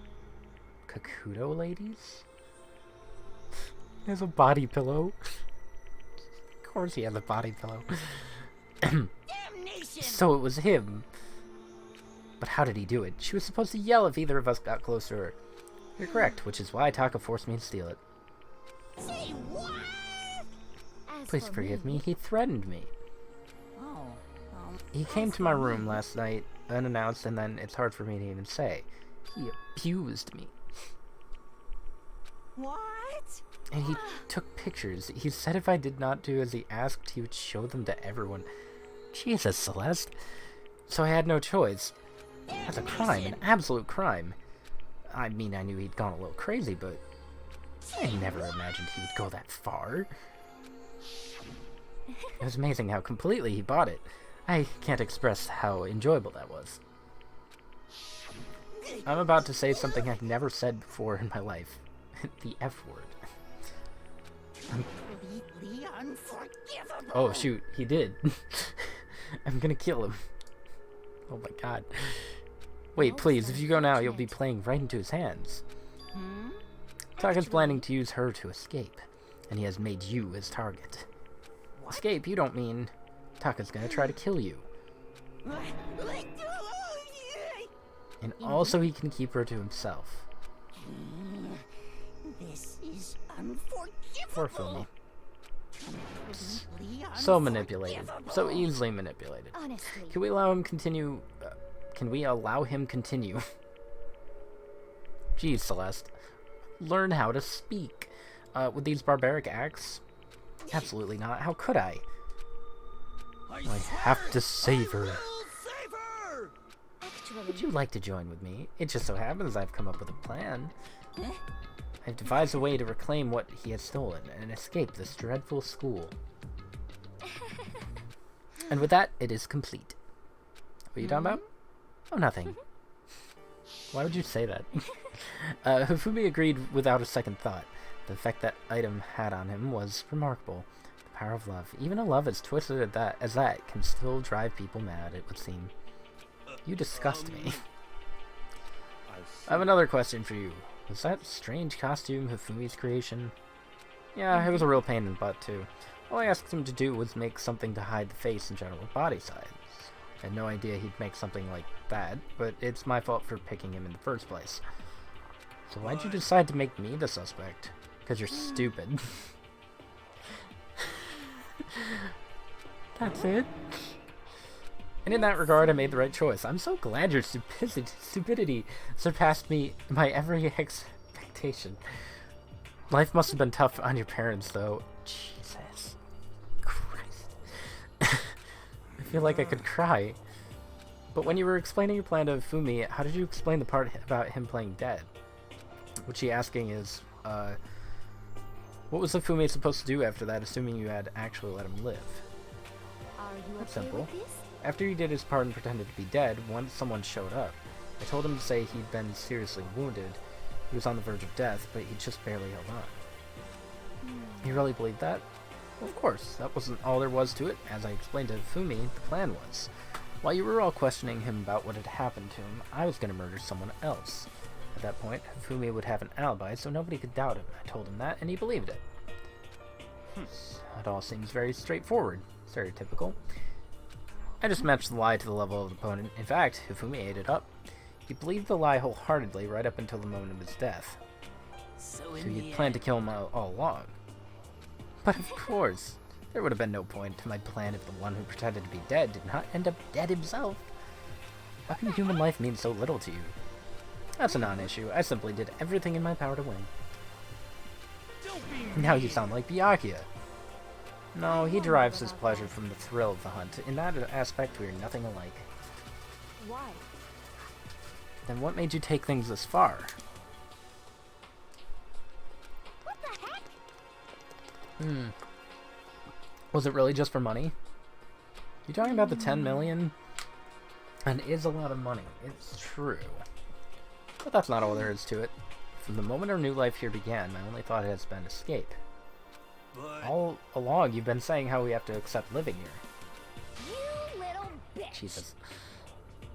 Kakuto ladies? He has a body pillow. Of course he has a body pillow. Damnation! So it was him. But how did he do it? She was supposed to yell if either of us got close to her. You're correct, which is why Taka forced me to steal it. Say what? As Please for forgive me, he threatened me. Oh, He came to my room last night, unannounced, and then it's hard for me to even say. He abused me. What? And he took pictures. He said if I did not do as he asked, he would show them to everyone. Jesus, Celeste. So I had no choice. That's a crime, an absolute crime. I mean, I knew he'd gone a little crazy, but I never imagined he would go that far. It was amazing how completely he bought it. I can't express how enjoyable that was. I'm about to say something I've never said before in my life. The F word. Completely unforgivable. Oh shoot, he did. I'm gonna kill him. Oh my god. Wait, please, if you go now, you'll be playing right into his hands. Taka's planning to use her to escape, and he has made you his target. Escape, you don't mean Taka's gonna try to kill you. And also he can keep her to himself. This is unforgivable. Poor Fumi. Completely So manipulated. unforgivable. So easily manipulated. Honestly. Can we allow him continue? Can we allow him continue? Geez, Celeste. Learn how to speak. With these barbaric acts? Absolutely not. How could I? I have to save her. Save her! Actually, Would you like to join with me? It just so happens I've come up with a plan. I've devised a way to reclaim what he has stolen and escape this dreadful school. And with that, it is complete. What are you talking about? Oh, nothing. Why would you say that? Hifumi agreed without a second thought. The effect that item had on him was remarkable. The power of love. Even a love as twisted as that can still drive people mad, it would seem. You disgust me. I have another question for you. Was that strange costume Hifumi's creation? Yeah, it was a real pain in the butt, too. All I asked him to do was make something to hide the face and general body size. I had no idea he'd make something like that, but it's my fault for picking him in the first place. So why'd you decide to make me the suspect? Because you're stupid. That's it? And in that regard, I made the right choice. I'm so glad your stupidity surpassed my every expectation. Life must have been tough on your parents, though. Jesus Christ. I feel like I could cry. But when you were explaining your plan to Fumi, how did you explain the part about him playing dead? What she asking is, what was the Fumi supposed to do after that, assuming you had actually let him live? are you That's okay simple. with this? After he did his part and pretended to be dead, once someone showed up, I told him to say he'd been seriously wounded. He was on the verge of death, but he just barely held on. You really believed that? Well, of course, that wasn't all there was to it. As I explained to Fumi, the plan was. While you were all questioning him about what had happened to him, I was going to murder someone else. At that point, Fumi would have an alibi, so nobody could doubt him. I told him that, and he believed it. It all seems very straightforward. Stereotypical. I just matched the lie to the level of the opponent. In fact, Hifumi ate it up. He believed the lie wholeheartedly right up until the moment of his death. So So in he'd the planned to end, kill him all along. But of course, there would have been no point to my plan if the one who pretended to be dead did not end up dead himself. How can human life mean so little to you? That's a non-issue. I simply did everything in my power to win. Now you sound like Byakuya. No, he derives his pleasure from the thrill of the hunt. In that aspect, we are nothing alike. Why? Then what made you take things this far? What the heck? Was it really just for money? You talking about the 10 million? And it is a lot of money. It's true. But that's not all there is to it. From the moment our new life here began, my only thought has been escape. But All along, you've been saying how we have to accept living here. You little bitch. Jesus.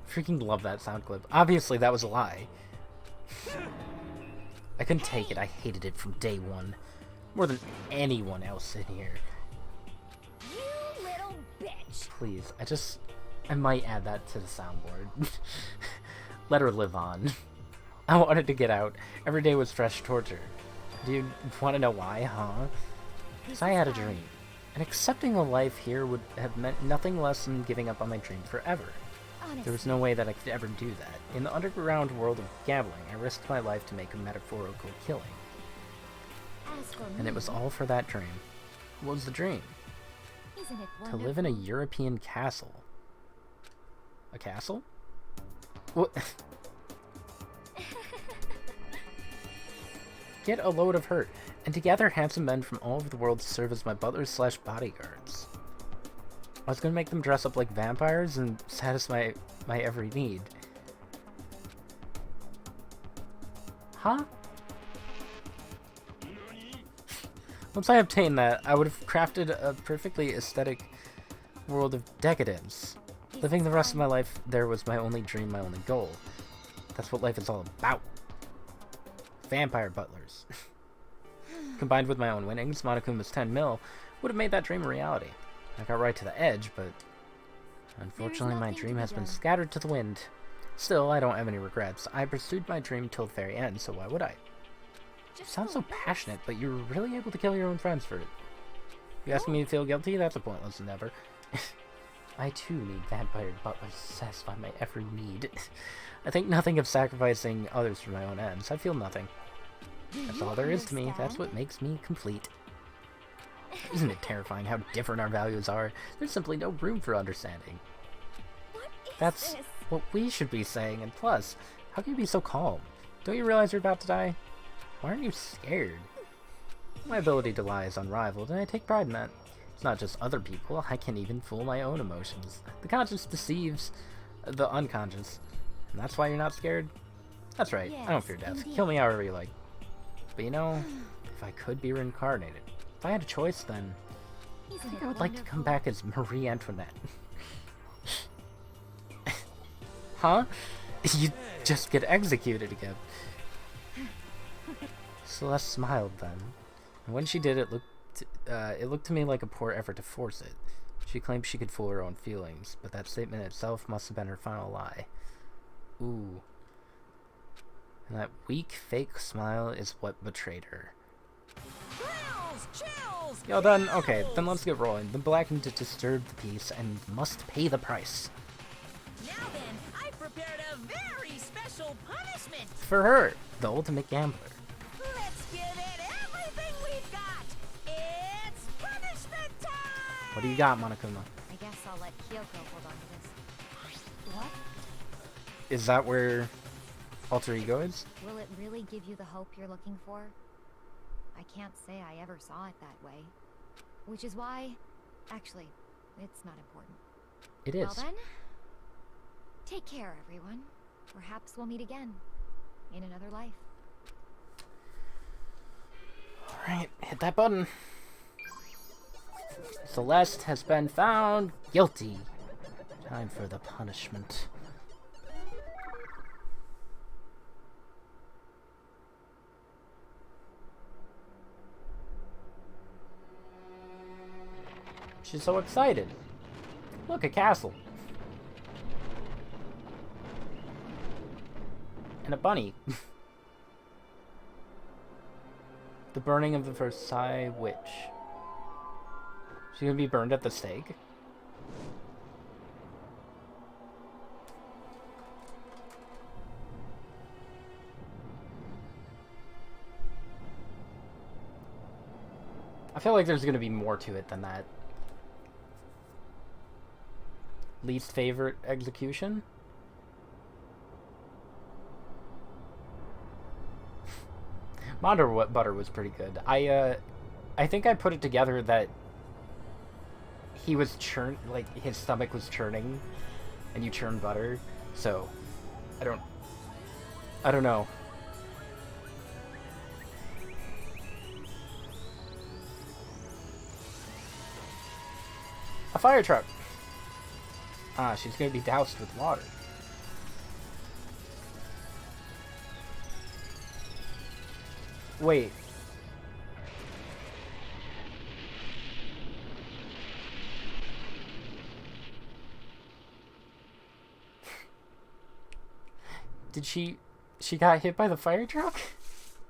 Freaking love that sound clip. Obviously, that was a lie. I couldn't take it. I hated it from day one. More than anyone else in here. You little bitch. Please, I might add that to the soundboard. Let her live on. I wanted to get out. Every day was fresh torture. Do you want to know why, huh? Because I had a dream. And accepting a life here would have meant nothing less than giving up on my dream forever. Honestly. There was no way that I could ever do that. In the underground world of gambling, I risked my life to make a metaphorical killing. As for And it me, was all for that dream. What was the dream? isn't it To wonderful? live in a European castle. A castle? What? Get a load of hurt, and together handsome men from all over the world to serve as my butlers slash bodyguards. I was gonna make them dress up like vampires and satisfy my every need. Huh? Once I obtained that, I would have crafted a perfectly aesthetic world of decadence. Living the rest of my life there was my only dream, my only goal. That's what life is all about. Vampire butlers. Combined with my own winnings, Monokuma's 10 mil would have made that dream a reality. I got right to the edge, but unfortunately my nothing to dream be has been done. scattered to the wind. Still, I don't have any regrets. I pursued my dream till the very end, so why would I? You sound so passionate, but you were really able to kill your own friends for it. You asking me to feel guilty? That's a pointless endeavor. I too need vampire butlers to satisfy my every need. I think nothing of sacrificing others for my own ends. I feel nothing. That's all there is to me. That's what makes me complete. Isn't it terrifying how different our values are? There's simply no room for understanding. What is That's this? what we should be saying, and plus, how can you be so calm? Don't you realize you're about to die? Why aren't you scared? My ability to lie is unrivaled, and I take pride in that. It's not just other people, I can even fool my own emotions. The conscious deceives the unconscious. And that's why you're not scared? That's right, I don't Yes, fear death. indeed. Kill me however you like. But you know, if I could be reincarnated, if I had a choice, then I Isn't think it I would like to come wonderful? back as Marie Antoinette. Huh? You just get executed again. Celeste smiled then. And when she did, it looked to me like a poor effort to force it. She claimed she could fool her own feelings, but that statement itself must have been her final lie. Ooh. And that weak, fake smile is what betrayed her. Thrills, chills, Yo, then, okay, then let's get rolling. The Blackened disturb the peace and must pay the price. Now then, I've prepared a very special punishment. For her, the ultimate gambler. Let's give it everything we've got. It's punishment time. What do you got, Monokuma? I guess I'll let Kyoko hold on to this. What? Is that where Alter Ego is? Will it really give you the hope you're looking for? I can't say I ever saw it that way. Which is why... Actually, it's not important. It Well is. then... Take care, everyone. Perhaps we'll meet again. In another life. Alright, hit that button. Celeste has been found guilty. Time for the punishment. She's so excited. Look, a castle. And a bunny. The burning of the Versailles witch. She's gonna be burned at the stake? I feel like there's gonna be more to it than that. Least favorite execution? Monder Butter was pretty good. I think I put it together that he was like his stomach was churning, and you churn butter. So, I don't know. A fire truck. Ah, she's gonna be doused with water. Wait. Did she got hit by the fire truck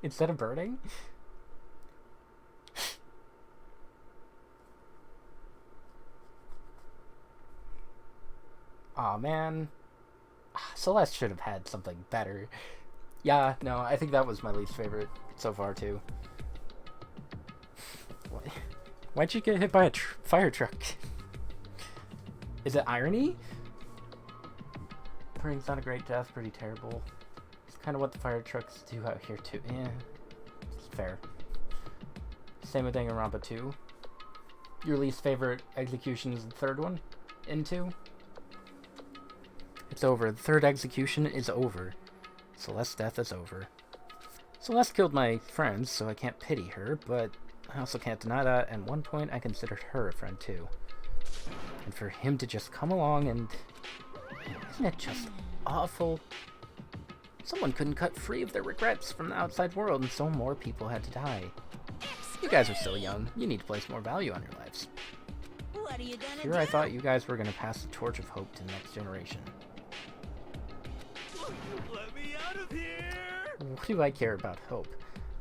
instead of burning? Aw, man. Celeste should have had something better. Yeah, no, I think that was my least favorite so far, too. Why'd you get hit by a fire truck? Is it irony? Burning's not a great death, pretty terrible. It's kind of what the fire trucks do out here too. Yeah, it's fair. Same with Danganronpa 2. Your least favorite execution is the third one? Into? It's over. The third execution is over. Celeste's death is over. Celeste killed my friends, so I can't pity her, but I also can't deny that at one point I considered her a friend too. And for him to just come along and... Isn't it just awful? Someone couldn't cut free of their regrets from the outside world, and so more people had to die. You guys are still young. You need to place more value on your lives. What are you gonna Here do? I thought you guys were gonna pass the torch of hope to the next generation. Let me out of here! What do I care about hope?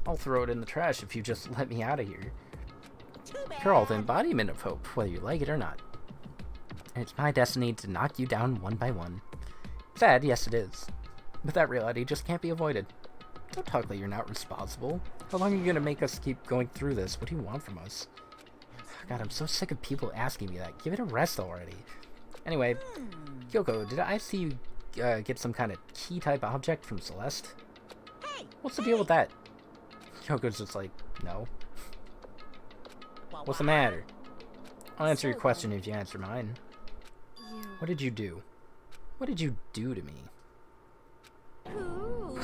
I'll throw it in the trash if you just let me out of here. Too bad. You're all the embodiment of hope, whether you like it or not. And it's my destiny to knock you down one by one. Sad, yes it is. But that reality just can't be avoided. Don't talk like you're not responsible. How long are you gonna make us keep going through this? What do you want from us? God, I'm so sick of people asking me that. Give it a rest already. Anyway, Kyoko, did I see you get some kind of key-type object from Celeste? Hey, What's the deal with that? Kyoko's just like, no. What's the matter? I'll answer your question if you answer mine. You... What did you do? What did you do to me? Ooh.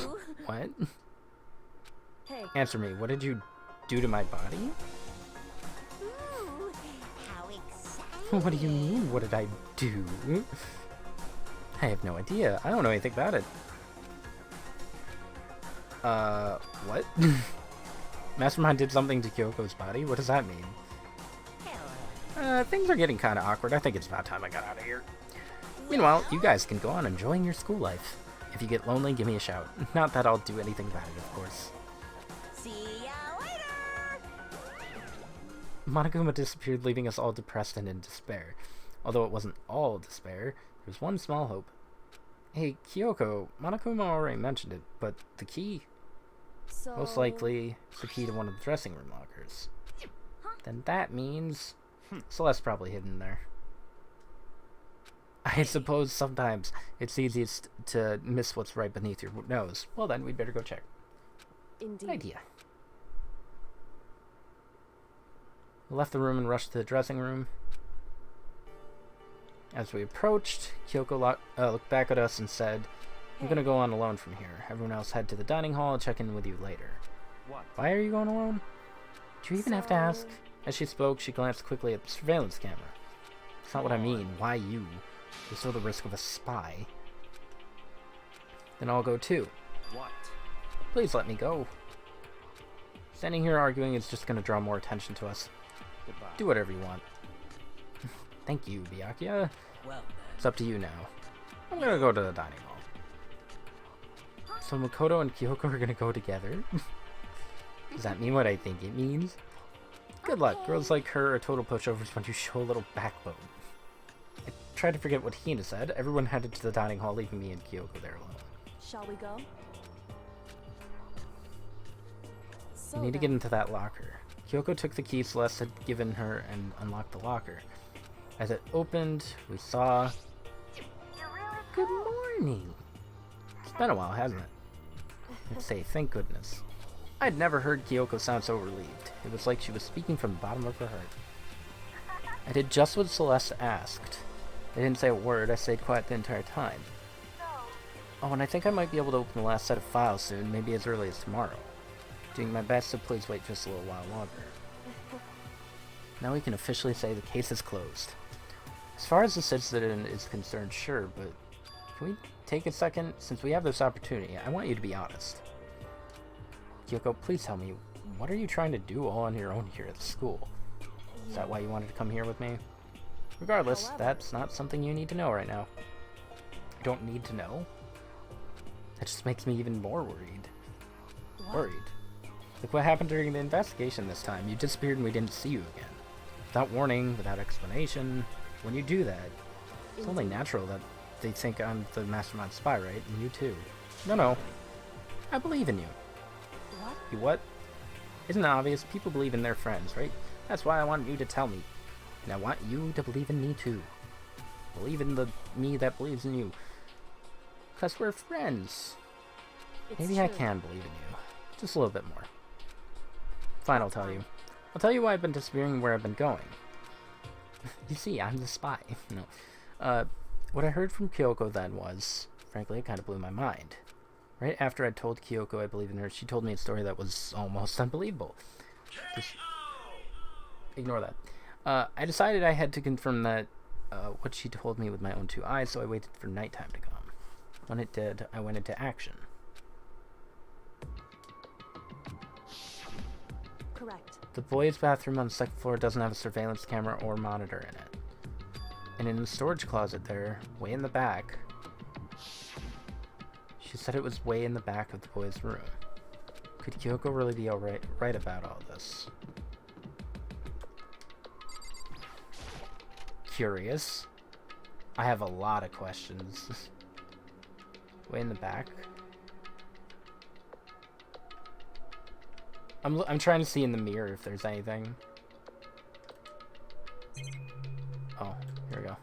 What? Hey, Answer me. What did you do to my body? Ooh. How exciting. What do you mean, what did I do? I have no idea. I don't know anything about it. What? Mastermind did something to Kyoko's body? What does that mean? Things are getting kind of awkward. I think it's about time I got out of here. Meanwhile, you guys can go on enjoying your school life. If you get lonely, give me a shout. Not that I'll do anything about it, of course. See ya later. Monokuma disappeared, leaving us all depressed and in despair. Although it wasn't all despair, there was one small hope. Hey, Kyoko, Monokuma already mentioned it, but the key? so... Most likely, it's the key to one of the dressing room lockers. Then that means... Celeste's probably hidden there. I suppose sometimes it's easiest to miss what's right beneath your nose. Well then, we'd better go check. Indeed. Idea. We left the room and rushed to the dressing room. As we approached, Kyoko looked back at us and said, I'm gonna go on alone from here. Everyone else head to the dining hall and check in with you later. What? Why are you going alone? Do you even have to ask? As she spoke, she glanced quickly at the surveillance camera. That's not what I mean. Why you? There's still the risk of a spy. Then I'll go too. What? Please let me go. Standing here arguing is just gonna draw more attention to us. Goodbye. Do whatever you want. Thank you, Byakuya. Well It's up to you now. I'm gonna go to the dining hall. So Makoto and Kyoko are gonna go together? Does that mean what I think it means? Good luck. Girls like her are total pushovers when you show a little backbone. I tried to forget what Hina said. Everyone headed to the dining hall, leaving me and Kyoko there alone. Shall we go? So You need to get into that locker. Kyoko took the key Celeste had given her and unlocked the locker. As it opened, we saw... Good morning! It's been a while, hasn't it? I'd say, thank goodness. I'd never heard Kyoko sound so relieved. It was like she was speaking from the bottom of her heart. I did just what Celeste asked. I didn't say a word, I stayed quiet the entire time. Oh, and I think I might be able to open the last set of files soon, maybe as early as tomorrow. Doing my best, so please wait just a little while longer. Now we can officially say the case is closed. As far as the citizen is concerned, sure, but can we take a second? Since we have this opportunity, I want you to be honest. Kyoko, please tell me, what are you trying to do all on your own here at the school? Is that why you wanted to come here with me? Regardless, However- that's not something you need to know right now. I don't need to know? That just makes me even more worried. Worried? Look what happened during the investigation this time. You disappeared and we didn't see you again. Without warning, without explanation. When you do that, it's only natural that they think I'm the mastermind spy, right? And you too. No. I believe in you. What? You what? Isn't it obvious? People believe in their friends, right? That's why I want you to tell me. And I want you to believe in me too. Believe in the me that believes in you. Because we're friends. Maybe I can believe in you. Just a little bit more. Fine, I'll tell you. I'll tell you why I've been disappearing and where I've been going. You see, I'm the spy. No. What I heard from Kyoko then was, frankly, it kind of blew my mind. Right after I told Kyoko I believe in her, she told me a story that was almost unbelievable. Just ignore that. I decided I had to confirm that what she told me with my own two eyes, so I waited for nighttime to come. When it did, I went into action. Correct. The boys' bathroom on the second floor doesn't have a surveillance camera or monitor in it. And in the storage closet there, way in the back, she said it was way in the back of the boys' room. Could Kyoko really be right about all this? Curious. I have a lot of questions. Way in the back. I'm trying to see in the mirror if there's anything. Oh, here we go.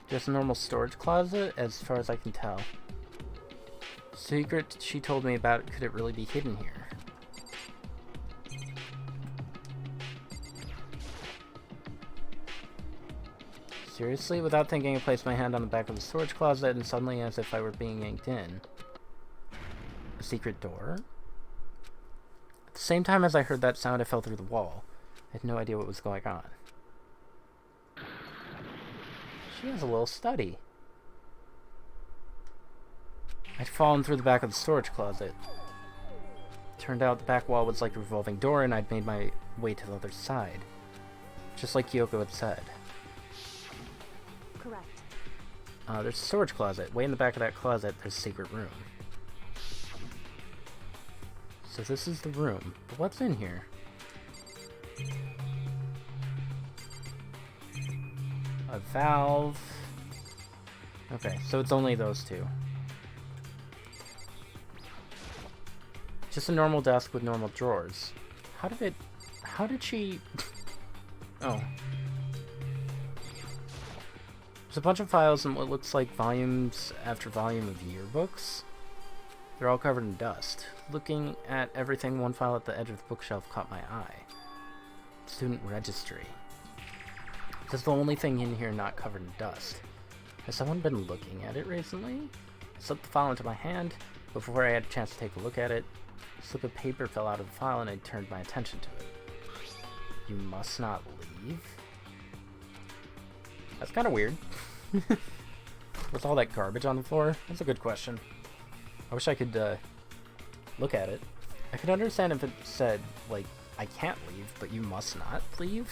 Just a normal storage closet, as far as I can tell. Secret she told me about, could it really be hidden here? Seriously? Without thinking, I placed my hand on the back of the storage closet, and suddenly, as if I were being yanked in, a secret door? At the same time as I heard that sound, I fell through the wall. I had no idea what was going on. She has a little study. I'd fallen through the back of the storage closet. Turned out the back wall was like a revolving door, and I'd made my way to the other side. Just like Kyoko had said. Correct. There's a storage closet. Way in the back of that closet, there's a secret room. So this is the room. But what's in here? A valve. Okay, so it's only those two. Just a normal desk with normal drawers. How did she... Oh. There's a bunch of files and what looks like volumes after volume of yearbooks. They're all covered in dust. Looking at everything, one file at the edge of the bookshelf caught my eye. Student registry. This is the only thing in here not covered in dust. Has someone been looking at it recently? I slipped the file into my hand. Before I had a chance to take a look at it, a slip of paper fell out of the file and I turned my attention to it. You must not leave? That's kind of weird. With all that garbage on the floor? That's a good question. I wish I could look at it. I could understand if it said, like, I can't leave, but you must not leave?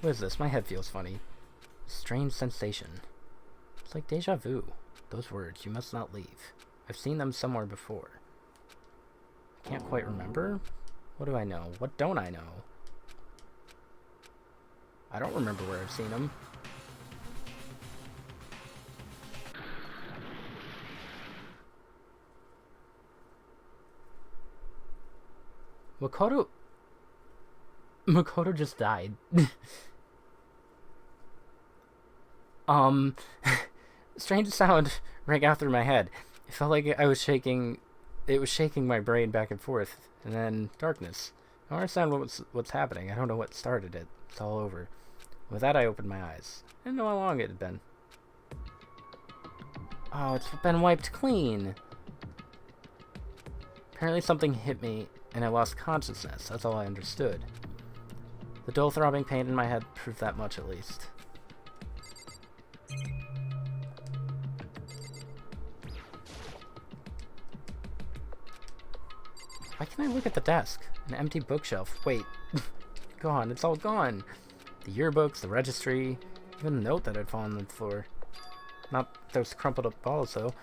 What is this? My head feels funny. Strange sensation. It's like deja vu. Those words, you must not leave. I've seen them somewhere before. I can't quite remember? What do I know? What don't I know? I don't remember where I've seen them. Makoto just died. Strange sound rang out through my head. It felt like I was shaking. It was shaking my brain back and forth, and then darkness. I don't understand what's happening. I don't know what started it. It's all over. With that, I opened my eyes. I didn't know how long it had been. Oh, it's been wiped clean. Apparently something hit me, and I lost consciousness. That's all I understood. The dull throbbing pain in my head proved that much, at least. Why can't I look at the desk? An empty bookshelf. Wait. Gone. It's all gone. The yearbooks, the registry, even the note that had fallen on the floor. Not those crumpled up balls, though.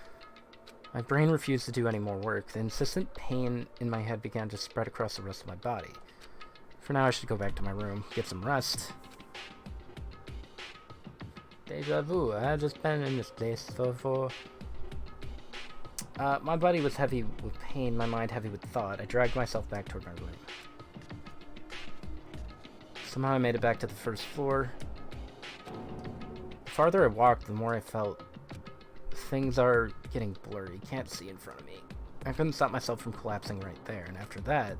My brain refused to do any more work. The insistent pain in my head began to spread across the rest of my body. For now, I should go back to my room, get some rest. Deja vu. I had just been in this place before. My body was heavy with pain, my mind heavy with thought. I dragged myself back toward my room. Somehow I made it back to the first floor. The farther I walked, the more I felt things are getting blurry. Can't see in front of me. I couldn't stop myself from collapsing right there, and after that,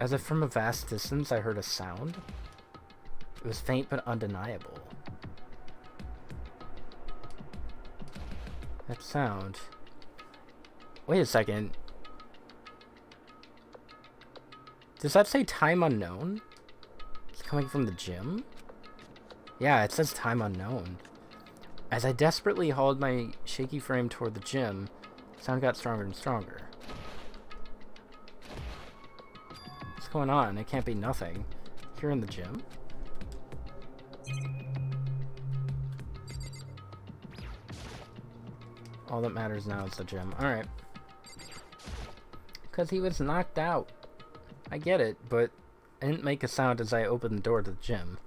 as if from a vast distance, I heard a sound. It was faint but undeniable. That sound... Wait a second. Does that say time unknown? It's coming from the gym? Yeah, it says time unknown. As I desperately hauled my shaky frame toward the gym, the sound got stronger and stronger. What's going on? It can't be nothing. Here in the gym? All that matters now is the gym. Alright. Because he was knocked out. I get it, but I didn't make a sound as I opened the door to the gym.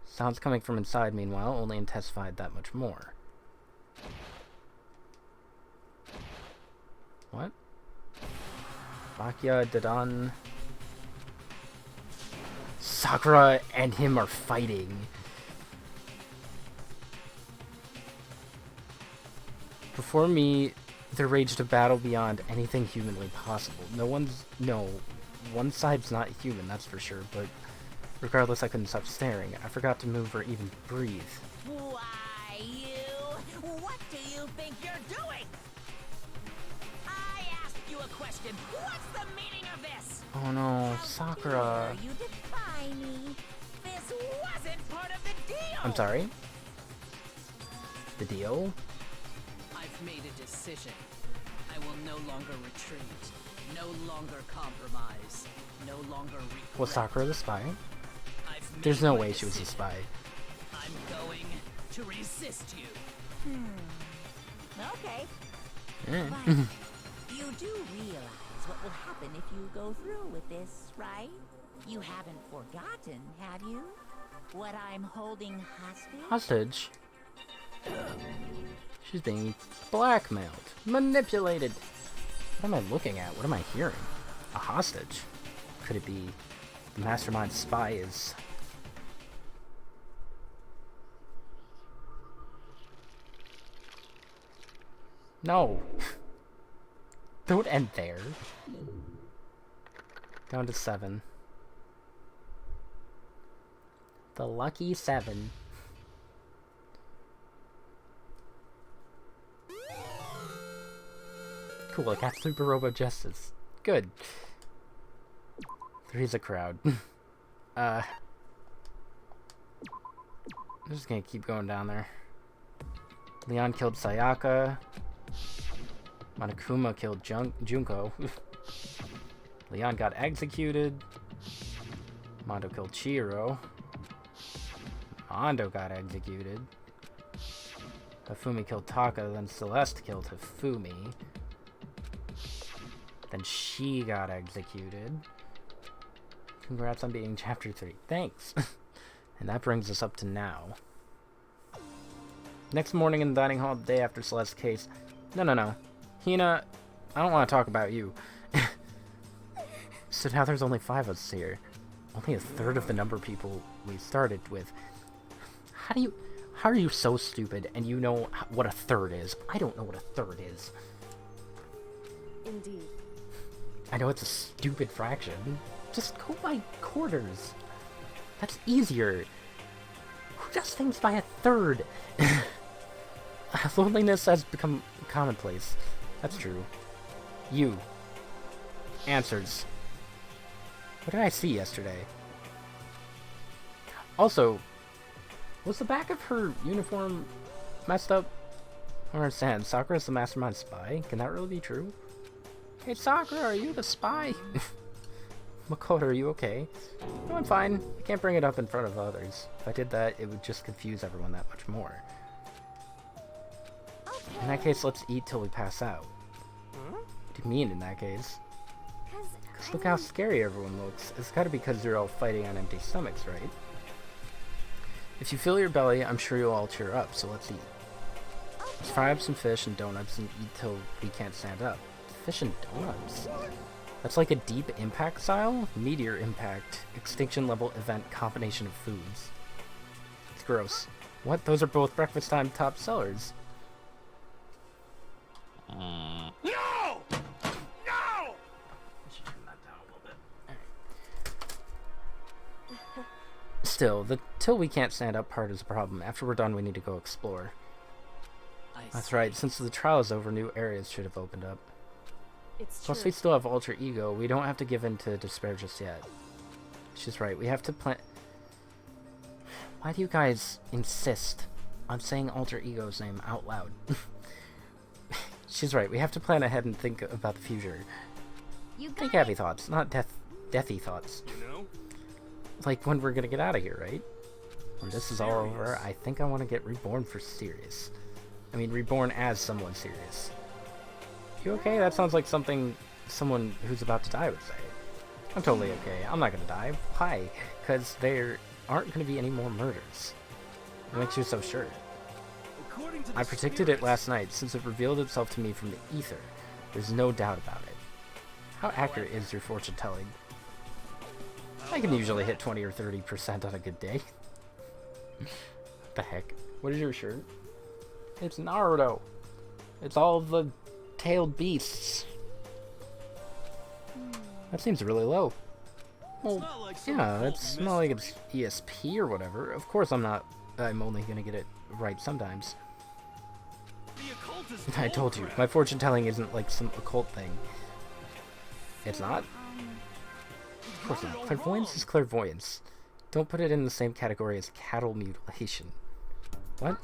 Sounds coming from inside, meanwhile, only intensified that much more. What? Bakya, Dadan... Sakura and him are fighting. Before me, there raged a battle beyond anything humanly possible. No, one side's not human, that's for sure, but regardless, I couldn't stop staring. I forgot to move or even breathe. Why, you? What do you think you're doing? I asked you a question. What's the meaning of this? Oh no, Sakura. You defy me. This wasn't part of the deal. I'm sorry? The deal? I've made a decision. I will no longer retreat, no longer compromise, no longer regret. Was Sakura the spy? I've made There's no my way she was a decision. spy. I'm going to resist you. Okay. Eh. But you do realize what will happen if you go through with this, right? You haven't forgotten, have you? What I'm holding hostage? Hostage? She's being blackmailed. Manipulated. What am I looking at? What am I hearing? A hostage? Could it be the mastermind spy is... No. Don't end there. Down to 7. The lucky 7. Cool, I got Super Robo Justice. Good. 3's a crowd. I'm just gonna keep going down there. Leon killed Sayaka. Monokuma killed Junko. Leon got executed. Mondo killed Chihiro. Mondo got executed. Hifumi killed Taka, then Celeste killed Hifumi. Then she got executed. Congrats on beating Chapter 3. Thanks! And that brings us up to now. Next morning in the dining hall, the day after Celeste's case. No. Hina, I don't want to talk about you. So now there's only 5 of us here. Only a third of the number of people we started with. How are you so stupid and you know what a third is? I don't know what a third is. Indeed. I know it's a stupid fraction. Just go by quarters. That's easier. Who does things by a third? Loneliness has become commonplace. That's true. You. Answers. What did I see yesterday? Also, was the back of her uniform messed up? I don't understand. Sakura's the mastermind spy? Can that really be true? Hey Sakura, are you the spy? Makoto, are you okay? No, I'm fine. I can't bring it up in front of others. If I did that, it would just confuse everyone that much more. In that case, let's eat till we pass out. What do you mean in that case? Because look how scary everyone looks. It's gotta be because you're all fighting on empty stomachs, right? If you fill your belly, I'm sure you'll all cheer up, so let's eat. Let's fry up some fish and donuts and eat till we can't stand up. Fish and donuts? That's like a deep impact style? Meteor impact. Extinction level event combination of foods. It's gross. What? Those are both breakfast time top sellers. No! No! I should turn that down a little bit. Alright. Still, the till we can't stand up part is a problem. After we're done, we need to go explore. That's right. Since the trial is over, new areas should have opened up. It's Plus, true. we still have alter ego. We don't have to give in to despair just yet. She's right. We have to plan. Why do you guys insist on saying alter ego's name out loud? She's right. We have to plan ahead and think about the future. You got Think it. happy thoughts, not deathy thoughts. You know? Like when we're gonna get out of here, right? When this is all over, I think I want to get reborn for serious. I mean, reborn as someone serious. You okay? That sounds like something someone who's about to die would say. I'm totally okay. I'm not gonna die. Why? Because there aren't gonna be any more murders. What makes you so sure? According to the I predicted it spirits, last night since it revealed itself to me from the ether. There's no doubt about it. How accurate is your fortune telling? I can usually hit 20 or 30% on a good day. What the heck? What is your shirt? It's Naruto. It's all the tailed beasts. That seems really low. Well, not like some yeah, occult it's not like it's ESP or whatever. Of course I'm only gonna get it right sometimes. the occult is I told you, bullcrap. my fortune telling isn't like some occult thing. It's not? Of course not. Clairvoyance is clairvoyance. Don't put it in the same category as cattle mutilation. What?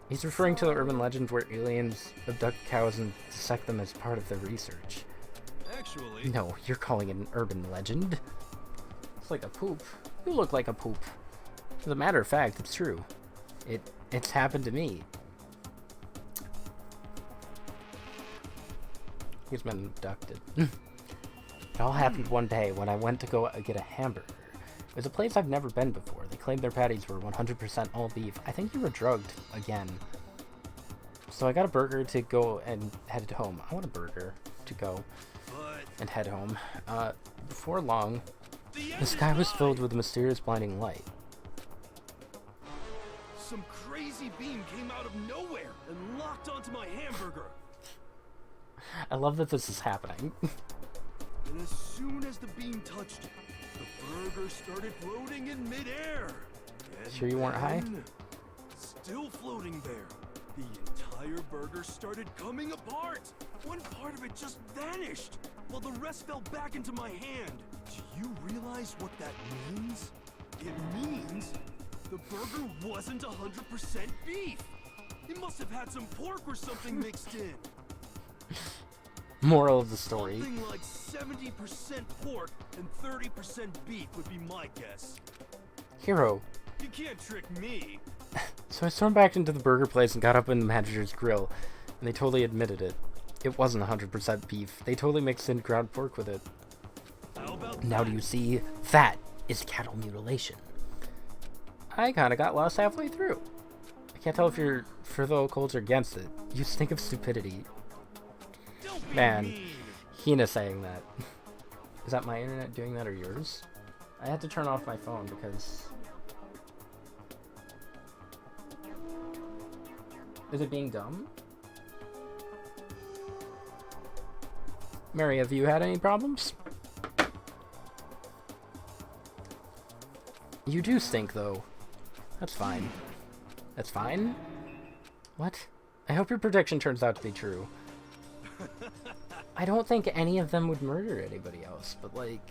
He's referring to the urban legend where aliens abduct cows and dissect them as part of their research. Actually, No, you're calling it an urban legend. It's like a poop. You look like a poop. As a matter of fact, it's true. It's happened to me. He's been abducted. It all happened one day when I went to go get a hamburger. It was a place I've never been before. They claimed their patties were 100% all beef. I think you were drugged again. So I got a burger to go and headed home. I want a burger to go but and head home. Before long, the end the sky is was nigh. filled with a mysterious blinding light. Some crazy beam came out of nowhere and locked onto my hamburger. I love that this is happening. And as soon as the beam touched it, the burger started floating in midair. And Sure you weren't high? then, still floating there, the entire burger started coming apart. One part of it just vanished, while the rest fell back into my hand. Do you realize what that means? It means the burger wasn't 100% beef. It must have had some pork or something mixed in. Moral of the story. Something like 70% pork and 30% beef would be my guess. Hero. You can't trick me. So I stormed back into the burger place and got up in the manager's grill, and they totally admitted it. It wasn't 100% beef. They totally mixed in ground pork with it. How about Now that? do you see? That is cattle mutilation. I kinda got lost halfway through. I can't tell if you're for the occult or against it. You stink of stupidity. Don't be Man. mean. Hina saying that. Is that my internet doing that or yours? I had to turn off my phone because... Is it being dumb? Mary, have you had any problems? You do stink, though. That's fine. That's fine? What? I hope your prediction turns out to be true. I don't think any of them would murder anybody else, but like...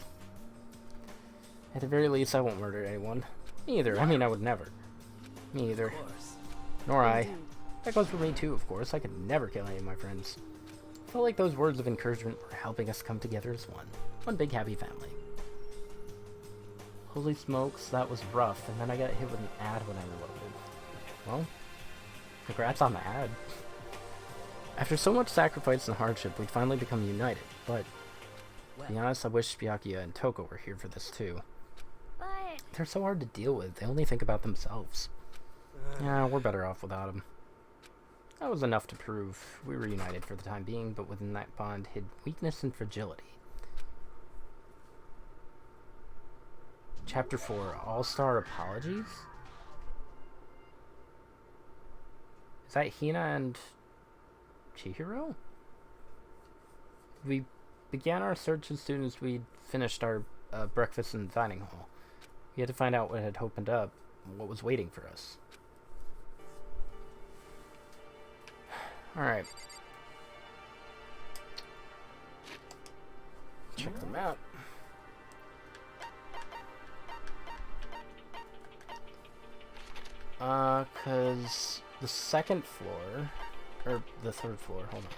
At the very least, I won't murder anyone. Me either. I mean, I would never. Me either. Of course. Nor I. Indeed. That goes for me too, of course. I could never kill any of my friends. Felt like those words of encouragement were helping us come together as one. One big happy family. Holy smokes, that was rough, and then I got hit with an ad when I reloaded. Well, congrats on the ad. After so much sacrifice and hardship, we'd finally become united, but to be honest, I wish Byakuya and Toko were here for this too. But They're so hard to deal with, they only think about themselves. Yeah, we're better off without them. That was enough to prove we were united for the time being, but within that bond hid weakness and fragility. Chapter 4, All-Star Apologies? Is that Hina and Chihiro? We began our search as soon as we'd finished our breakfast in the dining hall. We had to find out what had opened up, what was waiting for us. Alright. Check them out. Cause the second floor, or the third floor, hold on.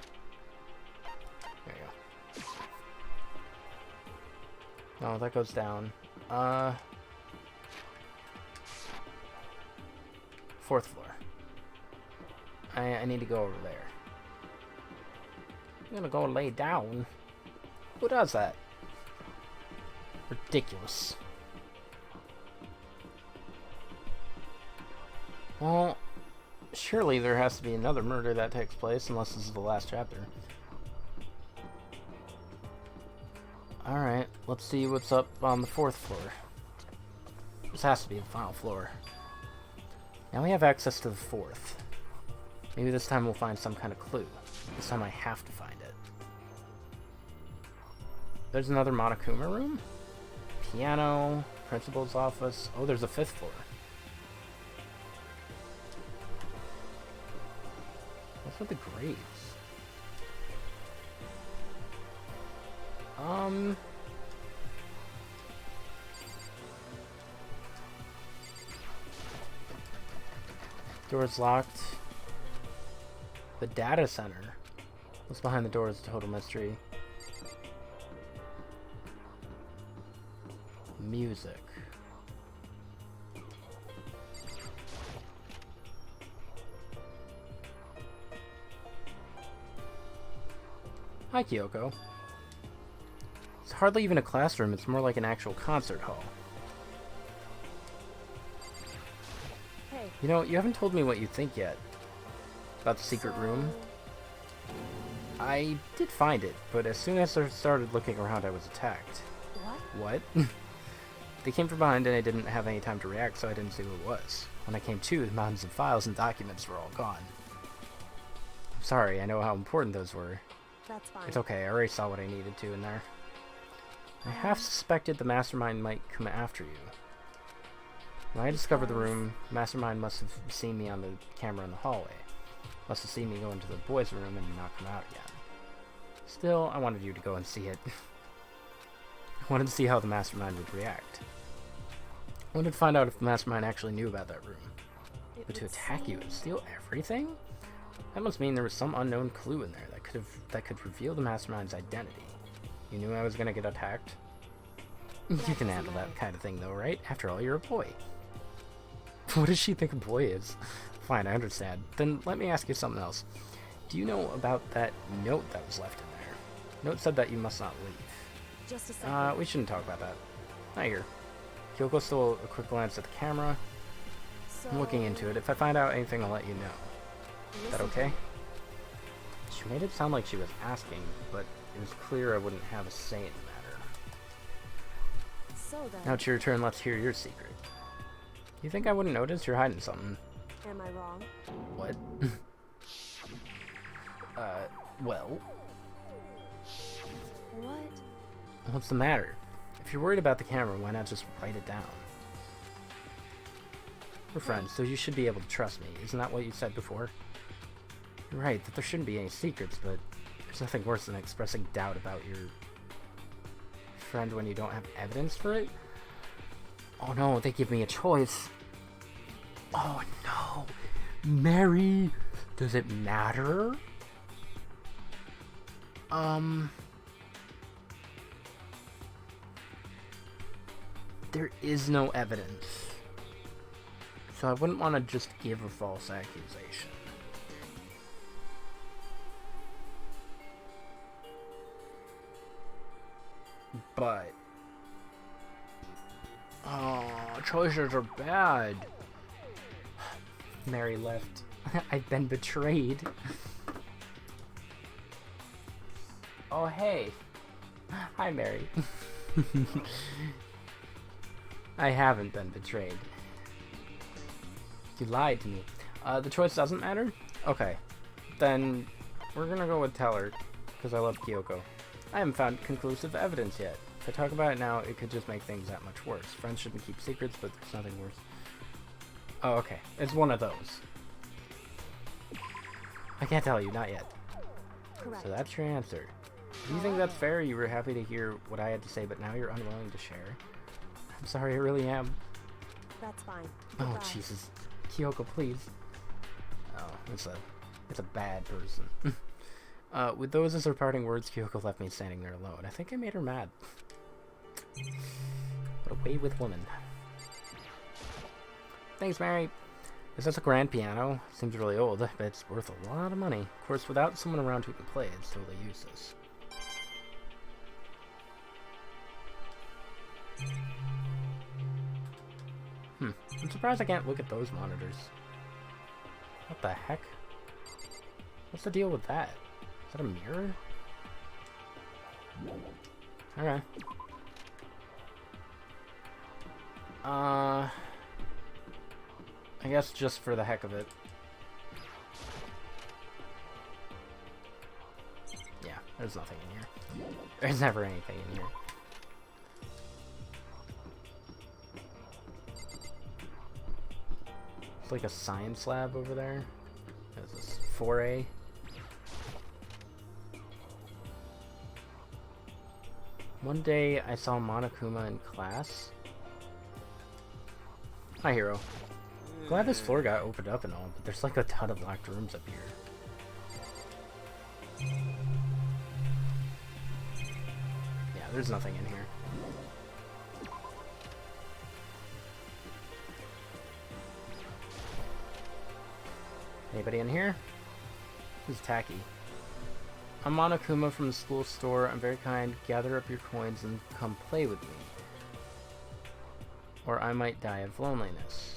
There you go. No, that goes down. Fourth floor. I need to go over there. I'm gonna go lay down. Who does that? Ridiculous. Well, surely there has to be another murder that takes place, unless this is the last chapter. Alright, let's see what's up on the fourth floor. This has to be the final floor. Now we have access to the fourth. Maybe this time we'll find some kind of clue. This time I have to find it. There's another Monokuma room? Piano, principal's office. Oh, there's a fifth floor. What's with the grades? Door's locked. The data center. What's behind the door is a total mystery. Music. Hi, Kyoko. It's hardly even a classroom, it's more like an actual concert hall. Hey. You know, you haven't told me what you think yet. About the secret room. I did find it, but as soon as I started looking around, I was attacked. What? What? They came from behind and I didn't have any time to react, so I didn't see who it was. When I came to, the mountains of files and documents were all gone. I'm sorry, I know how important those were. That's fine. It's okay, I already saw what I needed to in there. I half suspected the mastermind might come after you. When I discovered the room, the mastermind must have seen me on the camera in the hallway. Must have seen me go into the boys' room and not come out again. Still, I wanted you to go and see it. I wanted to see how the mastermind would react. I wanted to find out if the mastermind actually knew about that room. But to attack you and steal everything? That must mean there was some unknown clue in there that could reveal the mastermind's identity. You knew I was gonna get attacked? You can handle that kind of thing though, right? After all, you're a boy. What does she think a boy is? Fine, I understand. Then let me ask you something else. Do you know about that note that was left in there? Note said that you must not leave. Just a second. We shouldn't talk about that. Not here. Kyoko stole a quick glance at the camera. So, I'm looking into it. If I find out anything, I'll let you know. Is that okay? She made it sound like she was asking, but it was clear I wouldn't have a say in the matter. So then, Now it's your turn, let's hear your secret. You think I wouldn't notice? You're hiding something. am I wrong? What? Well, What? what's the matter? If you're worried about the camera, why not just write it down? We're friends, so you should be able to trust me. Isn't that what you said before? You're right, that there shouldn't be any secrets, but there's nothing worse than expressing doubt about your friend when you don't have evidence for it. Oh no, they give me a choice. Oh no. Mary, does it matter? There is no evidence. So I wouldn't want to just give a false accusation. But choices are bad. Mary left. I've been betrayed. Oh, hey. Hi, Mary. I haven't been betrayed. You lied to me. The choice doesn't matter? Okay. Then we're gonna go with Teller, because I love Kyoko. I haven't found conclusive evidence yet. If I talk about it now, it could just make things that much worse. Friends shouldn't keep secrets, but there's nothing worse. Oh, okay. It's one of those. I can't tell you, not yet. Correct. So that's your answer. Do you think that's fair? You were happy to hear what I had to say, but now you're unwilling to share? I'm sorry, I really am. That's fine. Oh, Goodbye. Jesus. Kyoko, please. Oh, it's a bad person. With those as her parting words, Kyoko left me standing there alone. I think I made her mad. What a wayward woman. Thanks, Mary. Is this a grand piano? Seems really old, but it's worth a lot of money. Of course, without someone around who can play, it's totally useless. I'm surprised I can't look at those monitors. What the heck? What's the deal with that? Is that a mirror? Okay. I guess just for the heck of it. Yeah, there's nothing in here. There's never anything in here. It's like a science lab over there. What is this? 4A? One day I saw Monokuma in class. Hi, Hero. Glad this floor got opened up and all, but there's like a ton of locked rooms up here. Yeah, there's nothing in here. Anybody in here? Who's tacky? I'm Monokuma from the school store. I'm very kind. Gather up your coins and come play with me. Or I might die of loneliness.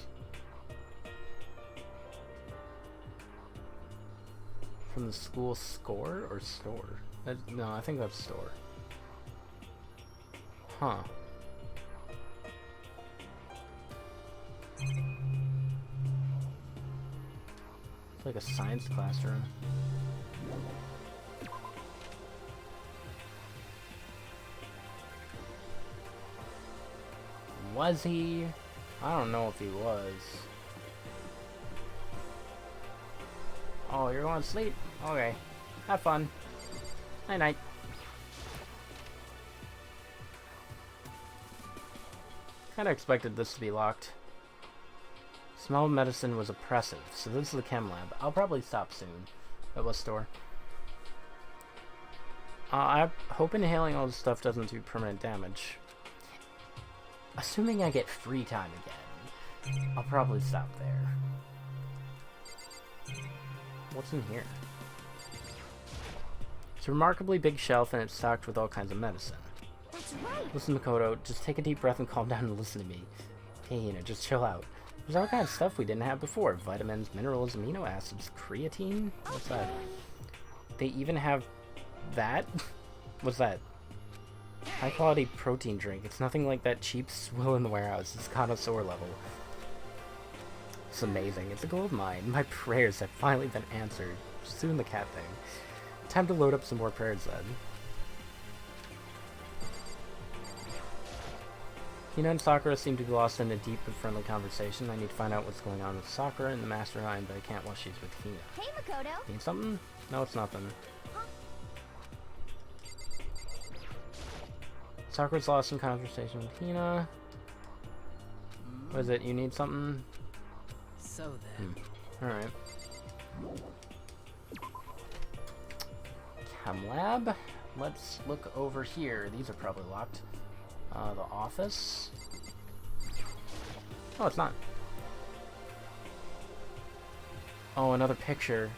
From the school score or store? No, I think that's store. Huh. It's like a science classroom. Was he? I don't know if he was. Oh, you're going to sleep? Okay. Have fun. Night night. Kinda expected this to be locked. Smell of medicine was oppressive, so this is the chem lab. I'll probably stop soon. At what store? I hope inhaling all this stuff doesn't do permanent damage. Assuming I get free time again, I'll probably stop there. What's in here? It's a remarkably big shelf and it's stocked with all kinds of medicine. That's right. Listen, Makoto, just take a deep breath and calm down and listen to me. Hey, Hina, just chill out. There's all kinds of stuff we didn't have before. Vitamins, minerals, amino acids, creatine? What's that? They even have that? What's that? High quality protein drink. It's nothing like that cheap swill in the warehouse. It's connoisseur level. It's amazing. It's a gold mine. My prayers have finally been answered. Just doing the cat thing. Time to load up some more prayers then. Hina and Sakura seem to be lost in a deep and friendly conversation. I need to find out what's going on with Sakura and the mastermind, but I can't while she's with Hina. Hey, Makoto. Need something? No, it's nothing. Sakura's lost in conversation with Hina. What is it? You need something? So then. Alright. Chem lab. Let's look over here. These are probably locked. The office. Oh, it's not. Oh, another picture.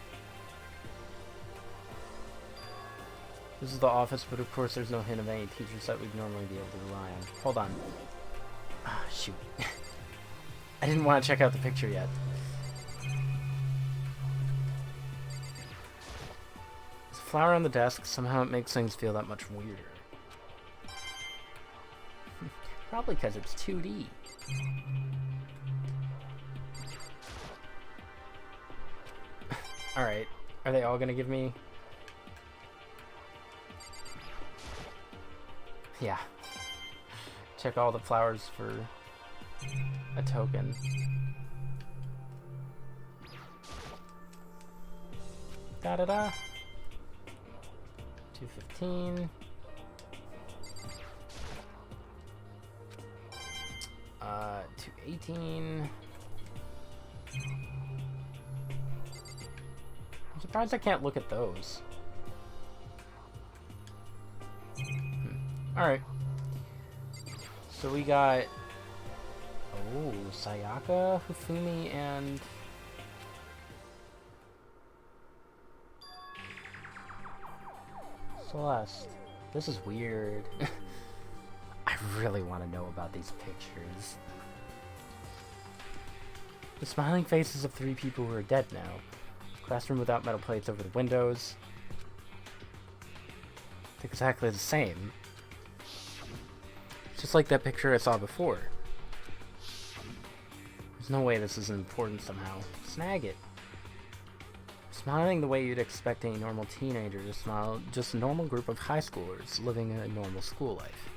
This is the office, but of course there's no hint of any teachers that we'd normally be able to rely on. Hold on. Ah, shoot. I didn't want to check out the picture yet. flower on the desk, somehow it makes things feel that much weirder. Probably because it's 2D. Alright, are they all gonna give me... Yeah. Check all the flowers for a token. Da-da-da. 215. 218. I'm surprised I can't look at those. Alright. So we got... Oh, Sayaka, Hifumi, and... Celeste. This is weird. I really want to know about these pictures. The smiling faces of 3 people who are dead now. Classroom without metal plates over the windows. It's exactly the same. Just like that picture I saw before. There's no way this isn't important somehow. Snag it. Smiling the way you'd expect a normal teenager to smile, just a normal group of high schoolers living a normal school life.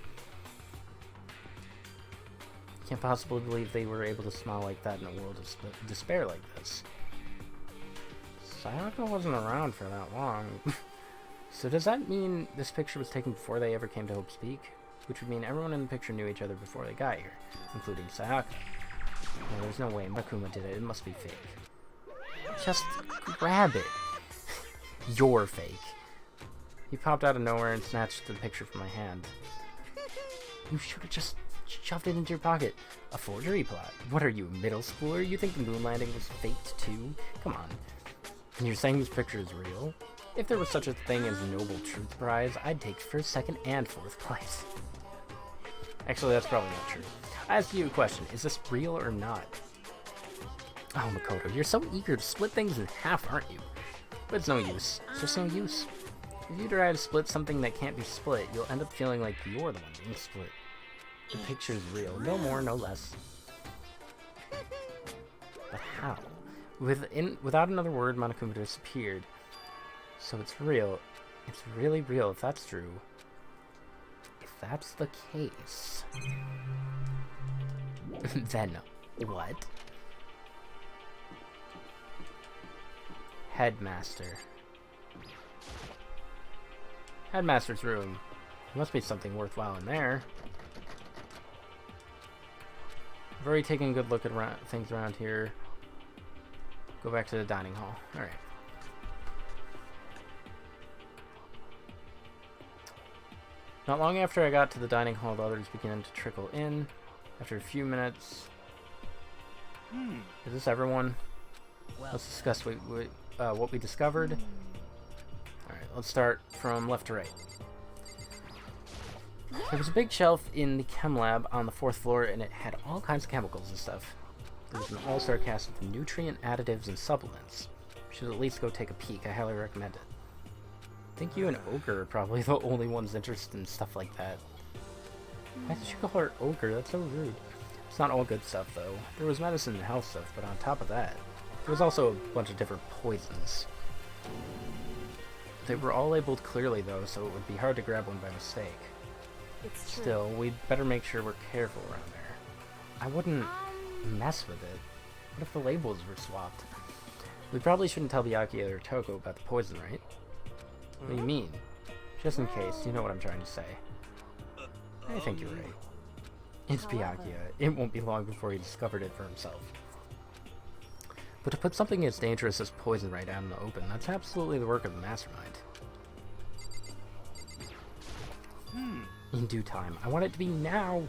Can't possibly believe they were able to smile like that in a world of despair like this. Sayaka wasn't around for that long. So does that mean this picture was taken before they ever came to Hope Speak? Which would mean everyone in the picture knew each other before they got here, including Sayaka. No, there's no way Makuma did it. It must be fake. Just grab it. You're fake. He popped out of nowhere and snatched the picture from my hand. You should have just shoved it into your pocket. A forgery plot. What are you, middle schooler? You think the moon landing was faked too? Come on. And you're saying this picture is real? If there was such a thing as Noble Truth Prize, I'd take first, second, and fourth place. Actually, that's probably not true. I asked you a question. Is this real or not? Oh, Makoto, you're so eager to split things in half, aren't you? But it's no use. It's just no use. If you try to split something that can't be split, you'll end up feeling like you're the one being split. The picture's real. No more, no less. But how? Without another word, Monokuma disappeared. So it's real. It's really real, if that's true. If that's the case... then what? Headmaster. Headmaster's room. There must be something worthwhile in there. I've already taken a good look at things around here. Go back to the dining hall. Alright. Not long after I got to the dining hall, the others began to trickle in. After a few minutes... Is this everyone? Let's discuss what we discovered. Alright, let's start from left to right. There was a big shelf in the chem lab on the 4th floor, and it had all kinds of chemicals and stuff. There was an all-star cast of nutrient additives and supplements. You should at least go take a peek. I highly recommend it. I think you and Ogre are probably the only ones interested in stuff like that. Why did you call her Ogre? That's so rude. It's not all good stuff, though. There was medicine and health stuff, but on top of that, there was also a bunch of different poisons. They were all labeled clearly, though, so it would be hard to grab one by mistake. Still, we'd better make sure we're careful around there. I wouldn't mess with it. What if the labels were swapped? We probably shouldn't tell Byakuya or Toko about the poison, right? What do you mean? Just in case, you know what I'm trying to say. I think you're right. It's Byakuya. It won't be long before he discovered it for himself. But to put something as dangerous as poison right out in the open, that's absolutely the work of the mastermind. In due time. I want it to be now!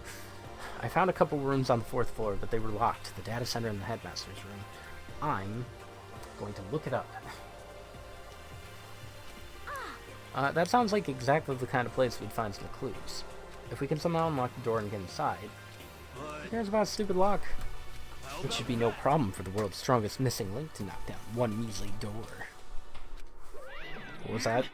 I found a couple rooms on the 4th floor, but they were locked. The data center and the headmaster's room. I'm going to look it up. That sounds like exactly the kind of place we'd find some clues. If we can somehow unlock the door and get inside. Who cares about a stupid lock? It should be no problem for the world's strongest missing link to knock down one measly door. What was that?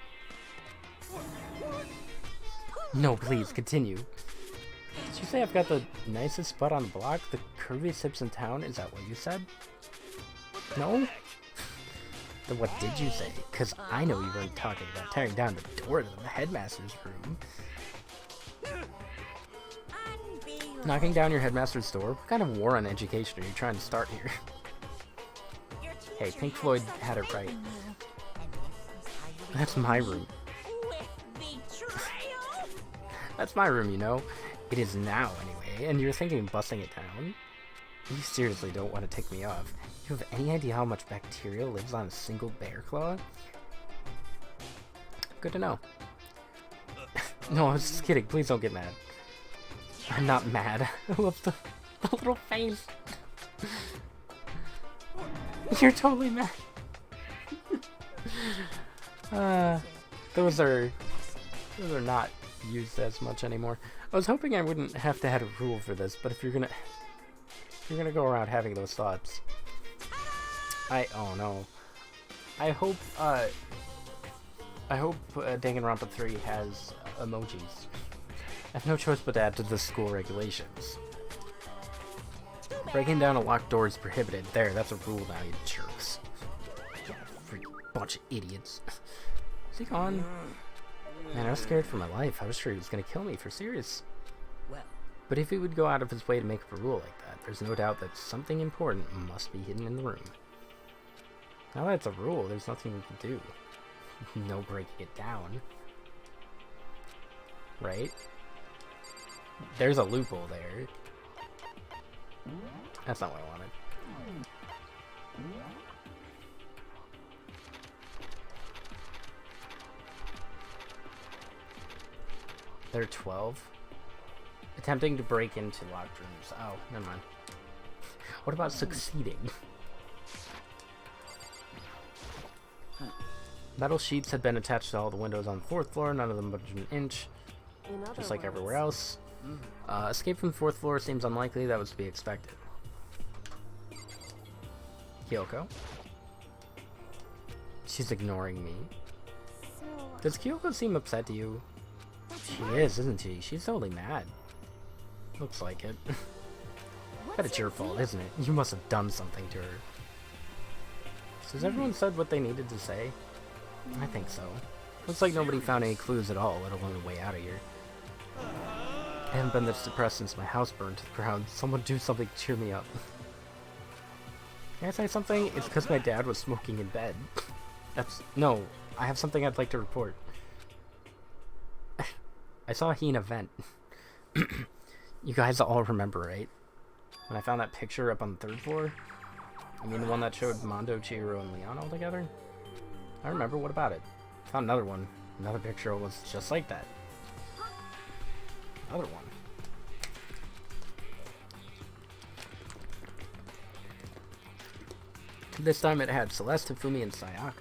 No, please, continue. Did you say I've got the nicest butt on the block? The curviest hips in town? Is that what you said? No? Then what did you say? Because I know you weren't talking about tearing down the door to the headmaster's room. Knocking down your headmaster's door? What kind of war on education are you trying to start here? Hey, Pink Floyd had it right. That's my room. That's my room, you know. It is now, anyway, and you're thinking of busting it down? You seriously don't want to tick me off. You have any idea how much bacteria lives on a single bear claw? Good to know. No, I was just kidding. Please don't get mad. I'm not mad. I love the little face. You're totally mad. Those are not used as much anymore. I was hoping I wouldn't have to have a rule for this, but if you're gonna go around having those thoughts, oh no. I hope Danganronpa 3 has emojis. I have no choice but to add to the school regulations. Breaking down a locked door is prohibited. There, that's a rule now, you jerks. Freaking bunch of idiots. Is he gone? Man, I was scared for my life. I was sure he was gonna kill me for serious. But if he would go out of his way to make up a rule like that, there's no doubt that something important must be hidden in the room. Now that it's a rule, there's nothing we can do. No breaking it down. Right? There's a loophole there. That's not what I wanted. They're 12. Attempting to break into locked rooms. Oh, never mind. What about succeeding? Metal sheets had been attached to all the windows on the 4th floor, none of them budged an inch. Just like everywhere else. Escape from the 4th floor seems unlikely, that was to be expected. Kyoko? She's ignoring me. Does Kyoko seem upset to you? She is, isn't she? She's totally mad. Looks like it. But it's your fault, isn't it? You must have done something to her. So has everyone said what they needed to say? I think so. Looks like nobody found any clues at all, let alone a way out of here. I haven't been this depressed since my house burned to the ground. Someone do something to cheer me up. Can I say something? It's because my dad was smoking in bed. No, I have something I'd like to report. I saw Hina vent. You guys all remember, right? When I found that picture up on the 3rd floor? I mean the one that showed Mondo, Chihiro, and Leon all together? I remember, what about it? Found another one. Another picture was just like that. Another one. This time it had Celeste, Hifumi, and Sayaka.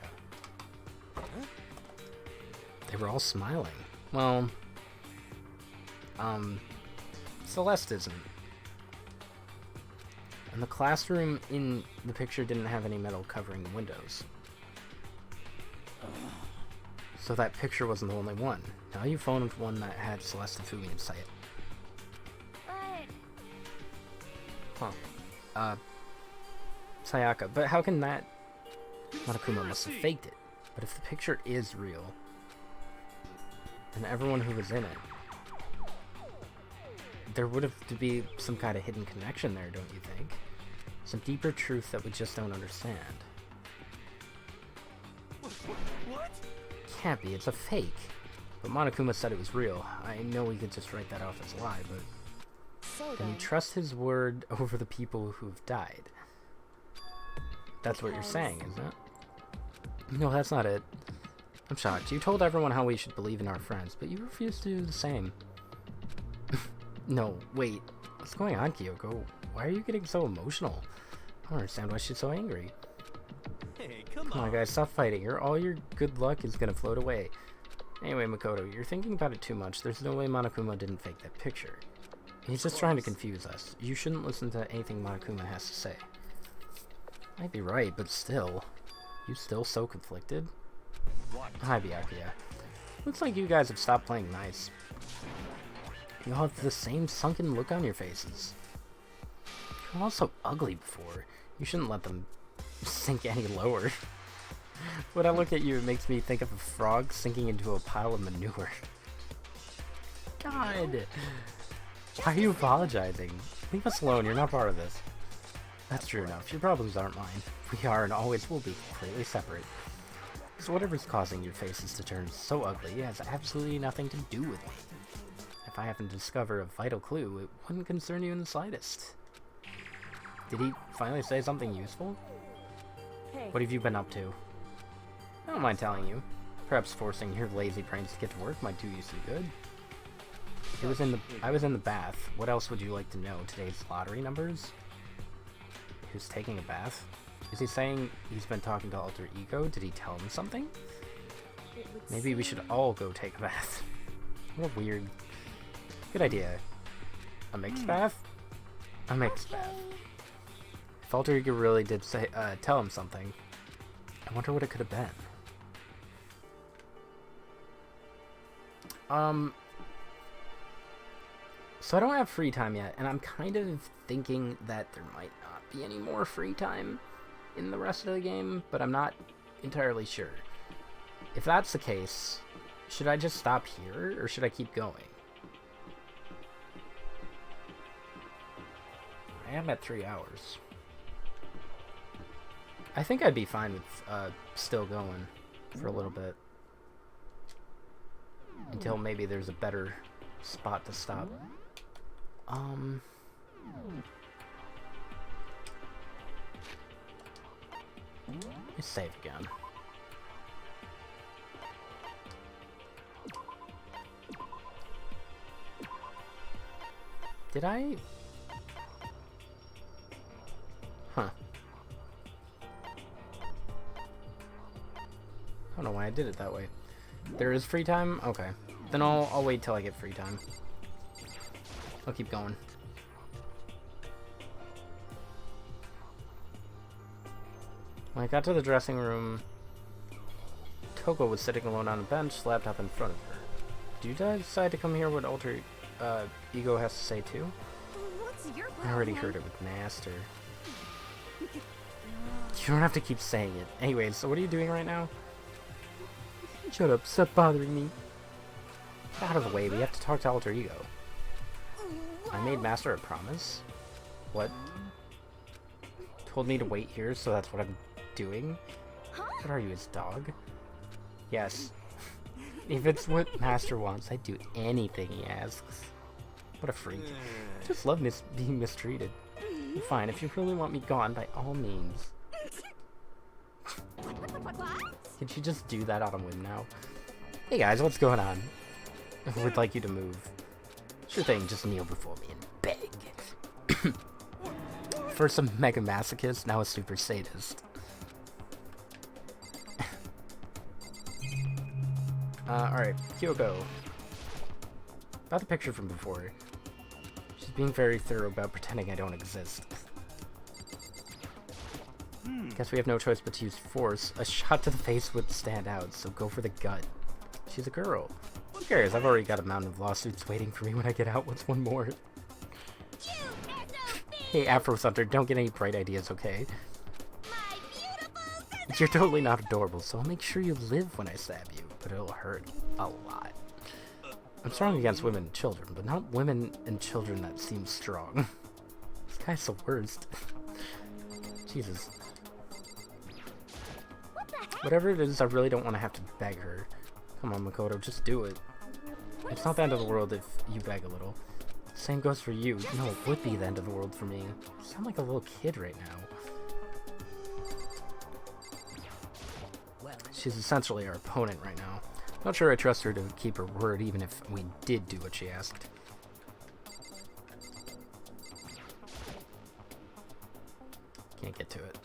They were all smiling. Well, Celeste isn't. And the classroom in the picture didn't have any metal covering the windows. So that picture wasn't the only one. Now you found one that had Celeste, Hifumi, and Sayaka. Huh. Sayaka. But how can that... Monokuma must have faked it. But if the picture is real, then everyone who was in it, there would have to be some kind of hidden connection there, don't you think? Some deeper truth that we just don't understand. What? Can't be, it's a fake. But Monokuma said it was real. I know we could just write that off as a lie, but... Can you trust his word over the people who've died? That's what you're saying, isn't it? No, that's not it. I'm shocked. You told everyone how we should believe in our friends, but you refused to do the same. No, wait. What's going on, Kyoko? Why are you getting so emotional? I don't understand why she's so angry. Hey, Come on, guys, stop fighting, or all your good luck is gonna float away. Anyway, Makoto, you're thinking about it too much. There's no way Monokuma didn't fake that picture. He's just trying to confuse us. You shouldn't listen to anything Monokuma has to say. Might be right, but still. You still so conflicted? Hi, Byakuya. Looks like you guys have stopped playing nice. You all have the same sunken look on your faces. You were all so ugly before. You shouldn't let them sink any lower. When I look at you, it makes me think of a frog sinking into a pile of manure. God! Why are you apologizing? Leave us alone, you're not part of this. That's true enough. Your problems aren't mine. We are and always will be completely separate. So whatever's causing your faces to turn so ugly has absolutely nothing to do with me. If I happen to discover a vital clue, it wouldn't concern you in the slightest. Did he finally say something useful? Hey. What have you been up to? I don't mind telling you. Perhaps forcing your lazy brains to get to work might do you some good. I was in the bath. What else would you like to know? Today's lottery numbers? Who's taking a bath? Is he saying he's been talking to Alter Ego? Did he tell him something? Maybe we should all go take a bath. What a weird... Good idea. A mixed bath? A mixed bath. If Alter Ego really did say, tell him something, I wonder what it could have been. So I don't have free time yet, and I'm kind of thinking that there might not be any more free time in the rest of the game, but I'm not entirely sure. If that's the case, should I just stop here, or should I keep going? I am at 3 hours. I think I'd be fine with still going for a little bit. Until maybe there's a better spot to stop. Let's save again. Did I? Huh. I don't know why I did it that way. There is free time? Okay. Then I'll wait till I get free time. I'll keep going. When I got to the dressing room, Toko was sitting alone on a bench, laptop in front of her. Did you decide to come hear what Alter Ego has to say too? What's your problem? I already heard it with Master. You don't have to keep saying it. Anyways, so what are you doing right now? Shut up, stop bothering me. Get out of the way, we have to talk to Alter Ego. I made Master a promise? What? Told me to wait here, so that's what I'm doing? What are you, his dog? Yes. If it's what Master wants, I'd do anything he asks. What a freak. I just love being mistreated. Fine, if you really want me gone, by all means. Can she just do that on a whim now? Hey guys, what's going on? I would like you to move. Sure thing, just kneel before me and beg. First a mega masochist, now a super sadist. Alright, Kyoko. About the picture from before. She's being very thorough about pretending I don't exist. Guess we have no choice but to use force. A shot to the face would stand out, so go for the gut. She's a girl. Who cares? I've already got a mountain of lawsuits waiting for me when I get out. What's one more? Hey, Afro Thunder, don't get any bright ideas, okay? You're totally not adorable, so I'll make sure you live when I stab you, but it'll hurt a lot. I'm strong against women and children, but not women and children that seem strong. This guy's the worst. Jesus. Whatever it is, I really don't want to have to beg her. Come on, Makoto, just do it. It's not the end of the world if you beg a little. Same goes for you. No, it would be the end of the world for me. You sound like a little kid right now. She's essentially our opponent right now. Not sure I trust her to keep her word even if we did do what she asked. Can't get to it.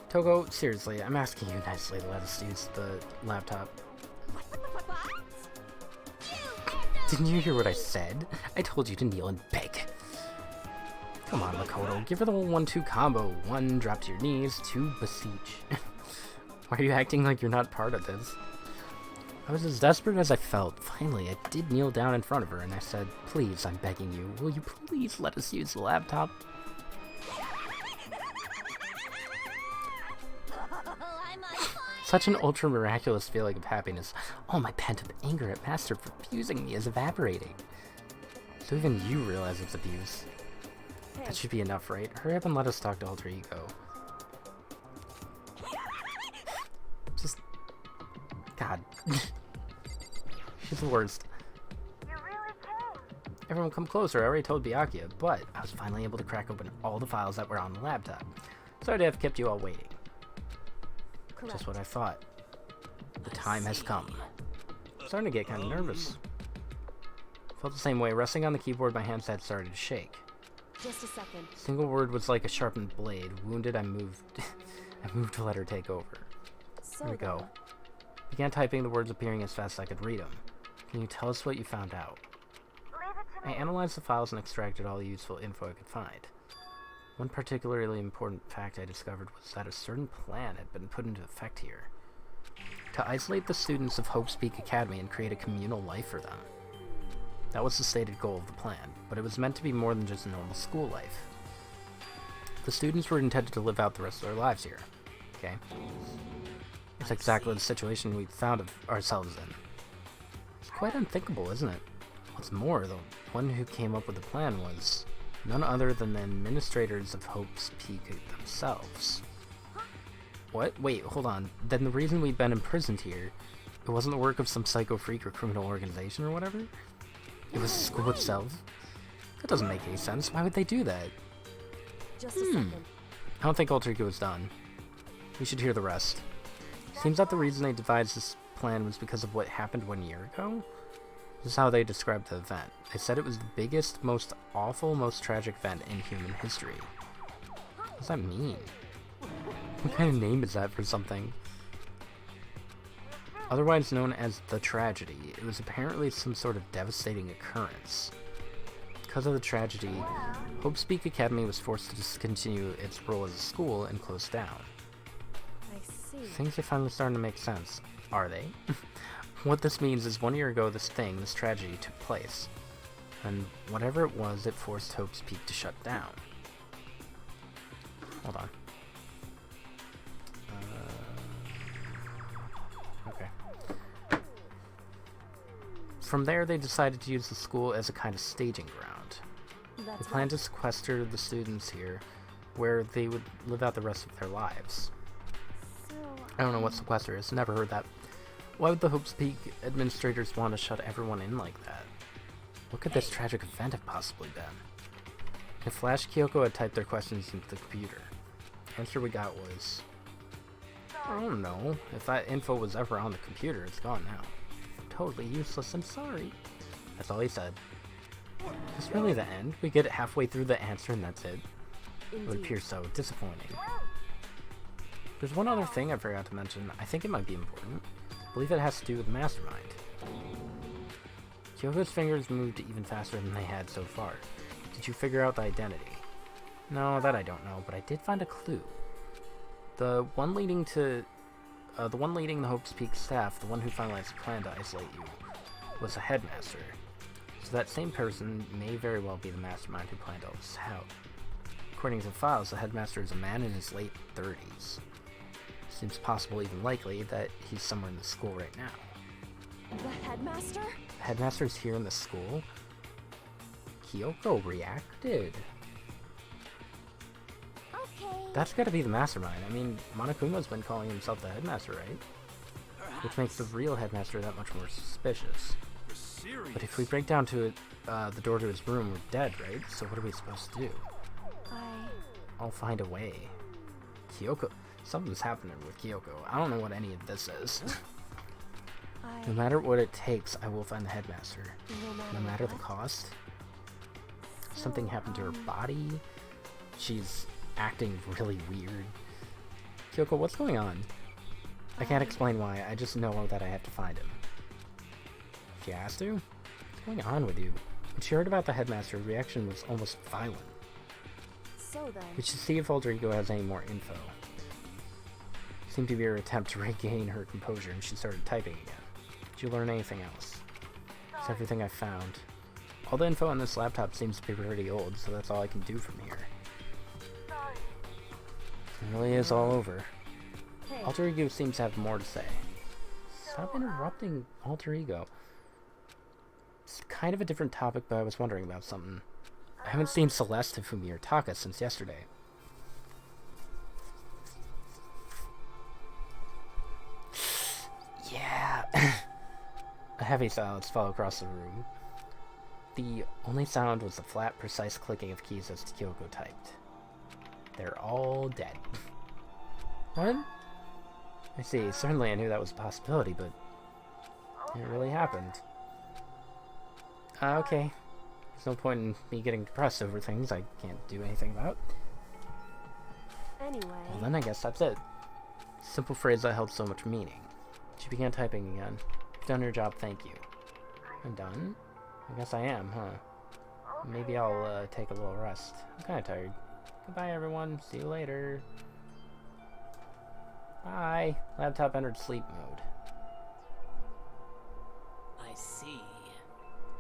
Togo, seriously, I'm asking you nicely to let us use the laptop. Didn't you hear what I said? I told you to kneel and beg. Come on, Makoto, give her the whole 1-2 combo. 1, drop to your knees. 2, beseech. Why are you acting like you're not part of this? I was as desperate as I felt. Finally, I did kneel down in front of her and I said, "Please, I'm begging you, will you please let us use the laptop?" Such an ultra miraculous feeling of happiness. All my pent-up anger at Master for abusing me is evaporating. So even you realize it's abuse. That should be enough, right? Hurry up and let us talk to Alter Ego. Just... God. She's the worst. You really came. Everyone come closer, I already told Byakuya, but I was finally able to crack open all the files that were on the laptop. Sorry to have kept you all waiting. Correct. Just what I thought. The time has come. I'm starting to get kind of nervous. Felt the same way. Resting on the keyboard, my hands had started to shake. Just a second. Single word was like a sharpened blade. Wounded, I moved. I moved to let her take over. So Here we go. Began typing, the words appearing as fast as I could read them. Can you tell us what you found out? Leave it to I me. analyzed the files and extracted all the useful info I could find. One particularly important fact I discovered was that a certain plan had been put into effect here. To isolate the students of Hope's Peak Academy and create a communal life for them. That was the stated goal of the plan, but it was meant to be more than just a normal school life. The students were intended to live out the rest of their lives here. Okay? It's exactly the situation we found ourselves in. It's quite unthinkable, isn't it? What's more, the one who came up with the plan was none other than the administrators of Hope's Peak themselves. What? Wait, hold on. Then the reason we've been imprisoned here, it wasn't the work of some psycho freak or criminal organization or whatever? It was the school itself? That doesn't make any sense. Why would they do that? Just a second. I don't think Alter Ego was done. We should hear the rest. Seems that the reason they devised this plan was because of what happened 1 year ago? This is how they described the event. They said it was the biggest, most awful, most tragic event in human history. What does that mean? What kind of name is that for something? Otherwise known as the tragedy, it was apparently some sort of devastating occurrence. Because of the tragedy, Hope's Peak Academy was forced to discontinue its role as a school and close down. I see. Things are finally starting to make sense. Are they? What this means is 1 year ago this tragedy took place. And whatever it was, it forced Hope's Peak to shut down. Hold on. Okay. From there, they decided to use the school as a kind of staging ground. They That's planned to sequester the students here, where they would live out the rest of their lives. so. I don't know what sequester is, never heard that. Why would the Hope's Peak administrators want to shut everyone in like that? What could this tragic event have possibly been? In a flash, Kyoko had typed their questions into the computer. The answer we got was, I don't know. If that info was ever on the computer, it's gone now. Totally useless, I'm sorry. That's all he said. Is this really the end? We get halfway through the answer and that's it? It would Indeed. appear so disappointing. There's one other thing I forgot to mention. I think it might be important. I believe it has to do with the mastermind. Kyoko's fingers moved even faster than they had so far. Did you figure out the identity? No, that I don't know, but I did find a clue. The one leading the Hope's Peak staff, the one who finalized the plan to isolate you, was a headmaster. So that same person may very well be the mastermind who planned all this out. According to the files, the headmaster is a man in his late 30s. Seems possible, even likely, that he's somewhere in the school right now. The headmaster? The headmaster's here in the school? Kyoko reacted. Okay. That's gotta be the mastermind. I mean, Monokuma's been calling himself the headmaster, right? Which makes the real headmaster that much more suspicious. You're serious? But if we break down to it, the door to his room, we're dead, right? So what are we supposed to do? I'll find a way. Kyoko. Something's happening with Kyoko. I don't know what any of this is. No matter what it takes, I will find the headmaster. No matter the cost. Something happened to her body. She's acting really weird. Kyoko, what's going on? I can't explain why. I just know that I have to find him. She has to? What's going on with you? When she heard about the headmaster, her reaction was almost violent. So then. We should see if Alter Ego has any more info. Seemed to be her attempt to regain her composure, and she started typing again. Did you learn anything else? It's everything I found. All the info on this laptop seems to be pretty old, so that's all I can do from here. Sorry. It really is all over. Alter Ego seems to have more to say. Stop interrupting Alter Ego. It's kind of a different topic, but I was wondering about something. I haven't seen Celeste, Hifumi, or Taka since yesterday. Yeah. A heavy silence fell across the room. The only sound was the flat, precise clicking of keys as Kyoko typed. They're all dead. What? I see. Certainly I knew that was a possibility, but it really happened. Okay. There's no point in me getting depressed over things I can't do anything about. Anyway. Well, then I guess that's it. Simple phrase that held so much meaning. She began typing again. You've done your job, thank you. I'm done? I guess I am, huh? Maybe I'll take a little rest. I'm kinda tired. Goodbye, everyone. See you later. Bye. Laptop entered sleep mode. I see.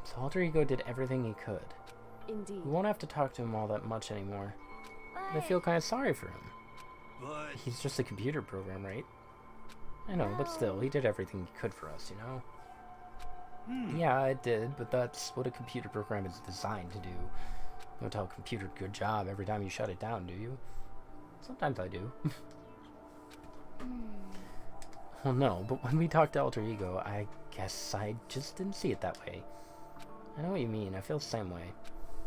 So Alter Ego did everything he could. Indeed. We won't have to talk to him all that much anymore. But I feel kinda sorry for him. But He's just a computer program, right? I know, but still, he did everything he could for us, you know? Yeah, it did, but that's what a computer program is designed to do. You don't tell a computer good job every time you shut it down, do you? Sometimes I do. Well, no, but when we talked to Alter Ego, I guess I just didn't see it that way. I know what you mean, I feel the same way.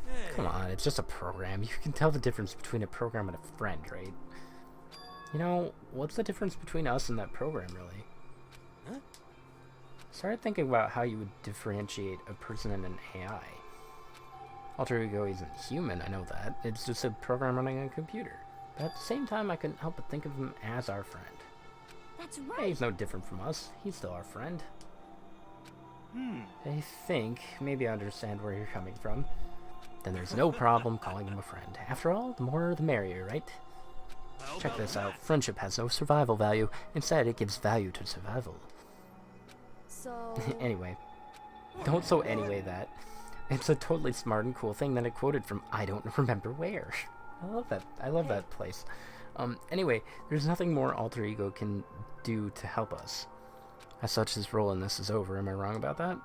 hey, Come on, it's just a program. You can tell the difference between a program and a friend, right? You know, what's the difference between us and that program, really? Huh? Started thinking about how you would differentiate a person and an AI. Alter Ego isn't human, I know that. It's just a program running on a computer. But at the same time, I couldn't help but think of him as our friend. That's Yeah, right. he's no different from us. He's still our friend. I think maybe I understand where you're coming from. Then there's no problem calling him a friend. After all, the more the merrier, right? how Check about this that? out. Friendship has no survival value. Instead, it gives value to survival. So. Anyway. Don't so anyway that. It's a totally smart and cool thing that it quoted from I don't remember where. I love that. I love that place. Anyway, there's nothing more Alter Ego can do to help us. As such, his role in this is over. Am I wrong about that?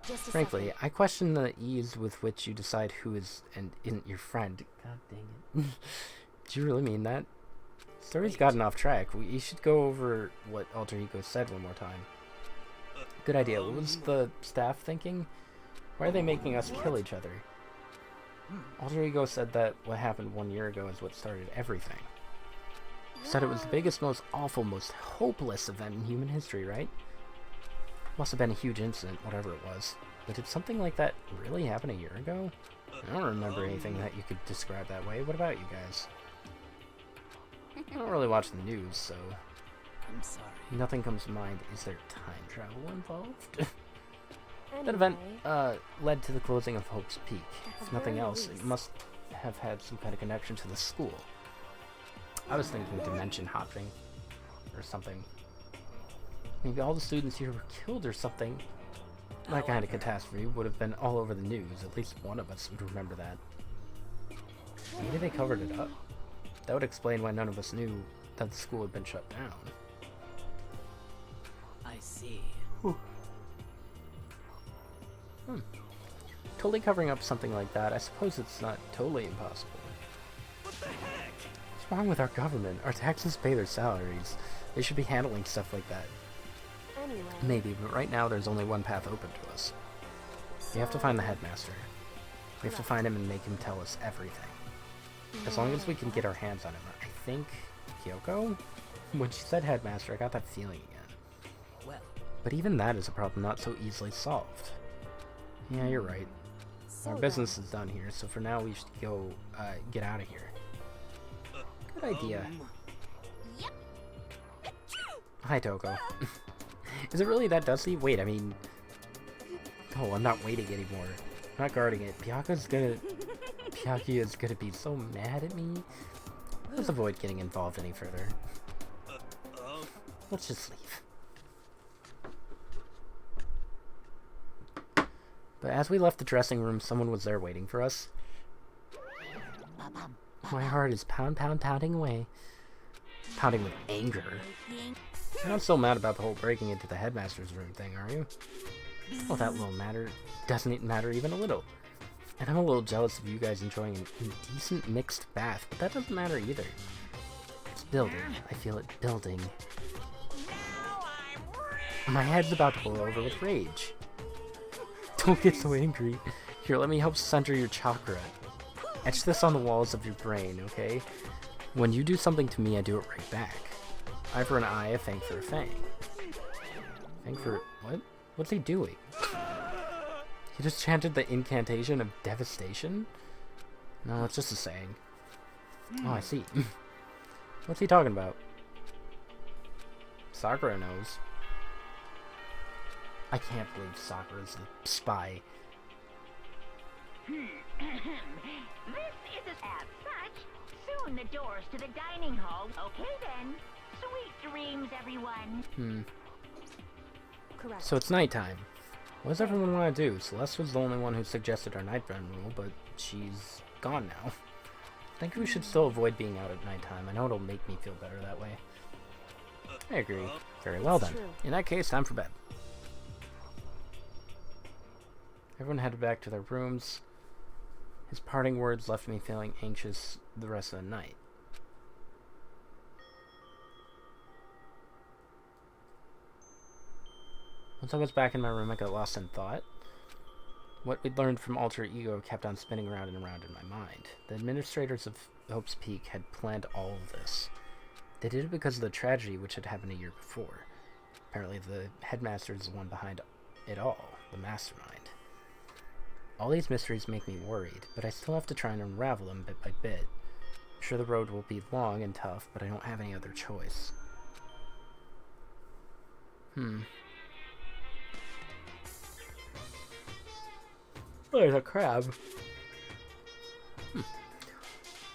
Just a Frankly, second. I question the ease with which you decide who is and isn't your friend. God dang it. Do you really mean that? Story's gotten off track. You should go over what Alter Ego said one more time. Good idea. What was the staff thinking? Why are they making us kill each other? Alter Ego said that what happened 1 year ago is what started everything. Said it was the biggest, most awful, most hopeless event in human history, right? Must have been a huge incident, whatever it was. But did something like that really happen a year ago? I don't remember anything that you could describe that way. What about you guys? I don't really watch the news, so I'm sorry. nothing comes to mind. Is there time travel involved? Anyway, That event led to the closing of Hope's Peak. At the If nothing very else, it least. must have had some kind of connection to the school. I was thinking dimension hopping or something. Maybe all the students here were killed or something. That kind of catastrophe would have been all over the news. At least one of us would remember that. Maybe they covered it up. That would explain why none of us knew that the school had been shut down. I see. Totally covering up something like that, I suppose it's not totally impossible. What the heck? What's wrong with our government? Our taxes pay their salaries. They should be handling stuff like that. Anyway. Maybe, but right now there's only one path open to us. We have to find the headmaster. We have to find him and make him tell us everything. As long as we can get our hands on him. I think Kyoko? When she said headmaster, I got that feeling again. Well, But even that is a problem not so easily solved. Yeah, you're right. So Our then, business is done here, so for now we should go get out of here. Good idea. Hi, Toko. Is it really that dusty? Wait, I mean... Oh, I'm not waiting anymore. I'm not guarding it. Pyaki is gonna be so mad at me. Let's avoid getting involved any further. Let's just leave. But as we left the dressing room, someone was there waiting for us. My heart is pounding away. Pounding with anger. You're not so mad about the whole breaking into the headmaster's room thing, are you? Well, that little matter doesn't matter even a little. And I'm a little jealous of you guys enjoying an indecent mixed bath, but that doesn't matter either. It's building. I feel it building. My head's about to blow over with rage. Don't get so angry. Here, let me help center your chakra. Etch this on the walls of your brain, okay? When you do something to me, I do it right back. Eye for an eye, a fang for a fang. Fang for... what? What's he doing? He just chanted the incantation of devastation? No, it's just a saying. Oh, I see. What's he talking about? Sakura knows. I can't believe Sakura's a spy. This is as such. Soon the doors to the dining hall. Okay then. Sweet dreams, everyone. Correct. So it's nighttime. What does everyone want to do? Celeste was the only one who suggested our nighttime rule, but she's gone now. I think we should still avoid being out at nighttime. I know it'll make me feel better that way. I agree. Very well then. In that case, time for bed. Everyone headed back to their rooms. His parting words left me feeling anxious the rest of the night. Once I was back in my room, I got lost in thought. What we'd learned from Alter Ego kept on spinning around and around in my mind. The administrators of Hope's Peak had planned all of this. They did it because of the tragedy which had happened a year before. Apparently the headmaster is the one behind it all, the mastermind. All these mysteries make me worried, but I still have to try and unravel them bit by bit. I'm sure the road will be long and tough, but I don't have any other choice. There's a crab.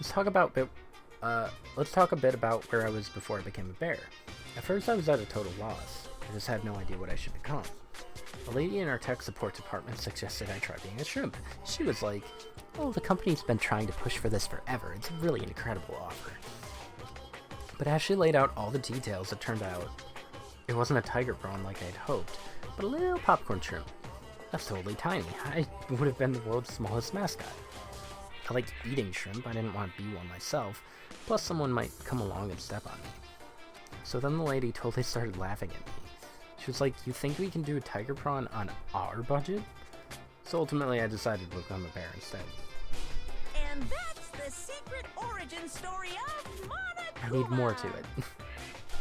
Let's talk a bit about where I was before I became a bear. At first I was at a total loss. I just had no idea what I should become. A lady in our tech support department suggested I try being a shrimp. She was like, "Oh, the company's been trying to push for this forever. It's really an incredible offer." But as she laid out all the details, it turned out it wasn't a tiger prawn like I'd hoped, but a little popcorn shrimp. That's totally tiny. I would have been the world's smallest mascot. I liked eating shrimp. I didn't want to be one myself. Plus, someone might come along and step on me. So then the lady totally started laughing at me. She was like, "You think we can do a tiger prawn on our budget?" So ultimately, I decided to become a bear instead. And that's the secret origin story of Monokuma. I need more to it.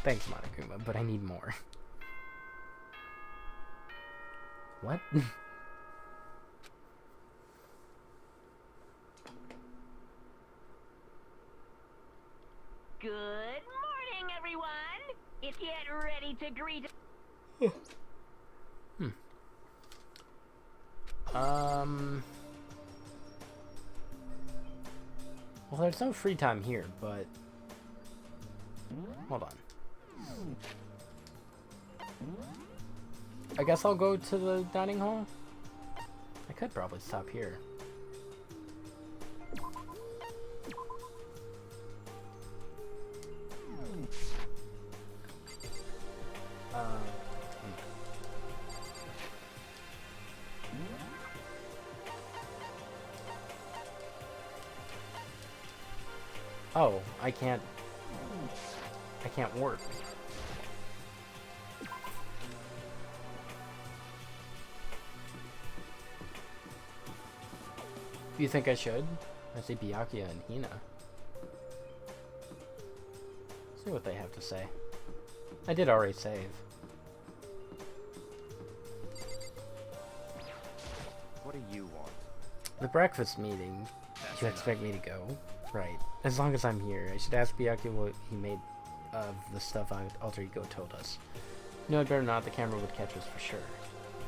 Thanks, Monokuma, but I need more. What? Good morning, everyone. If you get ready to greet... Well, there's no free time here, but... Hold on. I guess I'll go to the dining hall? I could probably stop here. Oh, I can't work. Do you think I should? I see Byakuya and Hina. See what they have to say. I did already save. What do you want? The breakfast meeting. You expect me to go? Right. As long as I'm here. I should ask Byakuya what he made of the stuff Alter Ego told us. No, I'd better not. The camera would catch us for sure.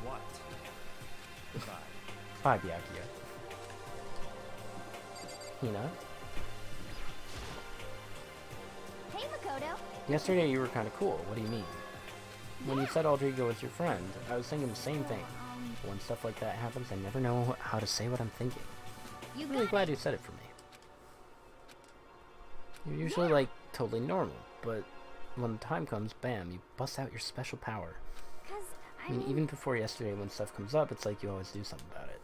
What? Goodbye. Bye, Byakuya. Hina? Hey, Makoto. Yesterday you were kind of cool. What do you mean? When you said Aldrigo was your friend, I was thinking the same thing. When stuff like that happens, I never know how to say what I'm thinking. You I'm really got glad it. you said it for me. You're usually, like, totally normal, but when the time comes, bam, you bust out your special power. 'Cause, I mean, even before yesterday, when stuff comes up, it's like you always do something about it.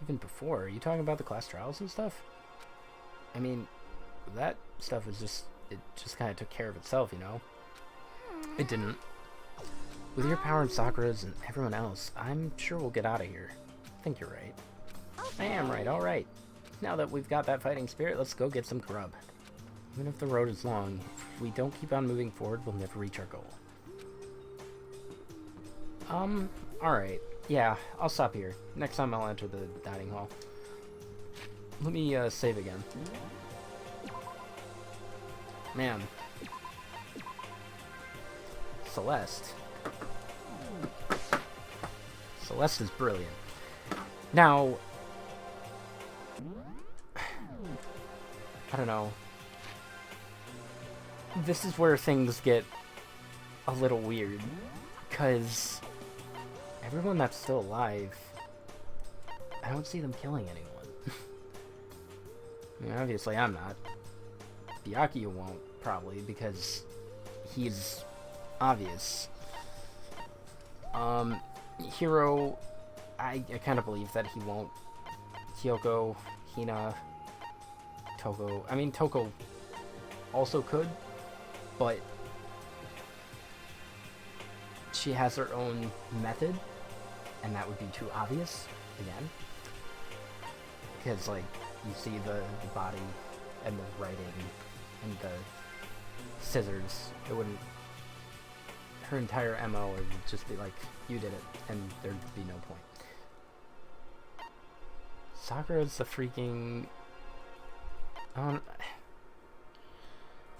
Even before, are you talking about the class trials and stuff? I mean, that stuff was just, it just kind of took care of itself, you know? It didn't. With your power and Sakura's and everyone else, I'm sure we'll get out of here. I think you're right. I am right, alright. Now that we've got that fighting spirit, let's go get some grub. Even if the road is long, if we don't keep on moving forward, we'll never reach our goal. Alright. Yeah, I'll stop here. Next time I'll enter the dining hall. Let me, save again. Man. Celeste. Celeste is brilliant. Now, I don't know. This is where things get a little weird, because everyone that's still alive, I don't see them killing anyone. I mean, obviously I'm not. Byakuya won't, probably, because he's obvious. Hiro, I kind of believe that he won't. Kyoko, Hina, Toko. I mean, Toko also could, but she has her own method, and that would be too obvious, again. Because, like, you see the body and the writing and the scissors. It wouldn't... Her entire MO would just be like, you did it, and there'd be no point. Sakura's the freaking...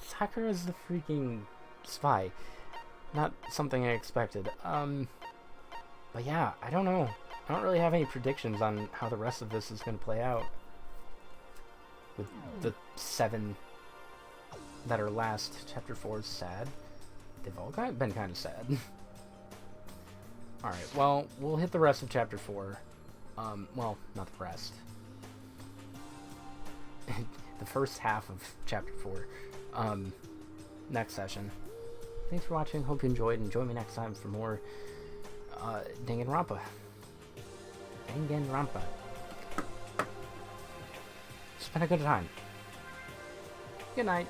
Sakura's the freaking spy. Not something I expected. But yeah, I don't know. I don't really have any predictions on how the rest of this is going to play out. With the 7 that are last. Chapter 4 is sad. They've all been kind of sad. Alright, well, we'll hit the rest of Chapter 4. Well, not the rest. The first half of Chapter 4. Next session. Thanks for watching. Hope you enjoyed, and join me next time for more Danganronpa. Danganronpa. It's been a good time. Good night.